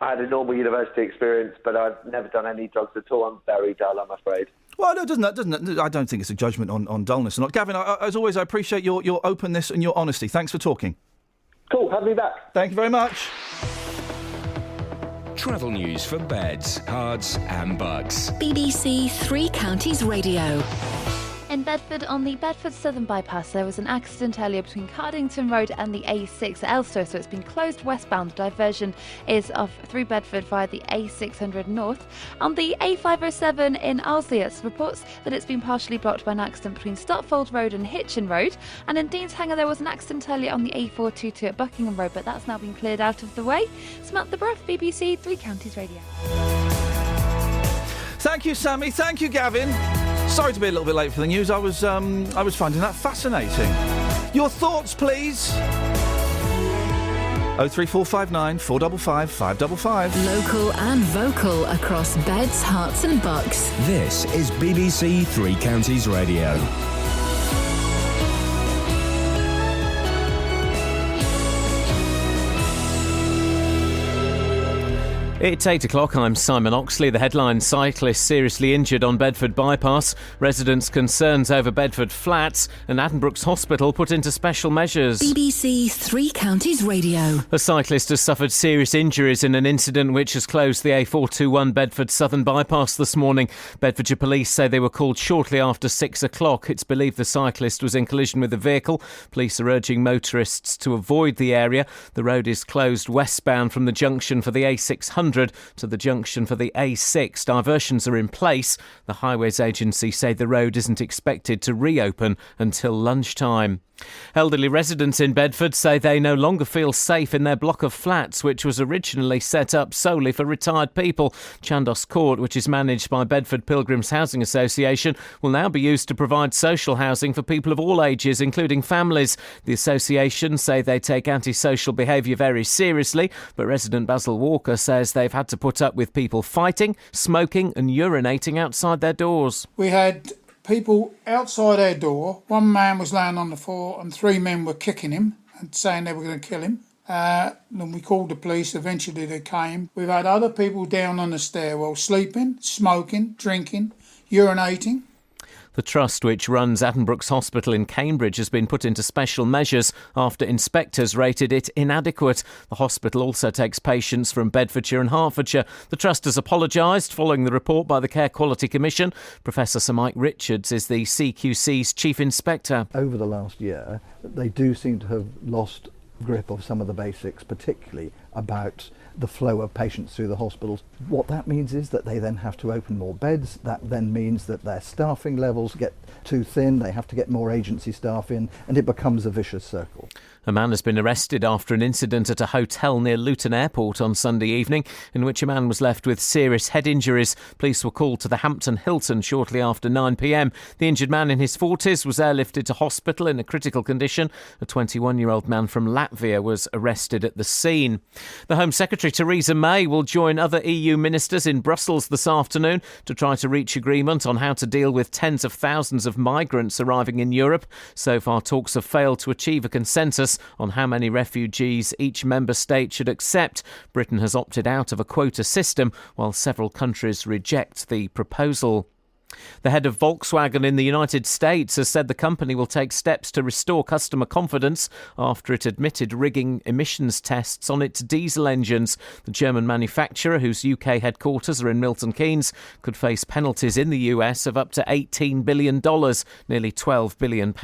I had a normal university experience, but I've never done any drugs at all. I'm very dull, I'm afraid. Well, no, doesn't that? I don't think it's a judgment on dullness or not. Gavin, as always, I appreciate your openness and your honesty. Thanks for talking. Cool, have me back. Thank you very much. Travel news for beds, cards and bugs. BBC Three Counties Radio. In Bedford, on the Bedford Southern Bypass, there was an accident earlier between Cardington Road and the A6 at Elstow, so it's been closed westbound. The diversion is off through Bedford via the A600 North. On the A507 in Alsius, reports that it's been partially blocked by an accident between Stotfold Road and Hitchin Road. And in Deans Hanger, there was an accident earlier on the A422 at Buckingham Road, but that's now been cleared out of the way. Samantha Bruff, BBC Three Counties Radio. Thank you, Sammy. Thank you, Gavin. Sorry to be a little bit late for the news. I was finding that fascinating. Your thoughts, please. 03459 455 555. Local and vocal across beds, hearts and bucks. This is BBC Three Counties Radio. It's 8 o'clock. I'm Simon Oxley. The headline: cyclist seriously injured on Bedford bypass. Residents' concerns over Bedford flats, and Addenbrooke's Hospital put into special measures. BBC Three Counties Radio. A cyclist has suffered serious injuries in an incident which has closed the A421 Bedford Southern bypass this morning. Bedfordshire police say they were called shortly after 6 o'clock. It's believed the cyclist was in collision with a vehicle. Police are urging motorists to avoid the area. The road is closed westbound from the junction for the A600 to the junction for the A6. Diversions are in place. The Highways Agency say the road isn't expected to reopen until lunchtime. Elderly residents in Bedford say they no longer feel safe in their block of flats, which was originally set up solely for retired people. Chandos Court, which is managed by Bedford Pilgrims Housing Association, will now be used to provide social housing for people of all ages, including families. The association say they take antisocial behaviour very seriously, but resident Basil Walker says they've had to put up with people fighting, smoking and urinating outside their doors. We had people outside our door. One man was laying on the floor and three men were kicking him and saying they were going to kill him. Then we called the police. Eventually they came. We've had other people down on the stairwell sleeping, smoking, drinking, urinating. The trust, which runs Addenbrooke's Hospital in Cambridge, has been put into special measures after inspectors rated it inadequate. The hospital also takes patients from Bedfordshire and Hertfordshire. The trust has apologised following the report by the Care Quality Commission. Professor Sir Mike Richards is the CQC's chief inspector. Over the last year, they do seem to have lost grip of some of the basics, particularly about the flow of patients through the hospitals. What that means is that they then have to open more beds. That then means that their staffing levels get too thin. They have to get more agency staff in, and it becomes a vicious circle. A man has been arrested after an incident at a hotel near Luton Airport on Sunday evening, in which a man was left with serious head injuries. Police were called to the Hampton Hilton shortly after 9 p.m. The injured man in his 40s was airlifted to hospital in a critical condition. A 21-year-old man from Latvia was arrested at the scene. The Home Secretary Theresa May will join other EU ministers in Brussels this afternoon to try to reach agreement on how to deal with tens of thousands of migrants arriving in Europe. So far, talks have failed to achieve a consensus on how many refugees each member state should accept. Britain has opted out of a quota system, while several countries reject the proposal. The head of Volkswagen in the United States has said the company will take steps to restore customer confidence after it admitted rigging emissions tests on its diesel engines. The German manufacturer, whose UK headquarters are in Milton Keynes, could face penalties in the US of up to $18 billion, nearly £12 billion.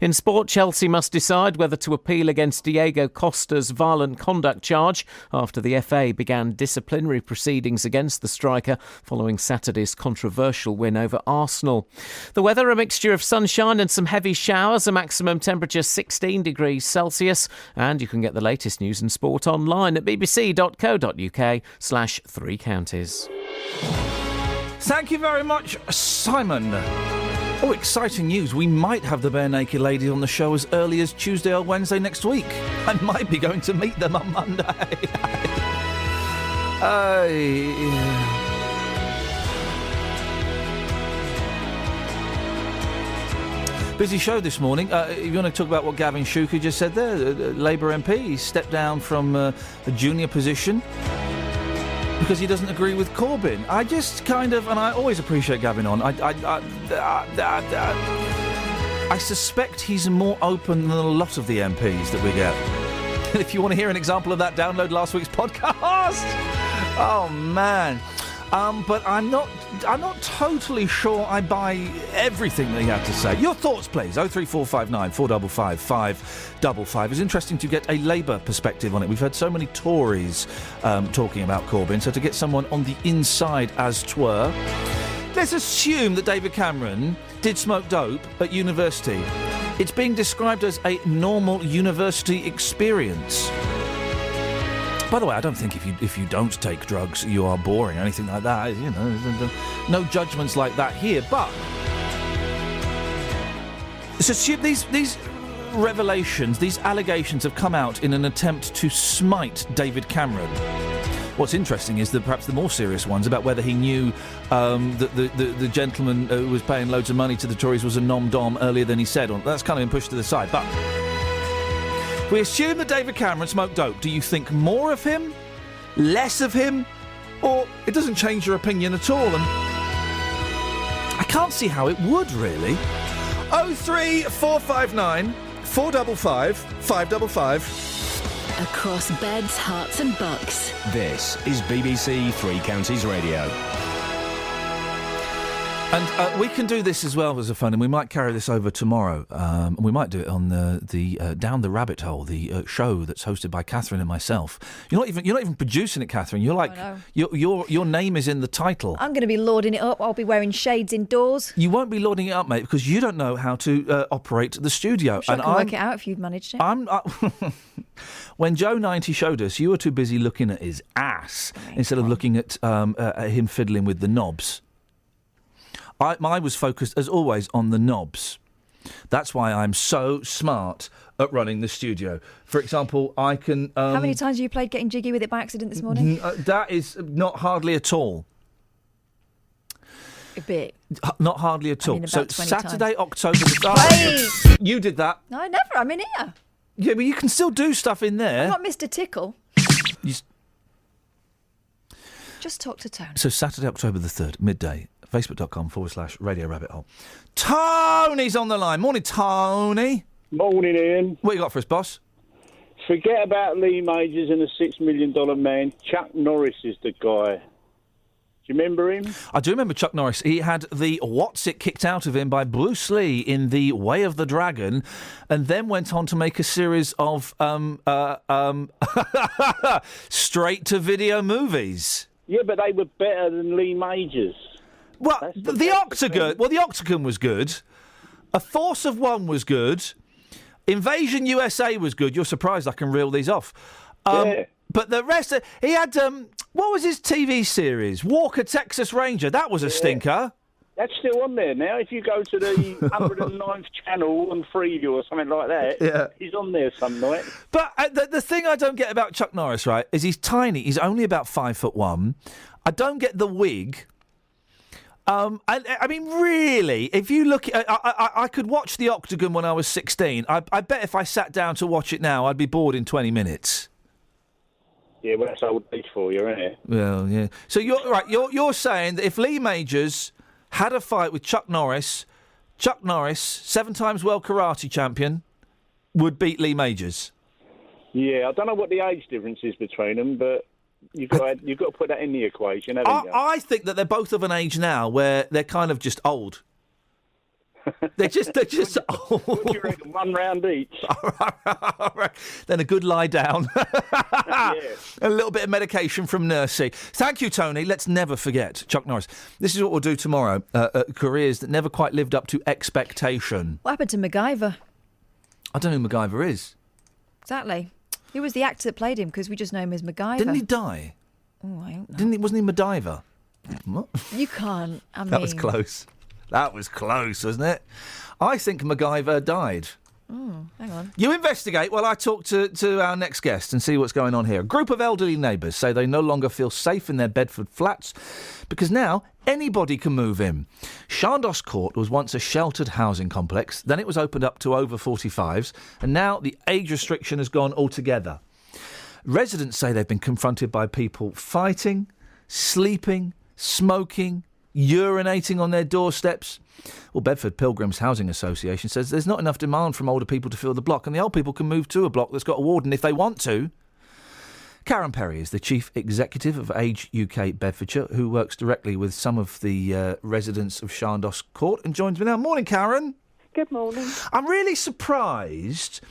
In sport, Chelsea must decide whether to appeal against Diego Costa's violent conduct charge after the FA began disciplinary proceedings against the striker following Saturday's controversial win over Arsenal. The weather: a mixture of sunshine and some heavy showers, a maximum temperature 16 degrees Celsius. And you can get the latest news and sport online at bbc.co.uk/3 counties. Thank you very much, Simon. Oh, exciting news. We might have the Bare Naked Lady on the show as early as Tuesday or Wednesday next week. I might be going to meet them on Monday. Busy show this morning. If you want to talk about what Gavin Shuker just said there, Labour MP, he stepped down from a junior position because he doesn't agree with Corbyn. I just kind of, and I always appreciate Gavin on, I suspect he's more open than a lot of the MPs that we get. If you want to hear an example of that, download last week's podcast. Oh, man. But I'm not totally sure I buy everything that he had to say. Your thoughts, please. 03459 455 555. It's interesting to get a Labour perspective on it. We've heard so many Tories talking about Corbyn, so to get someone on the inside, as 'twere. Let's assume that David Cameron did smoke dope at university. It's being described as a normal university experience. By the way, I don't think if you don't take drugs, you are boring or anything like that. You know, no judgments like that here. But so these revelations, these allegations have come out in an attempt to smite David Cameron. What's interesting is that perhaps the more serious ones about whether he knew that the gentleman who was paying loads of money to the Tories was a nom-dom earlier than he said. That's kind of been pushed to the side. But we assume that David Cameron smoked dope. Do you think more of him, less of him, or it doesn't change your opinion at all? And I can't see how it would, really. 03459 455 555. Across beds, hearts and bucks. This is BBC Three Counties Radio. And we can do this as well as a phone, and we might carry this over tomorrow. We might do it on the Down the Rabbit Hole, the show that's hosted by Catherine and myself. You're not even producing it, Catherine. You're like your name is in the title. I'm going to be lording it up. I'll be wearing shades indoors. You won't be lording it up, mate, because you don't know how to operate the studio. I'm sure I can work it out if you've managed it. When Joe 90 showed us, you were too busy looking at his ass instead of looking at him fiddling with the knobs. I was focused, as always, on the knobs. That's why I'm so smart at running the studio. For example, I can... How many times have you played Getting Jiggy with it by accident this morning? That is not hardly at all. A bit. Not hardly at all. So Saturday, times. October... Oh, you did that. No, never. I'm in here. Yeah, but you can still do stuff in there. I'm not Mr. Tickle. Just talk to Tony. So Saturday, October the 3rd, midday, facebook.com/Radio Rabbit Hole. Tony's on the line. Morning, Tony. Morning, Ian. What you got for us, boss? Forget about Lee Majors and the $6 million man. Chuck Norris is the guy. Do you remember him? I do remember Chuck Norris. He had the what's it kicked out of him by Bruce Lee in The Way of the Dragon, and then went on to make a series of straight-to-video movies. Yeah, but they were better than Lee Majors. Well, the Octagon was good. A Force of One was good. Invasion USA was good. You're surprised I can reel these off. Yeah. But the rest, he had, what was his TV series? Walker, Texas Ranger. That was a stinker. That's still on there now. If you go to the 109th channel on Freeview or something like that, he's on there some night. But the thing I don't get about Chuck Norris, right, is he's tiny. He's only about 5'1". I don't get the wig. I mean, really, if you look at... I could watch The Octagon when I was 16. I bet if I sat down to watch it now, I'd be bored in 20 minutes. Yeah, well, that's old age for you, isn't it? Well, yeah. So you're saying that if Lee Majors had a fight with Chuck Norris, 7 times world karate champion, would beat Lee Majors? Yeah, I don't know what the age difference is between them, but you've got to put that in the equation, haven't you? I think that they're both of an age now where they're kind of just old. They're just old. What do you reckon? 1 round each. Then a good lie down. Yeah. A little bit of medication from Nursey. Thank you, Tony. Let's never forget Chuck Norris. This is what we'll do tomorrow. Careers that never quite lived up to expectation. What happened to MacGyver? I don't know who MacGyver is. Exactly. Who was the actor that played him? Because we just know him as MacGyver. Didn't he die? Oh, I don't know. Wasn't he Madiver? What? You can't. That was close. That was close, wasn't it? I think MacGyver died. Hang on. You investigate while I talk to our next guest and see what's going on here. A group of elderly neighbours say they no longer feel safe in their Bedford flats because now anybody can move in. Chandos Court was once a sheltered housing complex, then it was opened up to over 45s, and now the age restriction has gone altogether. Residents say they've been confronted by people fighting, sleeping, smoking, urinating on their doorsteps. Well, Bedford Pilgrims Housing Association says there's not enough demand from older people to fill the block, and the old people can move to a block that's got a warden if they want to. Karen Perry is the Chief Executive of Age UK Bedfordshire, who works directly with some of the residents of Chandos Court and joins me now. Morning, Karen. Good morning. I'm really surprised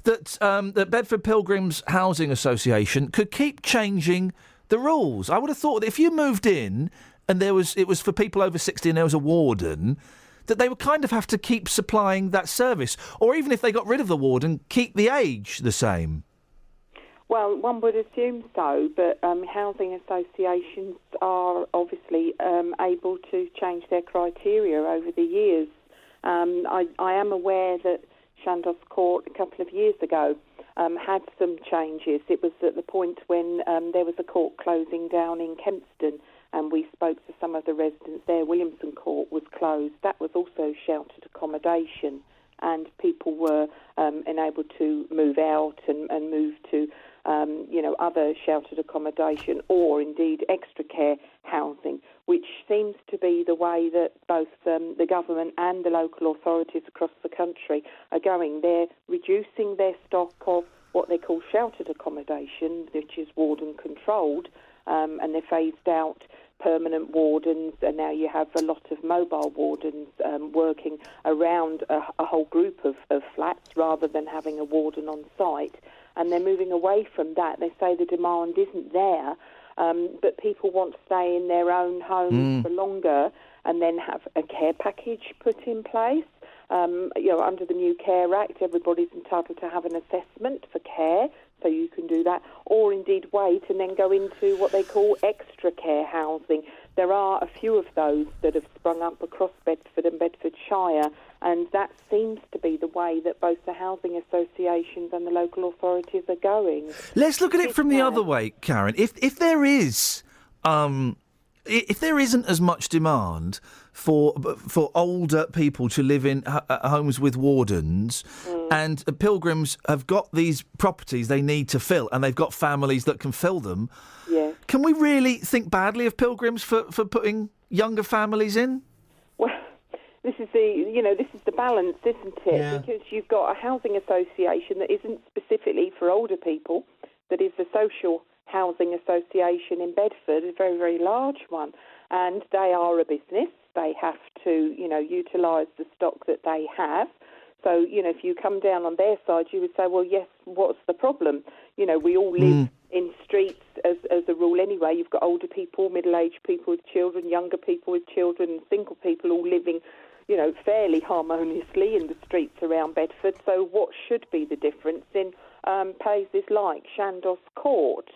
that the Bedford Pilgrims Housing Association could keep changing the rules. I would have thought that if you moved in and it was for people over 60 and there was a warden, that they would kind of have to keep supplying that service. Or even if they got rid of the warden, keep the age the same. Well, one would assume so, but housing associations are obviously able to change their criteria over the years. I am aware that Chandos Court a couple of years ago had some changes. It was at the point when there was a court closing down in Kempston, and we spoke to some of the residents there. Williamson Court was closed. That was also sheltered accommodation, and people were enabled to move out and move to other sheltered accommodation or indeed extra care housing, which seems to be the way that both the government and the local authorities across the country are going. They're reducing their stock of what they call sheltered accommodation, which is warden controlled, and they phased out permanent wardens, and now you have a lot of mobile wardens working around a whole group of flats rather than having a warden on site. And they're moving away from that. They say the demand isn't there, but people want to stay in their own homes for longer and then have a care package put in place. Under the new Care Act, everybody's entitled to have an assessment for care, so you can do that, or indeed wait and then go into what they call extra care housing. There are a few of those that have sprung up across Bedford and Bedfordshire, and that seems to be the way that both the housing associations and the local authorities are going. Let's look at it from the other way, Karen. If there is, if there isn't as much demand for older people to live in homes with wardens, and pilgrims have got these properties they need to fill, and they've got families that can fill them. Yeah. Can we really think badly of pilgrims for putting younger families in? Well, this is the balance, isn't it? Yeah. Because you've got a housing association that isn't specifically for older people, that is the social housing association in Bedford, a very, very large one, and they are a business. They have to, utilise the stock that they have. So, if you come down on their side, you would say, well, yes, what's the problem? We all live in streets as a rule anyway. You've got older people, middle-aged people with children, younger people with children, and single people all living, fairly harmoniously in the streets around Bedford. So what should be the difference in places like Chandos Court?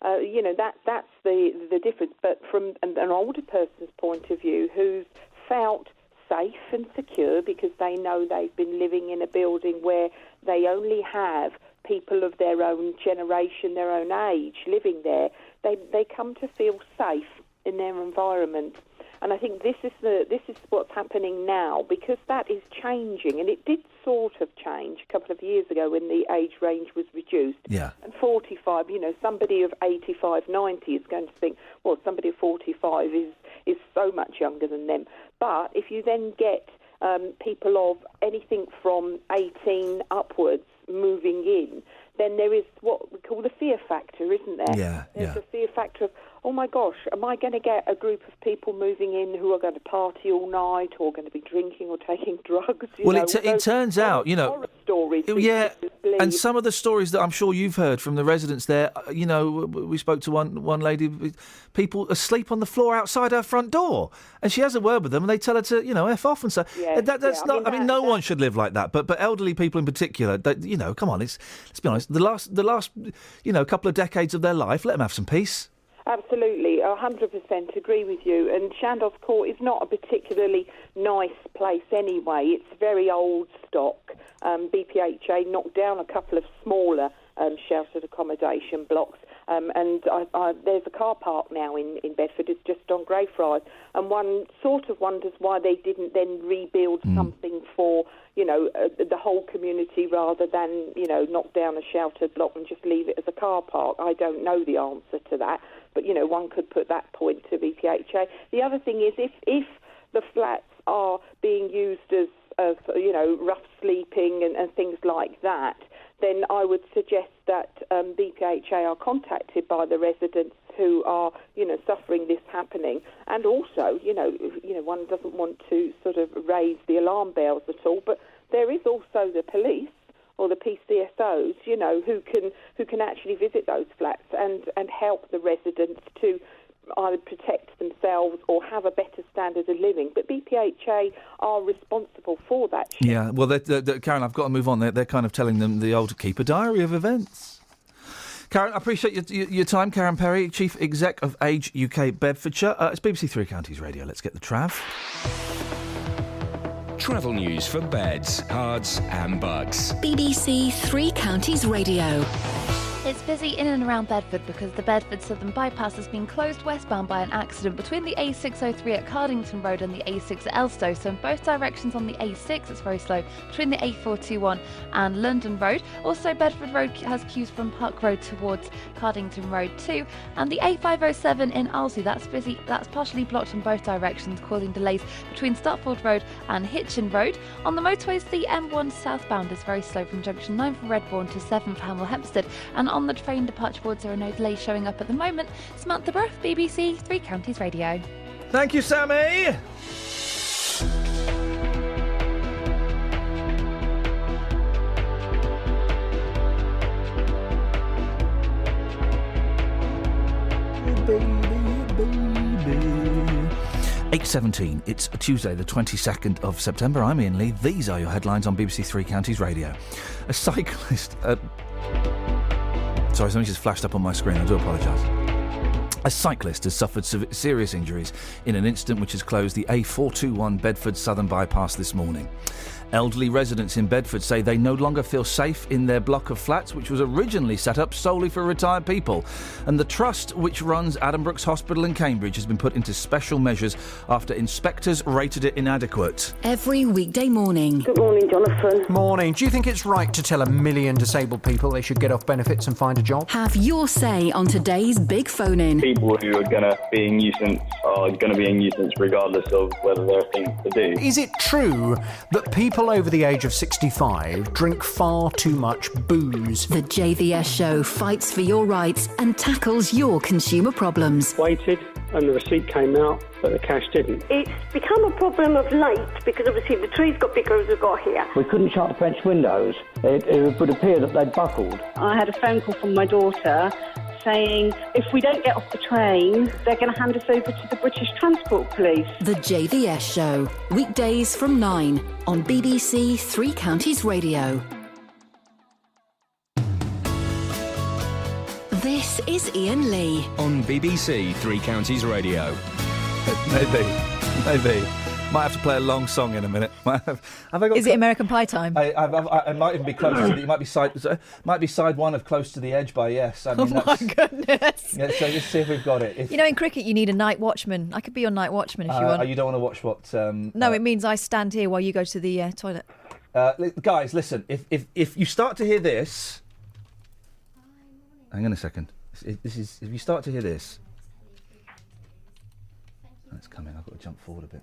That's the difference. But from an older person's point of view, who's felt safe and secure because they know they've been living in a building where they only have people of their own generation, their own age living there, they come to feel safe in their environment. And I think this is what's happening now, because that is changing, and it did sort of change a couple of years ago when the age range was reduced. Yeah. And 45, somebody of 85, 90 is going to think, well, somebody of 45 is so much younger than them. But if you then get people of anything from 18 upwards moving in, then there is what we call the fear factor, isn't there? Yeah, There's a fear factor of, oh my gosh, am I going to get a group of people moving in who are going to party all night or going to be drinking or taking drugs? It turns out, horror stories. Yeah, and some of the stories that I'm sure you've heard from the residents there, we spoke to one lady, people asleep on the floor outside her front door, and she has a word with them, and they tell her to, F off and so. Yeah, no one should live like that, but elderly people in particular, come on, let's be honest, the last couple of decades of their life, let them have some peace. Absolutely, 100% agree with you. And Chandos Court is not a particularly nice place anyway. It's very old stock. BPHA knocked down a couple of smaller sheltered accommodation blocks. And there's a car park now in Bedford. It's just on Greyfriars. And one sort of wonders why they didn't then rebuild something for, the whole community rather than, knock down a sheltered block and just leave it as a car park. I don't know the answer to that. But, one could put that point to BPHA. The other thing is if the flats are being used as rough sleeping and things like that, then I would suggest that BPHA are contacted by the residents who are, suffering this happening. And also, one doesn't want to sort of raise the alarm bells at all, but there is also the police or the PCSOs, who can actually visit those flats and help the residents to either protect themselves or have a better standard of living. But BPHA are responsible for that. Yeah, well, Karen, I've got to move on. They're kind of telling them the old keep a diary of events. Karen, I appreciate your time. Karen Perry, Chief Exec of Age UK Bedfordshire. It's BBC Three Counties Radio. Let's get the trav. Travel news for beds, cards and bugs. BBC Three Counties Radio. It's busy in and around Bedford because the Bedford Southern Bypass has been closed westbound by an accident between the A603 at Cardington Road and the A6 at Elstow. So in both directions on the A6 it's very slow between the A421 and London Road. Also Bedford Road has queues from Park Road towards Cardington Road too. And the A507 in Alsey, that's busy, that's partially blocked in both directions, causing delays between Stutford Road and Hitchin Road. On the motorways, the M1 southbound is very slow from junction 9 for Redbourne to 7 for Hemel Hempstead. And on the train departure boards, there are no delays showing up at the moment. Samantha Bruff, BBC Three Counties Radio. Thank you, Sammy. Baby. 8:17. It's Tuesday, the 22nd of September. I'm Iain Lee. These are your headlines on BBC Three Counties Radio. A cyclist... Sorry, something just flashed up on my screen. I do apologise. A cyclist has suffered serious injuries in an incident which has closed the A421 Bedford Southern Bypass this morning. Elderly residents in Bedford say they no longer feel safe in their block of flats, which was originally set up solely for retired people. And the trust which runs Addenbrooke's Hospital in Cambridge has been put into special measures after inspectors rated it inadequate. Every weekday morning. Good morning, Jonathan. Morning. Do you think it's right to tell 1 million disabled people they should get off benefits and find a job? Have your say on today's big phone-in. People who are going to be a nuisance are going to be a nuisance regardless of whether there are things to do. Is it true that people over the age of 65 drink far too much booze? The JVS show fights for your rights and tackles your consumer problems. Waited and the receipt came out, but the cash didn't. It's become a problem of late because obviously the trees got bigger as we've got here. We couldn't shut the French windows. It would appear that they'd buckled. I had a phone call from my daughter saying if we don't get off the train, they're going to hand us over to the British Transport Police. The JVS show, weekdays from 9 on BBC Three Counties Radio. This is Iain Lee. On BBC Three Counties Radio. Maybe. Might have to play a long song in a minute. Have I got? Is it American Pie time? I might even be close to the... It might be side one of Close to the Edge by Yes. I mean, my goodness. Yeah, so let's see if we've got it. In cricket you need a night watchman. I could be your night watchman if you want. You don't want to watch what... No, it means I stand here while you go to the toilet. Guys, listen. If you start to hear this... Hang on a second. If you start to hear this... It's coming. I've got to jump forward a bit.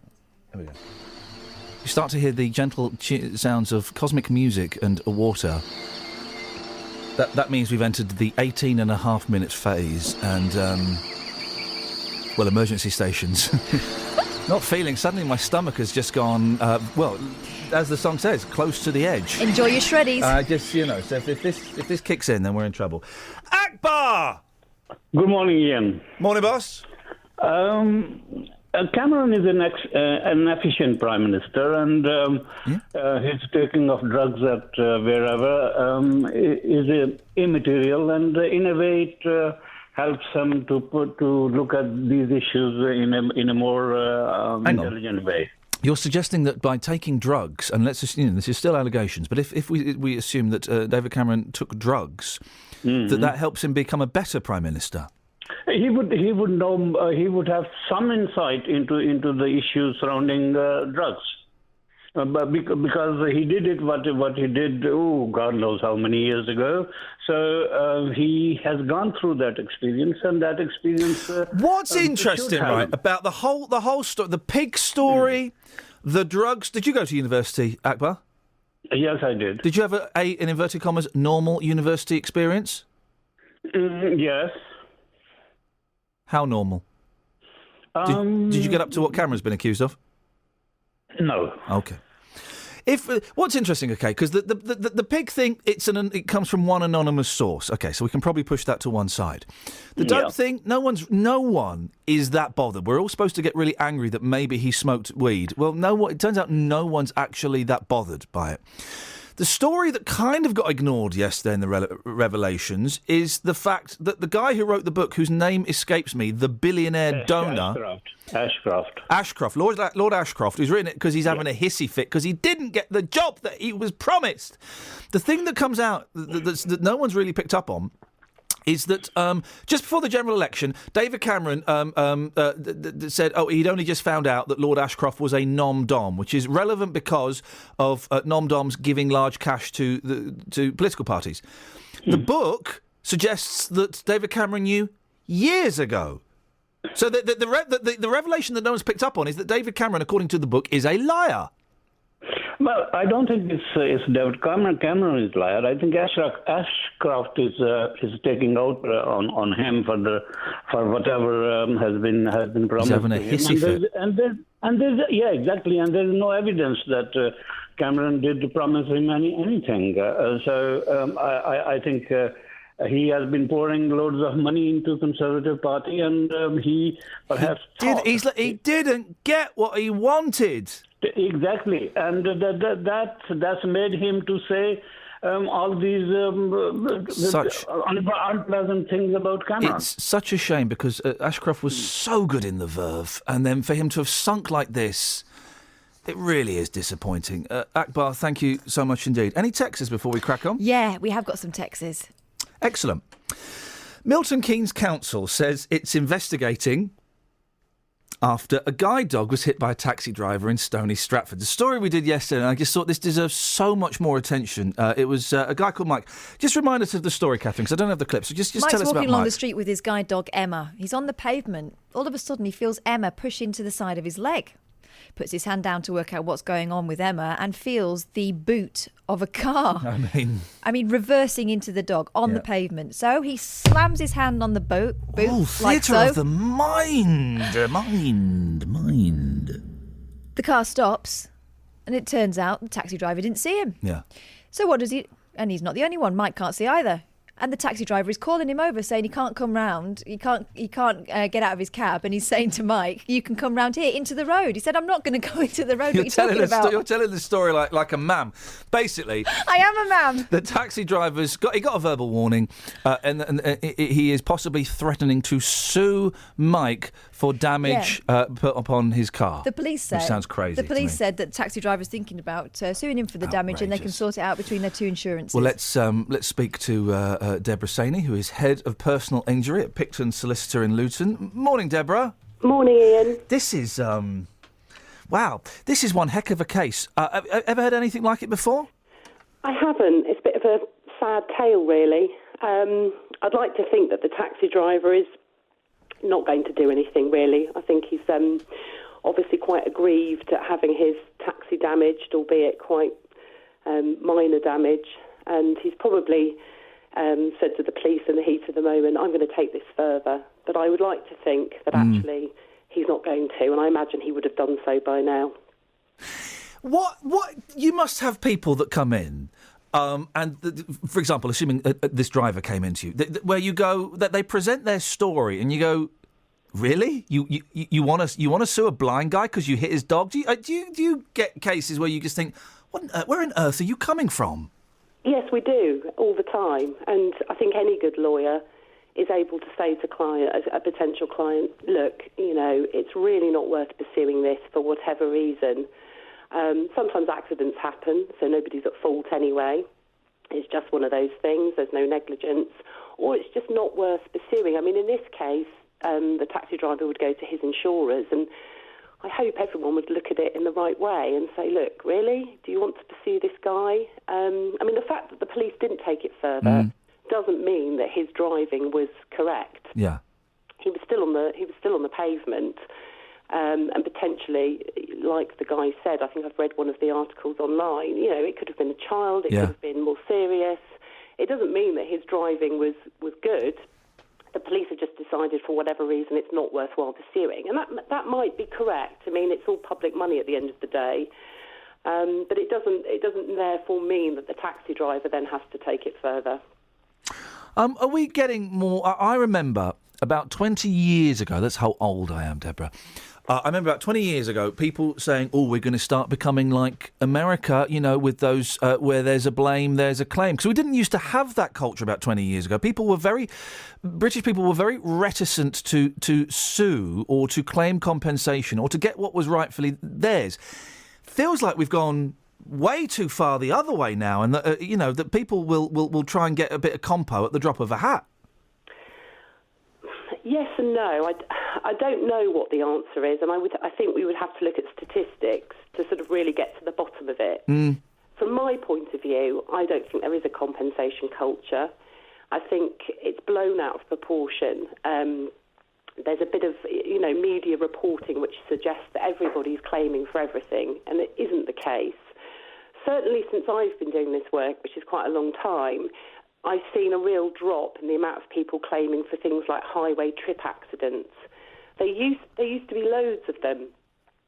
There we go. You start to hear the gentle sounds of cosmic music and water. That means we've entered the 18.5 minutes phase, and emergency stations. Not feeling. Suddenly, my stomach has just gone. As the song says, close to the edge. Enjoy your shreddies. So if this kicks in, then we're in trouble. Akbar. Good morning, Ian. Morning, boss. Cameron is an efficient prime minister, and his taking of drugs at wherever is immaterial, and in a way it helps him to look at these issues in a more intelligent way. You're suggesting that by taking drugs, and let's assume this is still allegations, but if we assume that David Cameron took drugs, that helps him become a better prime minister. He would know. He would have some insight into the issues surrounding drugs, but because he did it what he did. Oh, God knows how many years ago. So he has gone through that experience, and that experience. What's interesting, right, about the whole story, the pig story, the drugs. Did you go to university, Akbar? Yes, I did. Did you have in inverted commas, normal university experience? Yes. How normal? Did you get up to what Cameron's been accused of? No. Okay. What's interesting, okay, because the pig thing, it comes from one anonymous source. Okay, so we can probably push that to one side. The dope thing, no one is that bothered. We're all supposed to get really angry that maybe he smoked weed. Well, it turns out no one's actually that bothered by it. The story that kind of got ignored yesterday in the revelations is the fact that the guy who wrote the book, whose name escapes me, the billionaire donor... Ashcroft. Lord Ashcroft, who's written it because he's having a hissy fit because he didn't get the job that he was promised. The thing that comes out that no one's really picked up on is that just before the general election, David Cameron said, he'd only just found out that Lord Ashcroft was a nom-dom, which is relevant because of nom-doms giving large cash to political parties. The book suggests that David Cameron knew years ago. So the revelation that no one's picked up on is that David Cameron, according to the book, is a liar. Well, I don't think it's David Cameron is a liar. I think Ashcroft is taking out on him for whatever has been promised. He's having a hissy fit. Exactly. And there's no evidence that Cameron did promise him anything. I think. He has been pouring loads of money into Conservative Party, and he perhaps he didn't get what he wanted. Exactly, and that's made him to say all these such unpleasant things about Cameron. It's such a shame because Ashcroft was so good in the Verve, and then for him to have sunk like this. It really is disappointing. Akbar, thank you so much indeed. Any texts before we crack on? Yeah, we have got some texts. Excellent. Milton Keynes Council says it's investigating after a guide dog was hit by a taxi driver in Stony Stratford. The story we did yesterday, and I just thought this deserves so much more attention. It was a guy called Mike. Just remind us of the story, Catherine, because I don't have the clip. So just tell us about Mike. Mike's walking along the street with his guide dog, Emma. He's on the pavement. All of a sudden, he feels Emma push into the side of his leg. Puts his hand down to work out what's going on with Emma and feels the boot of a car. I mean, reversing into the dog on the pavement. So he slams his hand on the boot like so. Theatre of the mind. The car stops, and it turns out the taxi driver didn't see him. Yeah. So what does he... And he's not the only one. Mike can't see either. And the taxi driver is calling him over, saying he can't come round. He can't get out of his cab. And he's saying to Mike, "You can come round here into the road." He said, "I'm not going to go into the road." What are you talking about? You're telling the story like a mam. Basically, I am a mam. The taxi driver's got a verbal warning, and he is possibly threatening to sue Mike for damage put upon his car. The police said, which sounds crazy. The police said that the taxi driver's thinking about suing him for the damage, and they can sort it out between their two insurances. Well, let's speak to Deborah Saney, who is head of personal injury at Picton Solicitor in Luton. Morning, Deborah. Morning, Ian. This is wow. This is one heck of a case. Ever heard anything like it before? I haven't. It's a bit of a sad tale, really. I'd like to think that the taxi driver is not going to do anything, really. I think he's obviously quite aggrieved at having his taxi damaged, albeit quite minor damage, and he's probably said to the police in the heat of the moment, "I'm going to take this further." But I would like to think that actually he's not going to, and I imagine he would have done so by now. What? You must have people that come in, for example, assuming this driver came into you, where you go, that they present their story, and you go, "Really? You want to sue a blind guy because you hit his dog?" Do you get cases where you just think, where on earth are you coming from? Yes, we do, all the time. And I think any good lawyer is able to say to a potential client, "Look, it's really not worth pursuing this for whatever reason." Sometimes accidents happen, so nobody's at fault anyway. It's just one of those things. There's no negligence, or it's just not worth pursuing. I mean, in this case, the taxi driver would go to his insurers, and I hope everyone would look at it in the right way and say, "Look, really? Do you want to pursue this guy?" I mean, the fact that the police didn't take it further doesn't mean that his driving was correct. Yeah, he was still on the pavement. And potentially, like the guy said, I think I've read one of the articles online, it could have been a child, it could have been more serious. It doesn't mean that his driving was good. The police have just decided for whatever reason it's not worthwhile pursuing. And that might be correct. I mean, it's all public money at the end of the day. But it doesn't therefore mean that the taxi driver then has to take it further. Are we getting more... I remember about 20 years ago, that's how old I am, Deborah. I remember about 20 years ago, people saying, we're going to start becoming like America, with those where there's a blame, there's a claim. Because we didn't used to have that culture about 20 years ago. British people were very reticent to sue or to claim compensation or to get what was rightfully theirs. Feels like we've gone way too far the other way now, and that that people will try and get a bit of compo at the drop of a hat. Yes and no. I don't know what the answer is, and I think we would have to look at statistics to sort of really get to the bottom of it. From my point of view, I don't think there is a compensation culture. I think it's blown out of proportion. There's a bit of, media reporting which suggests that everybody's claiming for everything, and it isn't the case. Certainly since I've been doing this work, which is quite a long time, I've seen a real drop in the amount of people claiming for things like highway trip accidents. There used to be loads of them,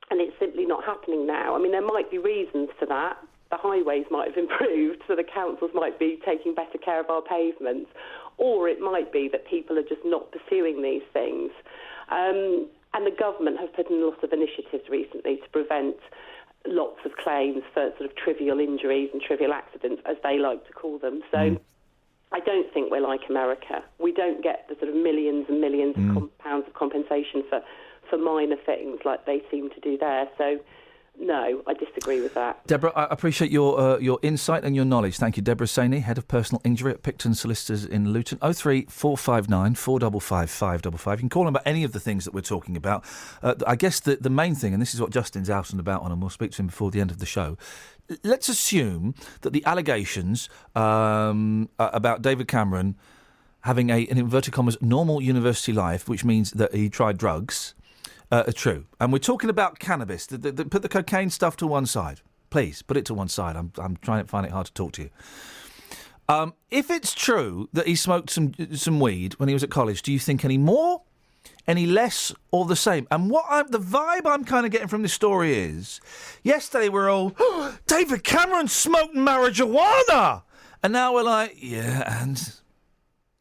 and it's simply not happening now. I mean, there might be reasons for that. The highways might have improved, so the councils might be taking better care of our pavements, or it might be that people are just not pursuing these things. And the government have put in lots of initiatives recently to prevent lots of claims for sort of trivial injuries and trivial accidents, as they like to call them. So I don't think we're like America. We don't get the sort of millions and millions of pounds of compensation for minor things like they seem to do there. So, no, I disagree with that. Deborah, I appreciate your insight and your knowledge. Thank you. Deborah Saini, Head of Personal Injury at Picton Solicitors in Luton. 03459 455 555. You can call them about any of the things that we're talking about. I guess the main thing, and this is what Justin's out and about on, and we'll speak to him before the end of the show, let's assume that the allegations about David Cameron having an inverted commas normal university life, which means that he tried drugs, are true. And we're talking about cannabis. Put the cocaine stuff to one side. Please, put it to one side. I'm trying to find it hard to talk to you. If it's true that he smoked some weed when he was at college, do you think any more, any less, or the same? And the vibe I'm kind of getting from this story is, yesterday we're all, David Cameron smoked marijuana! And now we're like, yeah, and...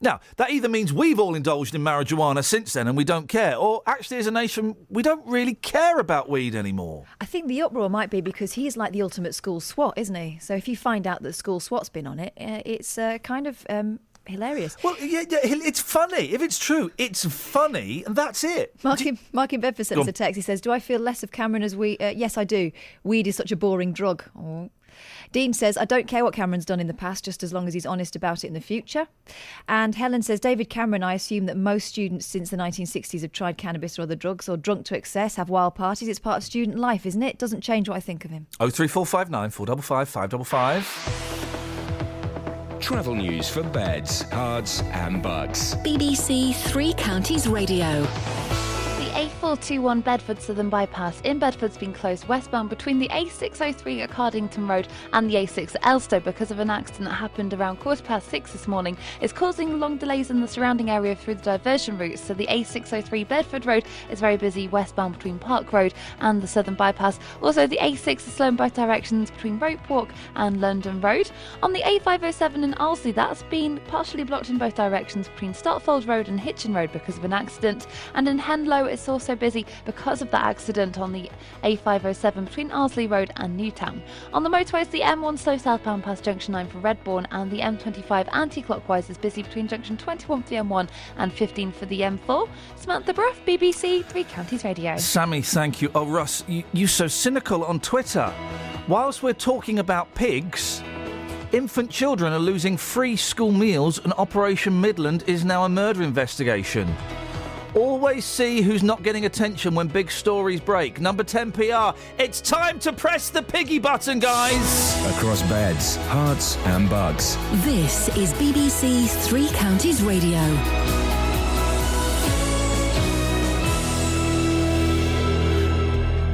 Now, that either means we've all indulged in marijuana since then and we don't care, or actually as a nation, we don't really care about weed anymore. I think the uproar might be because he's like the ultimate school swat, isn't he? So if you find out that school swat's been on it, it's kind of hilarious. Well, yeah, it's funny. If it's true, it's funny, and that's it. Mark in Bedford sent us a text. He says, do I feel less of Cameron as weed? Yes, I do. Weed is such a boring drug. Oh. Dean says, I don't care what Cameron's done in the past, just as long as he's honest about it in the future. And Helen says, David Cameron, I assume that most students since the 1960s have tried cannabis or other drugs or drunk to excess, have wild parties. It's part of student life, isn't it? Doesn't change what I think of him. 03459 455 555. Travel news for beds, cards and bugs. BBC Three Counties Radio. A421 Bedford Southern Bypass in Bedford's been closed westbound between the A603 at Cardington Road and the A6 at Elstow because of an accident that happened around 6:15 this morning. It's causing long delays in the surrounding area through the diversion routes, so the A603 Bedford Road is very busy westbound between Park Road and the Southern Bypass. Also, the A6 is slow in both directions between Rope Walk and London Road. On the A507 in Arlesey, that's been partially blocked in both directions between Startfold Road and Hitchin Road because of an accident. And in Henlow, it's also busy because of that accident on the A507 between Arsley Road and Newtown. On the motorways, the M1 slow southbound past Junction 9 for Redbourne, and the M25 anti-clockwise is busy between Junction 21 for the M1 and 15 for the M4. Samantha Bruff, BBC Three Counties Radio. Sammy, thank you. Oh, Russ, you're so cynical on Twitter. Whilst we're talking about pigs, infant children are losing free school meals, and Operation Midland is now a murder investigation. Always see who's not getting attention when big stories break. Number 10 PR. It's time to press the piggy button, guys. Across beds, hearts and bugs. This is BBC Three Counties Radio.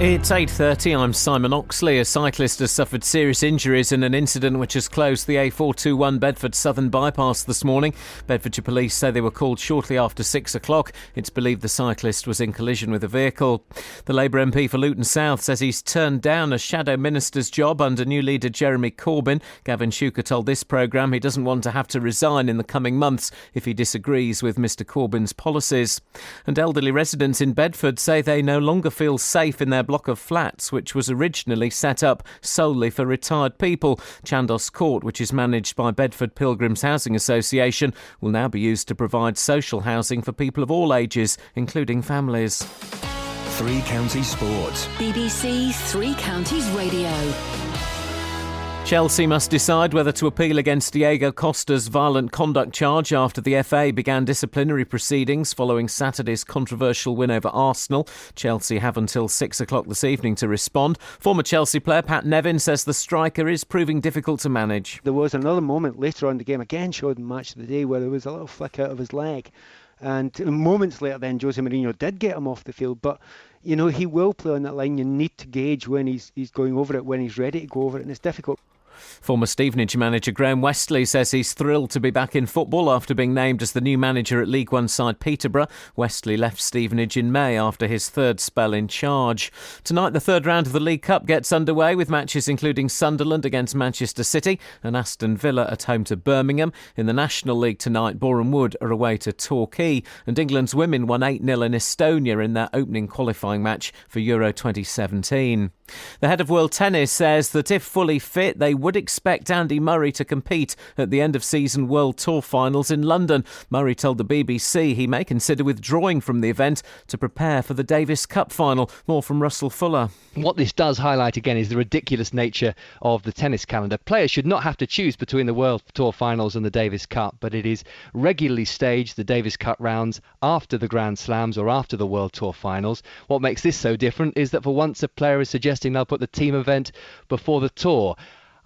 It's 8:30. I'm Simon Oxley. A cyclist has suffered serious injuries in an incident which has closed the A421 Bedford Southern bypass this morning. Bedfordshire police say they were called shortly after 6 o'clock. It's believed the cyclist was in collision with a vehicle. The Labour MP for Luton South says he's turned down a shadow minister's job under new leader Jeremy Corbyn. Gavin Shuker told this programme he doesn't want to have to resign in the coming months if he disagrees with Mr Corbyn's policies. And elderly residents in Bedford say they no longer feel safe in their block of flats, which was originally set up solely for retired people. Chandos Court, which is managed by Bedford Pilgrims Housing Association, will now be used to provide social housing for people of all ages, including families. Three Counties Sports. BBC Three Counties Radio. Chelsea must decide whether to appeal against Diego Costa's violent conduct charge after the FA began disciplinary proceedings following Saturday's controversial win over Arsenal. Chelsea have until 6 o'clock this evening to respond. Former Chelsea player Pat Nevin says the striker is proving difficult to manage. There was another moment later on in the game, again showed in Match of the Day, where there was a little flick out of his leg. And moments later then Jose Mourinho did get him off the field, but you know, he will play on that line. You need to gauge when he's going over it, when he's ready to go over it, and it's difficult. Former Stevenage manager Graham Westley says he's thrilled to be back in football after being named as the new manager at League One side Peterborough. Westley left Stevenage in May after his third spell in charge. Tonight the third round of the League Cup gets underway with matches including Sunderland against Manchester City and Aston Villa at home to Birmingham. In the National League tonight, Boreham Wood are away to Torquay, and England's women won 8-0 in Estonia in their opening qualifying match for Euro 2017. The head of World Tennis says that if fully fit, they would expect Andy Murray to compete at the end-of-season World Tour finals in London. Murray told the BBC he may consider withdrawing from the event to prepare for the Davis Cup final. More from Russell Fuller. What this does highlight again is the ridiculous nature of the tennis calendar. Players should not have to choose between the World Tour finals and the Davis Cup, but it is regularly staged, the Davis Cup rounds, after the Grand Slams or after the World Tour finals. What makes this so different is that for once a player is suggesting they'll put the team event before the tour.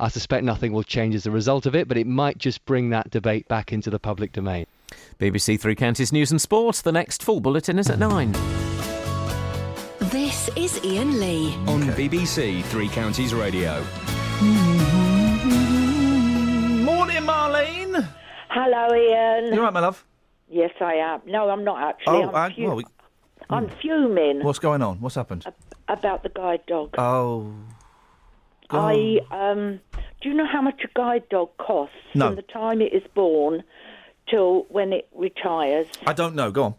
I suspect nothing will change as a result of it, but it might just bring that debate back into the public domain. BBC Three Counties News and Sport. The next full bulletin is at 9. This is Iain Lee. On BBC Three Counties Radio. Morning, Marlene. Hello, Iain. You all right, my love? Yes, I am. No, I'm not actually. I'm fuming. What's going on? What's happened? About the guide dog. Oh. Do you know how much a guide dog costs No. from the time it is born till when it retires? I don't know. Go on.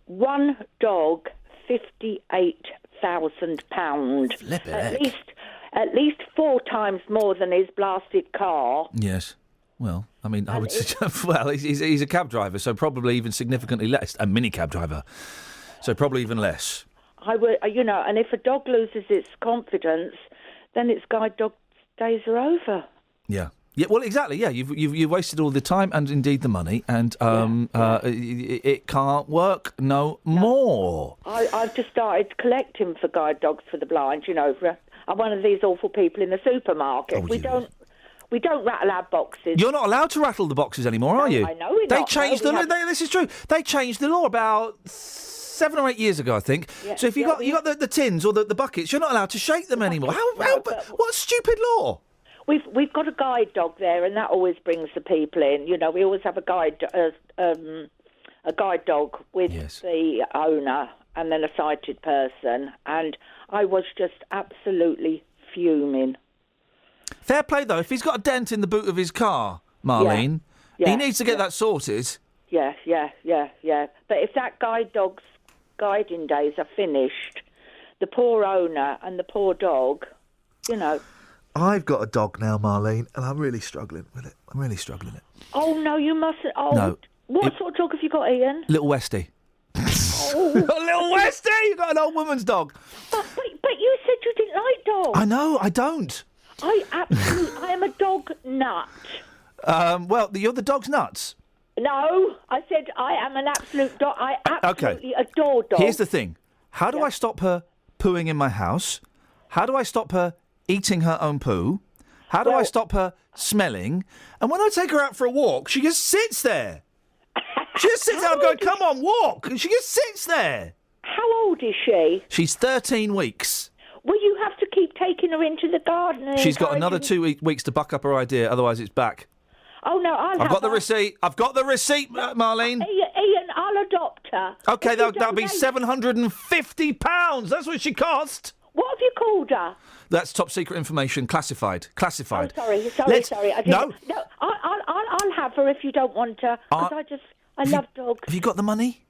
One dog, £58,000. Flip it. At least 4 times more than his blasted car. Yes. Well, I mean, I would suggest. Well, he's a cab driver, so probably even significantly less. A mini cab driver, so probably even less. I would, and if a dog loses its confidence, then its guide dog days are over. Yeah. Yeah. Well, exactly. Yeah. You've wasted all the time and indeed the money, and it can't work no more. I've just started collecting for guide dogs for the blind. I'm one of these awful people in the supermarket. We don't rattle our boxes. You're not allowed to rattle the boxes anymore, are you? I know we're They not. changed this is true. They changed the law about 7 or 8 years ago, I think. Yeah, so if you got the tins or the buckets, you're not allowed to shake them anymore. What a stupid law! We've got a guide dog there, and that always brings the people in. We always have a guide dog with the owner and then a sighted person, and I was just absolutely fuming. Fair play though. If he's got a dent in the boot of his car, Marlene, he needs to get that sorted. Yeah. But if that guide dog's guiding days are finished, the poor owner and the poor dog, I've got a dog now, Marlene, and I'm really struggling with it. Oh, no, you mustn't. Oh, No. What sort of dog have you got, Iain? Little Westie. Oh. Little Westie! You got an old woman's dog. But you said you didn't like dogs. I know, I don't. I am a dog nut. Well, you're the dog's nuts. No, I said I am an absolute dog. I absolutely adore dogs. Here's the thing. How do I stop her pooing in my house? How do I stop her eating her own poo? How do I stop her smelling? And when I take her out for a walk, she just sits there. She just sits there. I'm going, come on, walk. And she just sits there. How old is she? She's 13 weeks. Will you have to keep taking her into the garden? And She's got another encouraging- 2 weeks to buck up her idea, otherwise it's back. Oh, no, I've got the receipt. I've got the receipt, Marlene. Ian, I'll adopt her. Okay, that'll be £750. That's what she cost. What have you called her? That's top secret information, classified. Classified. Oh, sorry. I didn't, No. I'll have her if you don't want her. Because I love dogs. Have you got the money?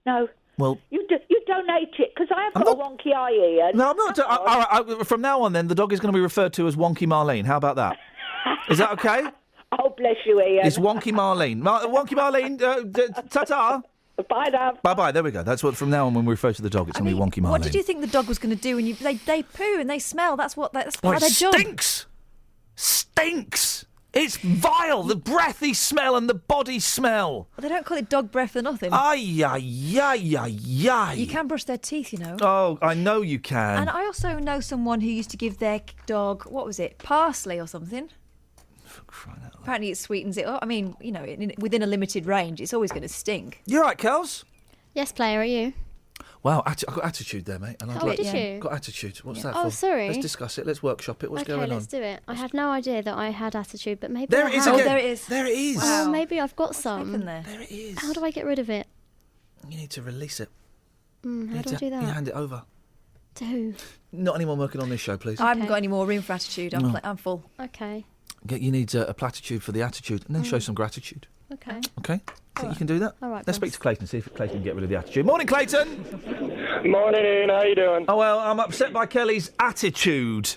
No. Well, You donate it, because I have got a wonky eye, Ian. no, I'm not. All right, from now on, then, the dog is going to be referred to as Wonky Marlene. How about that? Is that okay? Oh, bless you, Ian. It's Wonky Marlene. Wonky Marlene, ta-ta. Bye, love. Bye-bye. There we go. That's what, from now on, when we refer to the dog, it's going to be Wonky Marlene. What did you think the dog was going to do when they poo and they smell? That's part of their job. Stinks! Stinks! It's vile, the breathy smell and the body smell. They don't call it dog breath for nothing. Ay, ay, ay, ay, ay. You can brush their teeth, you know. Oh, I know you can. And I also know someone who used to give their dog, what was it, parsley or something? Apparently it sweetens it up. I mean, you know, within a limited range, it's always going to stink. You all right, Kels? Yes, player, are you? Wow, I've got attitude there, mate. And Oh, did you? Got attitude. What's that Oh, for? sorry. Let's discuss it. Let's workshop it. What's Okay, going on? let's do it. I had no idea that I had attitude, but maybe There I it is have. again. there it is. There it is. Oh, maybe I've got some. There it is. How do I get rid of it? You need to release it. How You do need I to- do You that? hand it over. To who? Not anyone working on this show, please. I haven't got any more room for attitude. No. I'm full. Okay. You need a platitude for the attitude, and then show some gratitude. Okay. Okay? Think you can do that? All right, Let's speak to Clayton, see if Clayton can get rid of the attitude. Morning, Clayton! Morning, Ian. How you doing? Oh, well, I'm upset by Kelly's attitude.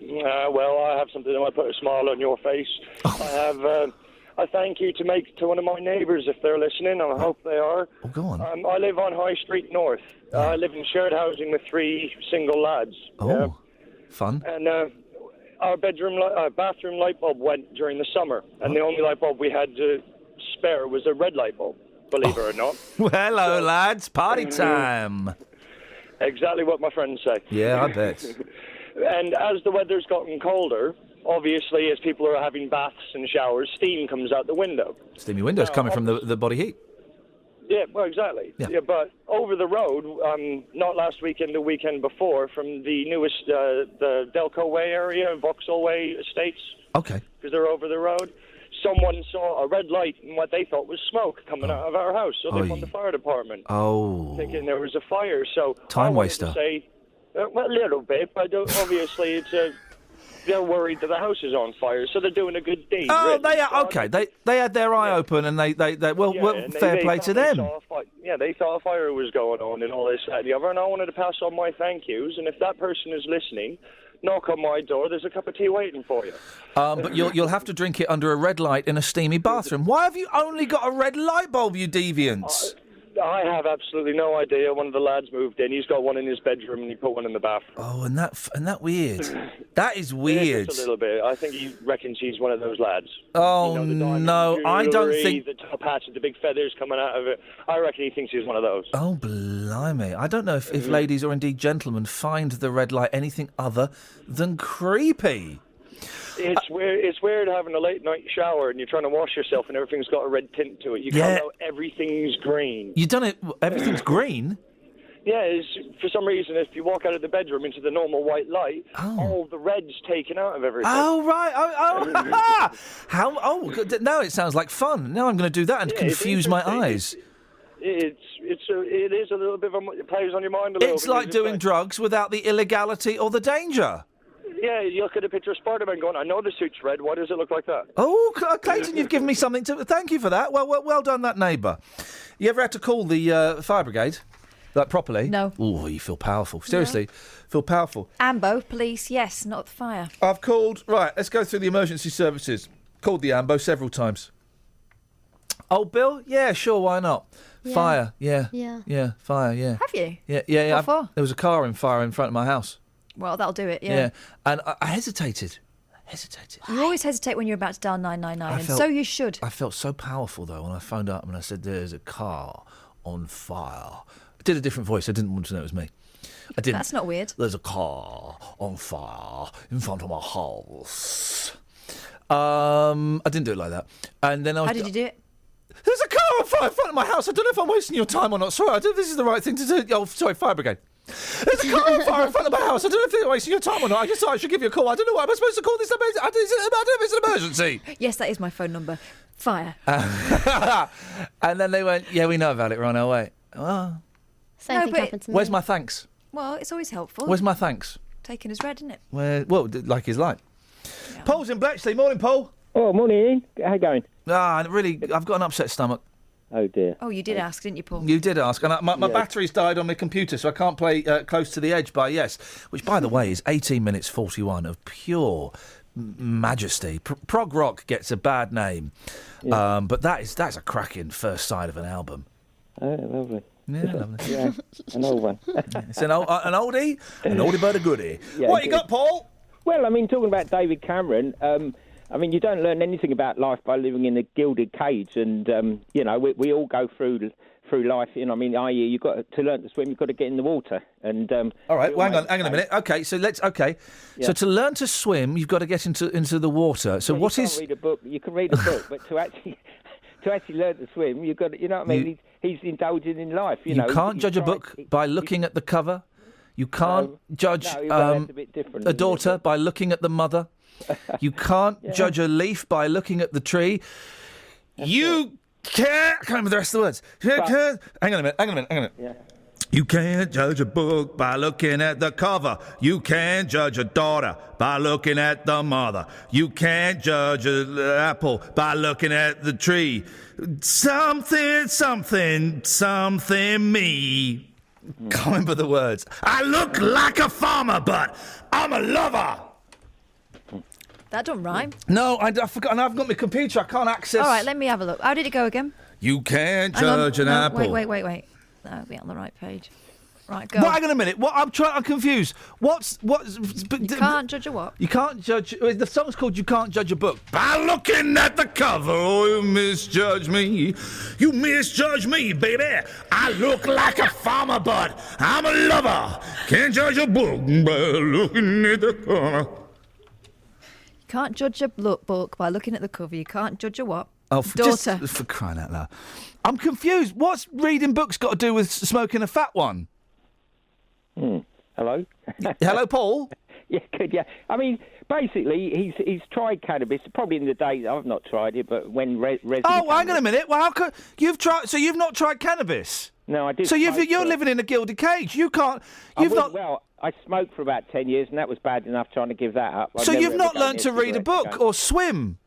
Well, I have something that might put a smile on your face. Oh. I have a thank you to make to one of my neighbours if they're listening. I hope they are. Oh, go on. I live on High Street North. I live in shared housing with 3 single lads. Oh, fun. And our bathroom light bulb went during the summer, and the only light bulb we had to spare was a red light bulb, believe it or not. Well, hello, lads. Party time. Exactly what my friends say. Yeah, I bet. And as the weather's gotten colder, obviously, as people are having baths and showers, steam comes out the window. Steamy windows coming from the body heat. Yeah, well, exactly. Yeah. But over the road, not last weekend, the weekend before, from the newest, the Delco Way area, Vauxhall Way estates. Okay. Because they're over the road. Someone saw a red light and what they thought was smoke coming out of our house, so they phoned the fire department. Oh. Thinking there was a fire, so Time I wanted waster. to say, well, a little bit, but obviously they're worried that the house is on fire, so they're doing a good deed. Oh, really. they are okay. They had their eye open, and they well, and fair play to them. They thought a fire was going on and all this, that, and the other, and I wanted to pass on my thank yous, and if that person is listening, knock on my door, there's a cup of tea waiting for you. But you'll have to drink it under a red light in a steamy bathroom. Why have you only got a red light bulb, you deviants? I have absolutely no idea. One of the lads moved in. He's got one in his bedroom, and he put one in the bathroom. Oh, and that weird. That is weird. Just a little bit. I think he reckons he's one of those lads. Oh, no, I don't think... The top hats with the big feathers coming out of it. I reckon he thinks he's one of those. Oh, blimey. I don't know if ladies or indeed gentlemen find the red light anything other than creepy. It's weird. It's weird having a late night shower and you're trying to wash yourself and everything's got a red tint to it. You can't know everything's green. You done it? Everything's green? Yeah, for some reason, if you walk out of the bedroom into the normal white light, all the red's taken out of everything. Oh, right. How? Oh, good. Now it sounds like fun. Now I'm going to do that and confuse my eyes. It is a little bit of it plays on your mind a little bit. It's like doing drugs without the illegality or the danger. Yeah, you look at a picture of Spider-Man going, I know the suit's red, why does it look like that? Oh, Clayton, you've given me something to... Thank you for that. Well done, that neighbour. You ever had to call the fire brigade? Like, properly? No. Oh, you feel powerful. Seriously, feel powerful. Ambo, police, yes, not the fire. I've called... Right, let's go through the emergency services. Called the Ambo several times. Oh, Bill? Yeah, sure, why not? Yeah. Fire, Yeah. Yeah, fire, yeah. Have you? Yeah. What for? There was a car in fire in front of my house. Well, that'll do it, yeah. And I hesitated. You always hesitate when you're about to dial 999, and so you should. I felt so powerful, though, when I phoned up and I said, there's a car on fire. I did a different voice. I didn't want to know it was me. I didn't. That's not weird. There's a car on fire in front of my house. I didn't do it like that. And then I was... How did you do it? There's a car a fire in front of my house. I don't know if I'm wasting your time or not. Sorry, I don't know if this is the right thing to do. Oh, sorry, fire brigade. There's a car on fire in front of my house. I don't know if they're wasting your time or not. I just thought I should give you a call. I don't know why. Am I supposed to call this emergency? I don't know if it's an emergency. Yes, that is my phone number. Fire. And then they went, yeah, we know about it. We're on our way. Oh. Same thing happened to me. Where's my thanks? Well, it's always helpful. Where's my thanks? Taken as read, isn't it? Well, like his light. Yeah. Paul's in Bletchley. Morning, Paul. Oh, morning, Ian. How you going? Really, I've got an upset stomach. Oh, dear. Oh, you did ask, didn't you, Paul? You did ask. And my battery's died on my computer, so I can't play Close to the Edge by Yes, which, by the way, is 18 minutes 41 of pure majesty. Prog rock gets a bad name, but that's a cracking first side of an album. Oh, lovely. Yeah, lovely. Yeah, an old one. It's an oldie but a goodie. Yeah, what you got, Paul? Well, I mean, talking about David Cameron, I mean, you don't learn anything about life by living in a gilded cage, and you know, we all go through life. You know, I mean, i.e., you've got to learn to swim, you've got to get in the water. And all right, well, hang on a minute. Okay, so let's. Yeah. So to learn to swim, you've got to get into the water. So what is? Read a book. You can read a book, but to actually learn to swim, you've got to, you know what I mean. He's indulging in life. You know, can't judge a book by looking at the cover. You can't judge a daughter by looking at the mother. You can't judge a leaf by looking at the tree. You can't. I can't remember the rest of the words. Hang on a minute. Yeah. You can't judge a book by looking at the cover. You can't judge a daughter by looking at the mother. You can't judge an apple by looking at the tree. Something me. Can't remember the words. I look like a farmer, but I'm a lover. That don't rhyme. No, I forgot, and I've got my computer. I can't access. All right, let me have a look. How did it go again? You can't judge an apple. Wait. That'll be on the right page. Right, go. Well, hang on a minute. What? I'm confused. What's? You can't judge a what? You can't judge. The song's called "You Can't Judge a Book." By looking at the cover, oh, you misjudge me. You misjudge me, baby. I look like a farmer, but I'm a lover. Can't judge a book by looking at the cover. You can't judge a book by looking at the cover. You can't judge a what? Oh, daughter. Just for crying out loud. I'm confused. What's reading books got to do with smoking a fat one? Hello? Hello, Paul? Yeah, good, yeah. I mean, basically, he's tried cannabis, probably in the days, I've not tried it, but when hang on a minute. Well, how could you've tried? So you've not tried cannabis? No, I did. So you're living in a gilded cage. You can't. Well, I smoked for about 10 years, and that was bad enough trying to give that up. So you've not learned to read a book or swim?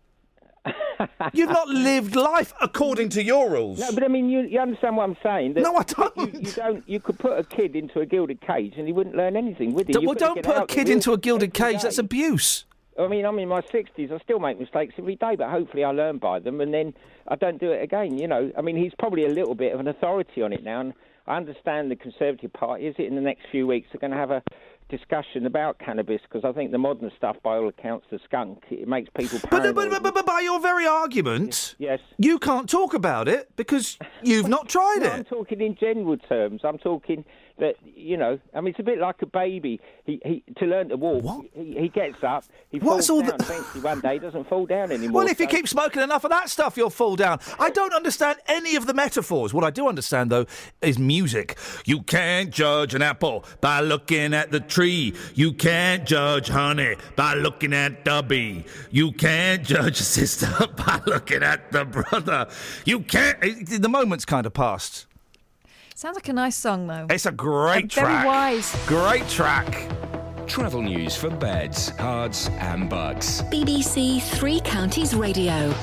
You've not lived life according to your rules. No, but I mean, you understand what I'm saying? That no, I don't. You don't. You could put a kid into a gilded cage and he wouldn't learn anything, would he? Don't put a kid into a gilded cage. That's abuse. I mean, I'm in my 60s. I still make mistakes every day, but hopefully I learn by them, and then I don't do it again. You know, I mean, he's probably a little bit of an authority on it now, and I understand the Conservative Party. Is it in the next few weeks they're going to have a discussion about cannabis, because I think the modern stuff, by all accounts, the skunk, it makes people paranoid. But by your very argument, yes, you can't talk about it because you've not tried it. I'm talking in general terms. I'm talking that, you know, I mean, it's a bit like a baby. He to learn to walk, he gets up, he falls down. Eventually, one day, he doesn't fall down anymore. Well, if you keep smoking enough of that stuff, you'll fall down. I don't understand any of the metaphors. What I do understand, though, is music. You can't judge an apple by looking at the tree. You can't judge honey by looking at the bee. You can't judge a sister by looking at the brother. You can't. The moment's kind of passed. Sounds like a nice song, though. It's a great track. Very wise. Great track. Travel news for beds, cards and bugs. BBC Three Counties Radio.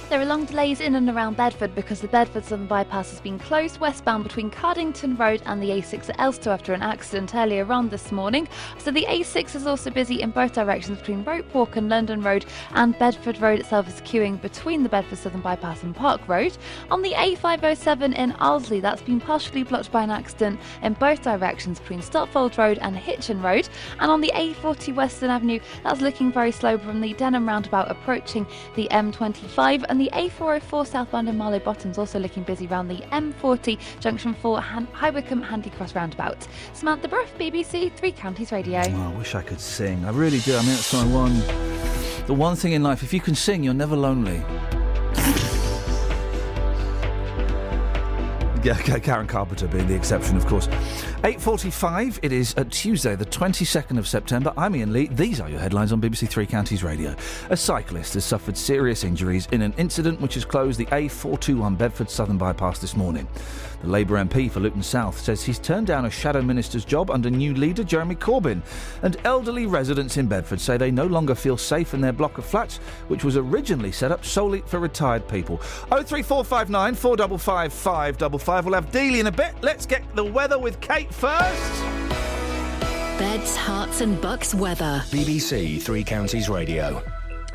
There are long delays in and around Bedford because the Bedford Southern Bypass has been closed westbound between Cardington Road and the A6 at Elstow after an accident earlier on this morning. So the A6 is also busy in both directions between Rope Walk and London Road, and Bedford Road itself is queuing between the Bedford Southern Bypass and Park Road. On the A507 in Ardsley, that's been partially blocked by an accident in both directions between Stotfold Road and Hitchin Road. And on the A40 Western Avenue, that's looking very slow from the Denham roundabout approaching the M25. And the A404 southbound in Marlow Bottoms also looking busy around the M40 junction 4 High Wycombe Handy Cross roundabout. Samantha Bruff, BBC Three Counties Radio. Oh, I wish I could sing. I really do. I mean, that's the one thing in life. If you can sing, you're never lonely. Karen Carpenter being the exception, of course. 8:45, it is Tuesday, the 22nd of September. I'm Iain Lee. These are your headlines on BBC Three Counties Radio. A cyclist has suffered serious injuries in an incident which has closed the A421 Bedford Southern bypass this morning. The Labour MP for Luton South says he's turned down a shadow minister's job under new leader Jeremy Corbyn. And elderly residents in Bedford say they no longer feel safe in their block of flats, which was originally set up solely for retired people. 03459 455 555. We'll have Dealey in a bit. Let's get the weather with Kate first. Beds, Herts and Bucks weather. BBC Three Counties Radio.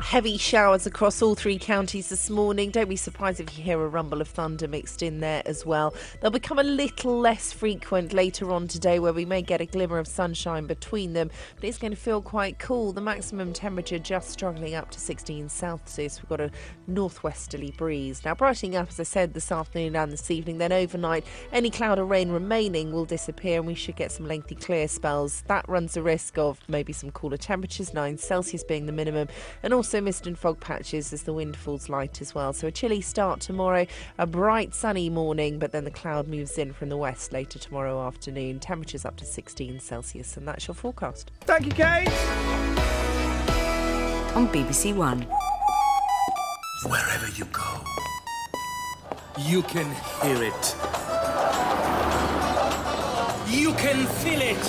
Heavy showers across all three counties this morning. Don't be surprised if you hear a rumble of thunder mixed in there as well. They'll become a little less frequent later on today, where we may get a glimmer of sunshine between them, but it's going to feel quite cool. The maximum temperature just struggling up to 16 Celsius. We've got a northwesterly breeze. Now brightening up, as I said, this afternoon and this evening. Then overnight, any cloud or rain remaining will disappear and we should get some lengthy clear spells. That runs the risk of maybe some cooler temperatures, 9 Celsius being the minimum, and also mist and fog patches as the wind falls light as well. So a chilly start tomorrow, a bright sunny morning, but then the cloud moves in from the west later tomorrow afternoon. Temperatures up to 16 Celsius, and that's your forecast. Thank you, Kate. On BBC One. Wherever you go, you can hear it. You can feel it.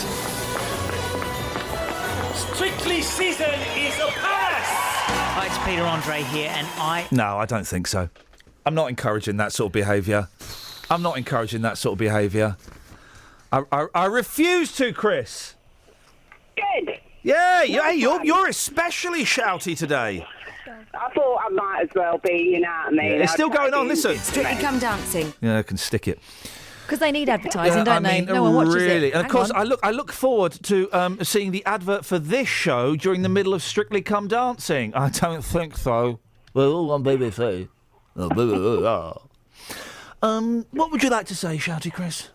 Strictly Season is a pass. Hi, it's Peter Andre here, and No, I don't think so. I'm not encouraging that sort of behaviour. I refuse to, Chris. Good. Yeah, you're especially shouty today. I thought I might as well be, you know what I mean? Yeah, it's still going on, listen. Strictly Come Dancing. Yeah, I can stick it. Because they need advertising, don't they? No one watches really. it. And of course, I look forward to seeing the advert for this show during the middle of Strictly Come Dancing. I don't think so. Well, on BBC. What would you like to say, Shouty Chris?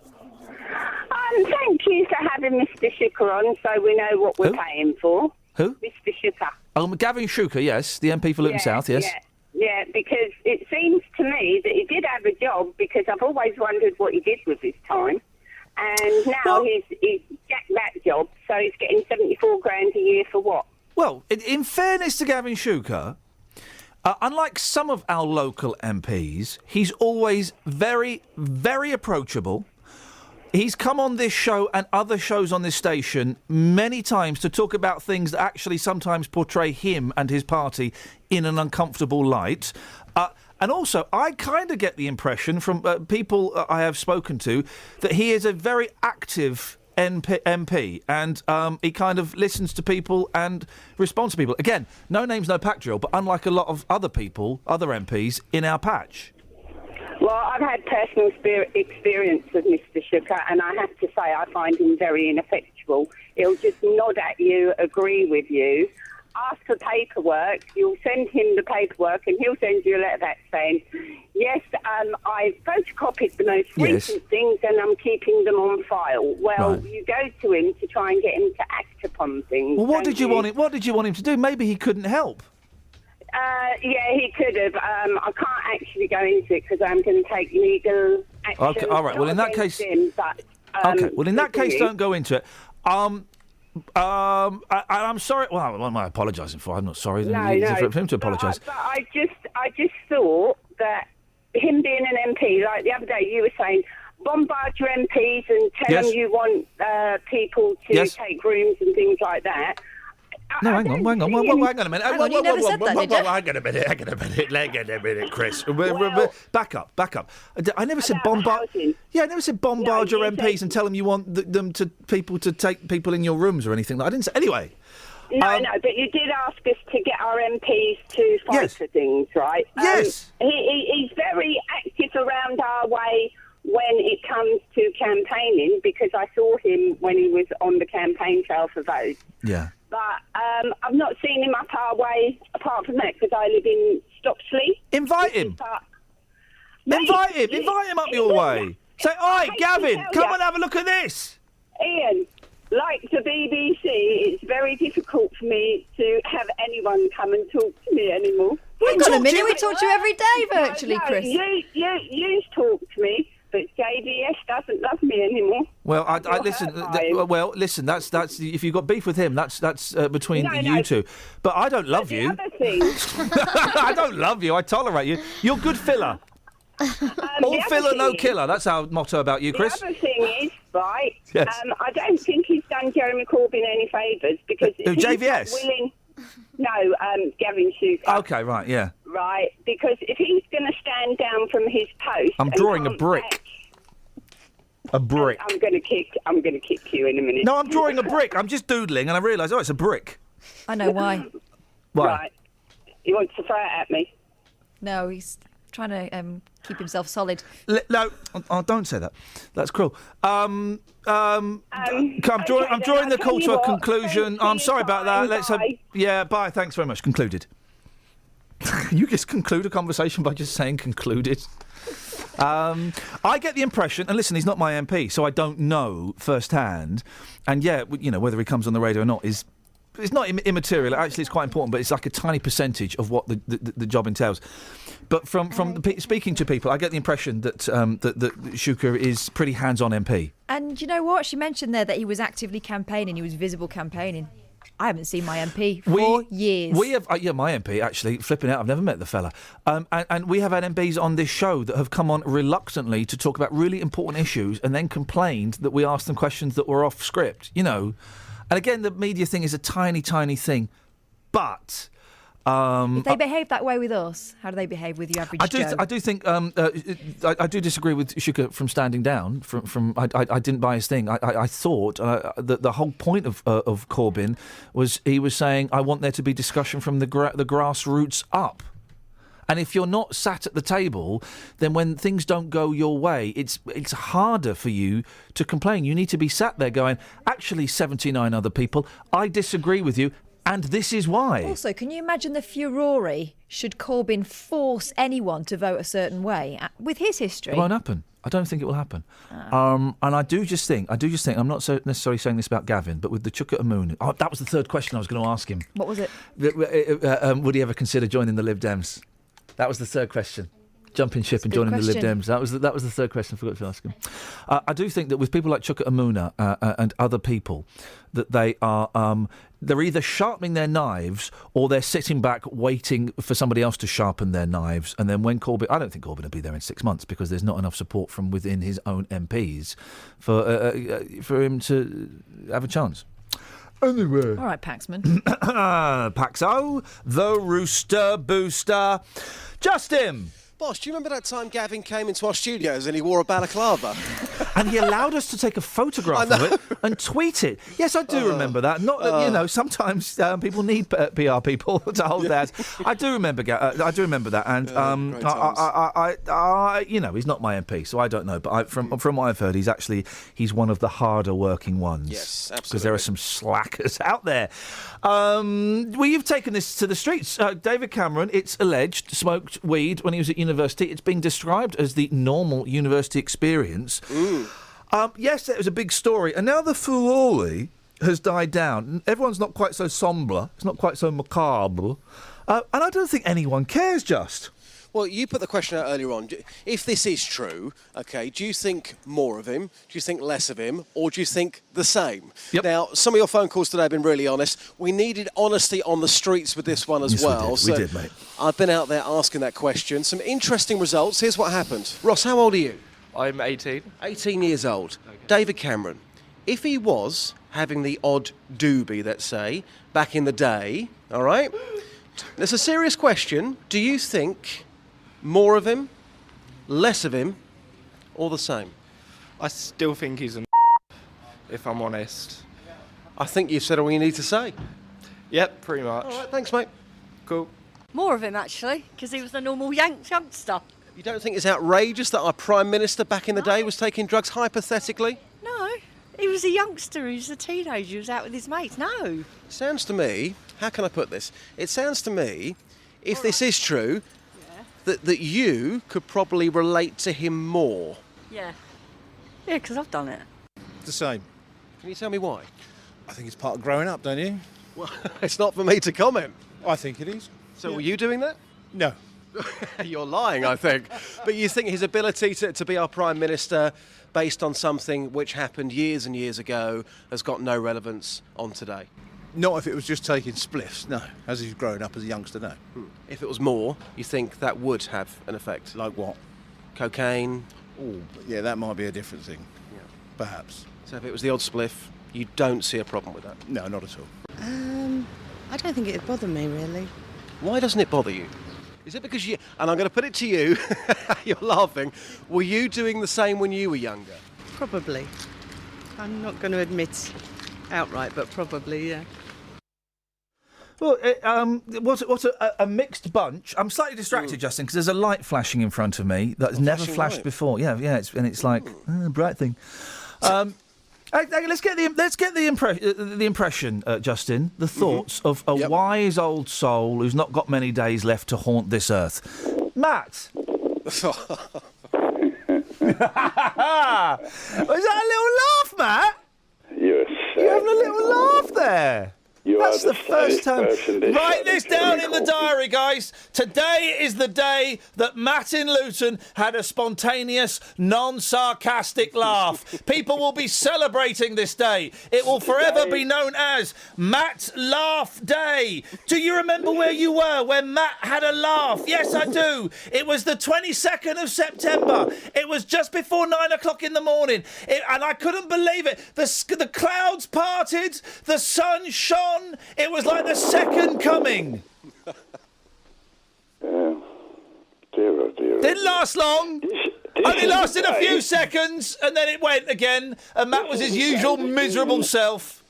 Thank you for having Mr. Shooker on, so we know what we're paying for. Who? Mr. Shooker. Gavin Shooker, yes, the MP for Luton South, yes. Yeah, because it seems to me that he did have a job, because I've always wondered what he did with his time. And now he's jacked that job, so he's getting 74 grand a year for what? Well, in fairness to Gavin Shooker, unlike some of our local MPs, he's always very, very approachable. He's come on this show and other shows on this station many times to talk about things that actually sometimes portray him and his party in an uncomfortable light. And also, I kind of get the impression from people I have spoken to that he is a very active MP and he kind of listens to people and responds to people. Again, no names, no pack drill, but unlike a lot of other people, other MPs in our patch. Well, I've had personal experience with Mr. Shooker, and I have to say I find him very ineffectual. He'll just nod at you, agree with you, ask for paperwork, you'll send him the paperwork, and he'll send you a letter back saying, yes, I photocopied the most recent things and I'm keeping them on file. Well, you go to him to try and get him to act upon things. Well, what did you want him to do? Maybe he couldn't help. Yeah, he could have. I can't actually go into it because I'm going to take legal action. Okay, all right. Well, in that case, him, but, don't go into it. I'm sorry. Well, what am I apologising for? I'm not sorry. No. For him to apologise. But I just thought that him being an MP, like the other day, you were saying, bombard your MPs and tell them you want people to take rooms and things like that. No, hang on a minute. Hang on, you never said that, did you? Hang on a minute, Chris. Back up. I never said bombard. Yeah, I never said bombard your MPs and tell them you want people to take people in your rooms or anything. I didn't say. Anyway. No, but you did ask us to get our MPs to fight for things, right? Yes. He's very active around our way when it comes to campaigning, because I saw him when he was on the campaign trail for votes. Yeah. But I've not seen him up our way, apart from that, because I live in Stopsley. Invite him. Invite him up your way. Say, oi, Gavin, come and have a look at this. Iain, like the BBC, it's very difficult for me to have anyone come and talk to me anymore. Hang on a minute, we talk to you every day virtually, Chris. You talk to me, but JB me anymore. Well, I listen. Well, listen. That's if you've got beef with him, that's between you two. But I don't love you. Other thing, I don't love you. I tolerate you. You're good filler. All filler, no killer. That's our motto about you, Chris. The other thing is, right, Yes. I don't think he's done Jeremy Corbyn any favours because Who, if he's JVS? not willing... No, Gavin Shuker. Okay, right, yeah. Right, because if he's going to stand down from his post... I'm drawing a brick. A brick. I'm going to kick you in a minute. No, I'm drawing a brick. I'm just doodling, and I realise, it's a brick. I know why. Why? Right. He wants to throw it at me. No, he's trying to keep himself solid. No, don't say that. That's cruel. I'm drawing the call to a conclusion. I'm sorry about that. Let's have. Yeah, bye. Thanks very much. Concluded. You just conclude a conversation by just saying concluded. I get the impression, and listen, he's not my MP, so I don't know firsthand. And yeah, whether he comes on the radio or not is. It's not immaterial. Actually, it's quite important, but it's like a tiny percentage of what the job entails. But from speaking to people, I get the impression that that Shuker is pretty hands-on MP. And you know what? She mentioned there that he was actively campaigning. He was visible campaigning. I haven't seen my MP for years. We have, my MP, actually, flipping out, I've never met the fella. And we have had MPs on this show that have come on reluctantly to talk about really important issues and then complained that we asked them questions that were off script, And again, the media thing is a tiny, tiny thing. But... if they behave that way with us, how do they behave with the average Joe? I do think I do disagree with Shuker from standing down. I didn't buy his thing. I thought that the whole point of Corbyn was he was saying I want there to be discussion from the grassroots up. And if you're not sat at the table, then when things don't go your way, it's harder for you to complain. You need to be sat there going, actually, 79 other people, I disagree with you. And this is why. Also, can you imagine the furore should Corbyn force anyone to vote a certain way with his history? It won't happen. I don't think it will happen. And I do just think, I'm not so necessarily saying this about Gavin, but with the Chuka Amoon, that was the third question I was going to ask him. What was it? Would he ever consider joining the Lib Dems? That was the third question. Jumping ship and joining the Lib Dems. That was the third question I forgot to ask him. I do think that with people like Chuka Amuna and other people, that they are they're either sharpening their knives or they're sitting back waiting for somebody else to sharpen their knives. And then when Corbyn... I don't think Corbyn will be there in 6 months because there's not enough support from within his own MPs for him to have a chance. Anyway. All right, Paxman. Paxo, the Rooster Booster. Justin! Boss, do you remember that time Gavin came into our studios and he wore a balaclava? And he allowed us to take a photograph of it and tweet it. Yes, I do remember that. Not sometimes people need PR people to hold that. I do remember that. And he's not my MP, so I don't know. But from what I've heard, he's one of the harder working ones. Yes, absolutely. Because there are some slackers out there. You've taken this to the streets. David Cameron, it's alleged, smoked weed when he was at university. It's been described as the normal university experience. Yes, it was a big story. And now the furore has died down. Everyone's not quite so sombre. It's not quite so macabre. And I don't think anyone cares, Just. Well, you put the question out earlier on. If this is true, OK, do you think more of him? Do you think less of him? Or do you think the same? Yep. Now, some of your phone calls today have been really honest. We needed honesty on the streets with this one as well. We did, mate. I've been out there asking that question. Some interesting results. Here's what happened. Ross, how old are you? I'm 18. 18 years old. Okay. David Cameron, if he was having the odd doobie, let's say, back in the day, all right? There's a serious question. Do you think more of him, less of him, or the same? I still think he's if I'm honest. I think you've said all you need to say. Yep, pretty much. All right, thanks, mate. Cool. More of him, actually, because he was a normal youngster. You don't think it's outrageous that our Prime Minister back in the day was taking drugs, hypothetically? No, he was a youngster, he was a teenager, he was out with his mates. No. Sounds to me, how can I put this? It sounds to me, if this is true, that you could probably relate to him more. Yeah. Yeah, because I've done it. The same. Can you tell me why? I think it's part of growing up, don't you? Well, it's not for me to comment. I think it is. So were you doing that? No. You're lying, I think. But you think his ability to be our Prime Minister based on something which happened years and years ago has got no relevance on today? Not if it was just taking spliffs, no. As he's growing up as a youngster, no. If it was more, you think that would have an effect? Like what? Cocaine? Oh, yeah, that might be a different thing. Yeah. Perhaps. So if it was the odd spliff, you don't see a problem with that? No, not at all. I don't think it'd bother me, really. Why doesn't it bother you? Is it because you... And I'm going to put it to you, you're laughing, were you doing the same when you were younger? Probably. I'm not going to admit outright, but probably, yeah. Well, what's a mixed bunch. I'm slightly distracted, Justin, because there's a light flashing in front of me that's never flashed light. before. Yeah, it's like a bright thing. Let's get the impression, Justin, the thoughts of a wise old soul who's not got many days left to haunt this earth. Matt. Was that a little laugh, Matt? You're having a little laugh there. That's the first time. Write this down in the diary, guys. Today is the day that Matt in Luton had a spontaneous, non-sarcastic laugh. People will be celebrating this day. It will forever be known as Matt's Laugh Day. Do you remember where you were when Matt had a laugh? Yes, I do. It was the 22nd of September. It was just before 9 o'clock in the morning. And I couldn't believe it. The clouds parted. The sun shone. It was like the second coming. Dear, oh dear. Didn't last long. Only lasted a few seconds, and then it went again. And Matt was his usual miserable self.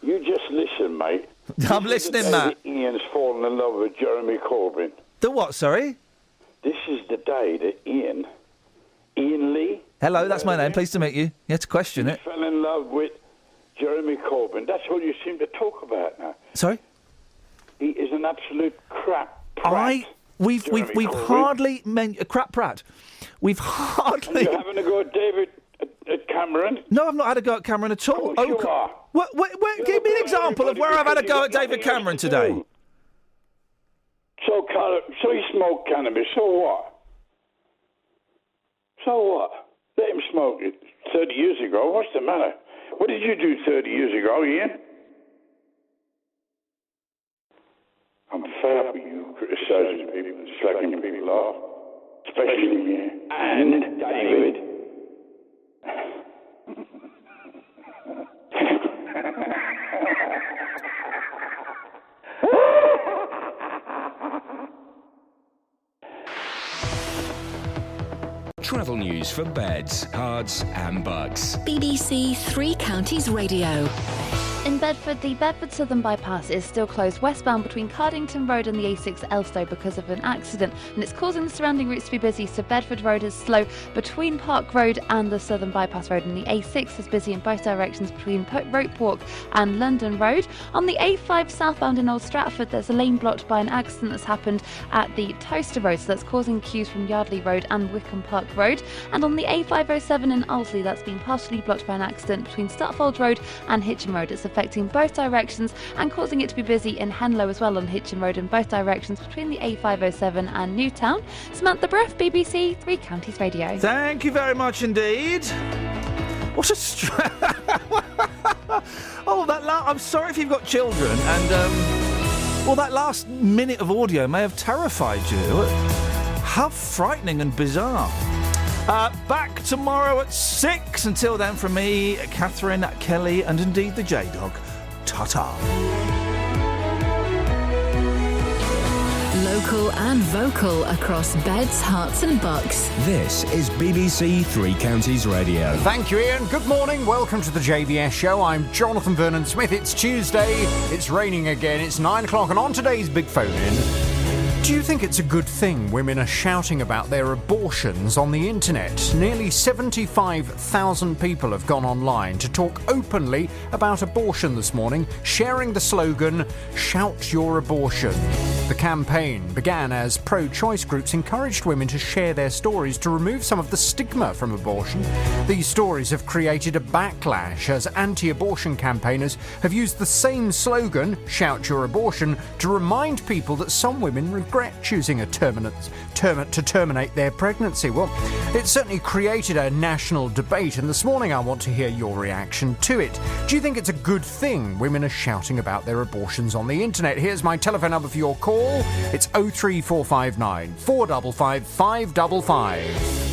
You just listen, mate. I'm listening, Matt. Ian's fallen in love with Jeremy Corbyn. The what, sorry? This is the day that Iain Lee... Hello, that's my name. Pleased to meet you. You had to question it. Fell in love with Jeremy Corbyn. That's all you seem to talk about now. Sorry? He is an absolute crap prat. We've hardly crap prat. We've hardly. You're having a go at David at Cameron? No, I've not had a go at Cameron at all. Oh, you are. Give me an example of where I've had a go at David Cameron today. So he smoked cannabis. So what? So what? Let him smoke it 30 years ago. What's the matter? What did you do 30 years ago, Ian? I'm fed up with you criticising people and slagging people off. Especially me. And David. Travel news for beds, cards and bugs. BBC Three Counties Radio. In Bedford, the Bedford Southern Bypass is still closed westbound between Cardington Road and the A6 Elstow because of an accident, and it's causing the surrounding routes to be busy, so Bedford Road is slow between Park Road and the Southern Bypass Road, and the A6 is busy in both directions between Rope Walk and London Road. On the A5 southbound in Old Stratford, there's a lane blocked by an accident that's happened at the Toaster Road, so that's causing queues from Yardley Road and Wickham Park Road. And on the A507 in Ulsley, that's been partially blocked by an accident between Stutfold Road and Hitchin Road. It's affecting both directions and causing it to be busy in Henlow as well on Hitchin Road in both directions between the A507 and Newtown. Samantha Bruff, BBC Three Counties Radio. Thank you very much indeed. What a I'm sorry if you've got children and that last minute of audio may have terrified you. How frightening and bizarre. Back tomorrow at 6. Until then, from me, Catherine, Kelly, and indeed the J-Dog. Ta-ta. Local and vocal across beds, hearts and bucks. This is BBC Three Counties Radio. Thank you, Ian. Good morning. Welcome to the JVS show. I'm Jonathan Vernon-Smith. It's Tuesday. It's raining again. It's 9 o'clock, and on today's Big Phone In, do you think it's a good thing women are shouting about their abortions on the internet? Nearly 75,000 people have gone online to talk openly about abortion this morning, sharing the slogan, "Shout your abortion." The campaign began as pro-choice groups encouraged women to share their stories to remove some of the stigma from abortion. These stories have created a backlash as anti-abortion campaigners have used the same slogan, "Shout your abortion," to remind people that some women regret regret choosing to terminate their pregnancy? Well, it's certainly created a national debate, and this morning I want to hear your reaction to it. Do you think it's a good thing women are shouting about their abortions on the internet? Here's my telephone number for your call. It's 03459 455 555.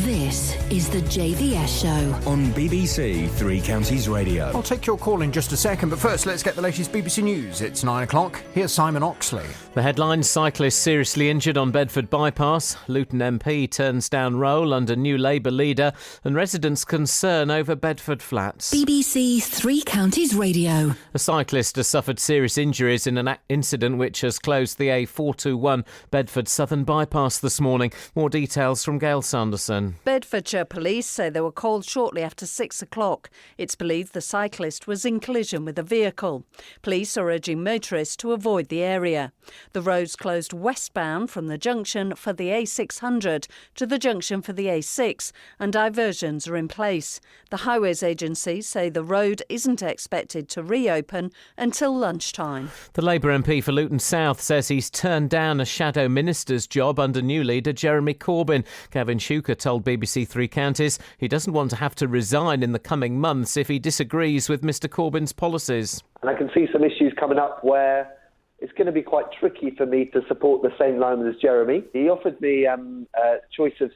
This is the JVS Show on BBC Three Counties Radio. I'll take your call in just a second, but first let's get the latest BBC News. It's 9 o'clock. Here's Simon Oxley. The headlines: cyclist seriously injured on Bedford bypass, Luton MP turns down role under new Labour leader, and residents' concern over Bedford flats. BBC Three Counties Radio. A cyclist has suffered serious injuries in an incident which has closed the A421 Bedford Southern bypass this morning. More details from Gail Sanderson. Bedfordshire police say they were called shortly after 6 o'clock. It's believed the cyclist was in collision with a vehicle. Police are urging motorists to avoid the area. The road's closed westbound from the junction for the A600 to the junction for the A6, and diversions are in place. The Highways Agency say the road isn't expected to reopen until lunchtime. The Labour MP for Luton South says he's turned down a shadow minister's job under new leader Jeremy Corbyn. Gavin Shuker told BBC Three Counties he doesn't want to have to resign in the coming months if he disagrees with Mr Corbyn's policies. And I can see some issues coming up where it's going to be quite tricky for me to support the same line as Jeremy. He offered me a choice of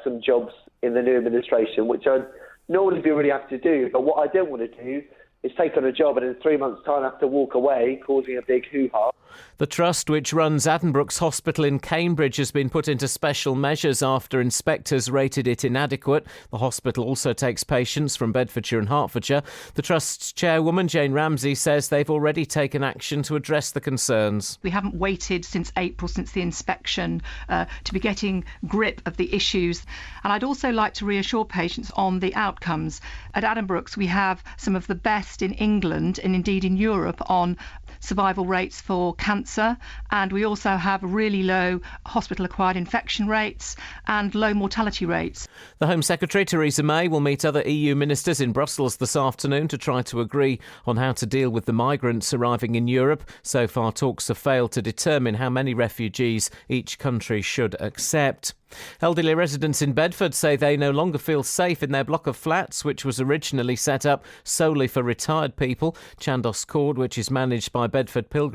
some jobs in the new administration, which I'd normally be really happy to do. But what I don't want to do is take on a job and in 3 months' time have to walk away, causing a big hoo-ha. The trust which runs Addenbrooke's Hospital in Cambridge has been put into special measures after inspectors rated it inadequate. The hospital also takes patients from Bedfordshire and Hertfordshire. The trust's chairwoman, Jane Ramsey, says they've already taken action to address the concerns. We haven't waited since April, since the inspection, to be getting grip of the issues. And I'd also like to reassure patients on the outcomes. At Addenbrooke's, we have some of the best in England and indeed in Europe on survival rates for cancer, and we also have really low hospital-acquired infection rates and low mortality rates. The Home Secretary, Theresa May, will meet other EU ministers in Brussels this afternoon to try to agree on how to deal with the migrants arriving in Europe. So far, talks have failed to determine how many refugees each country should accept. Elderly residents in Bedford say they no longer feel safe in their block of flats, which was originally set up solely for retired people. Chandos Court, which is managed by Bedford Pilgrim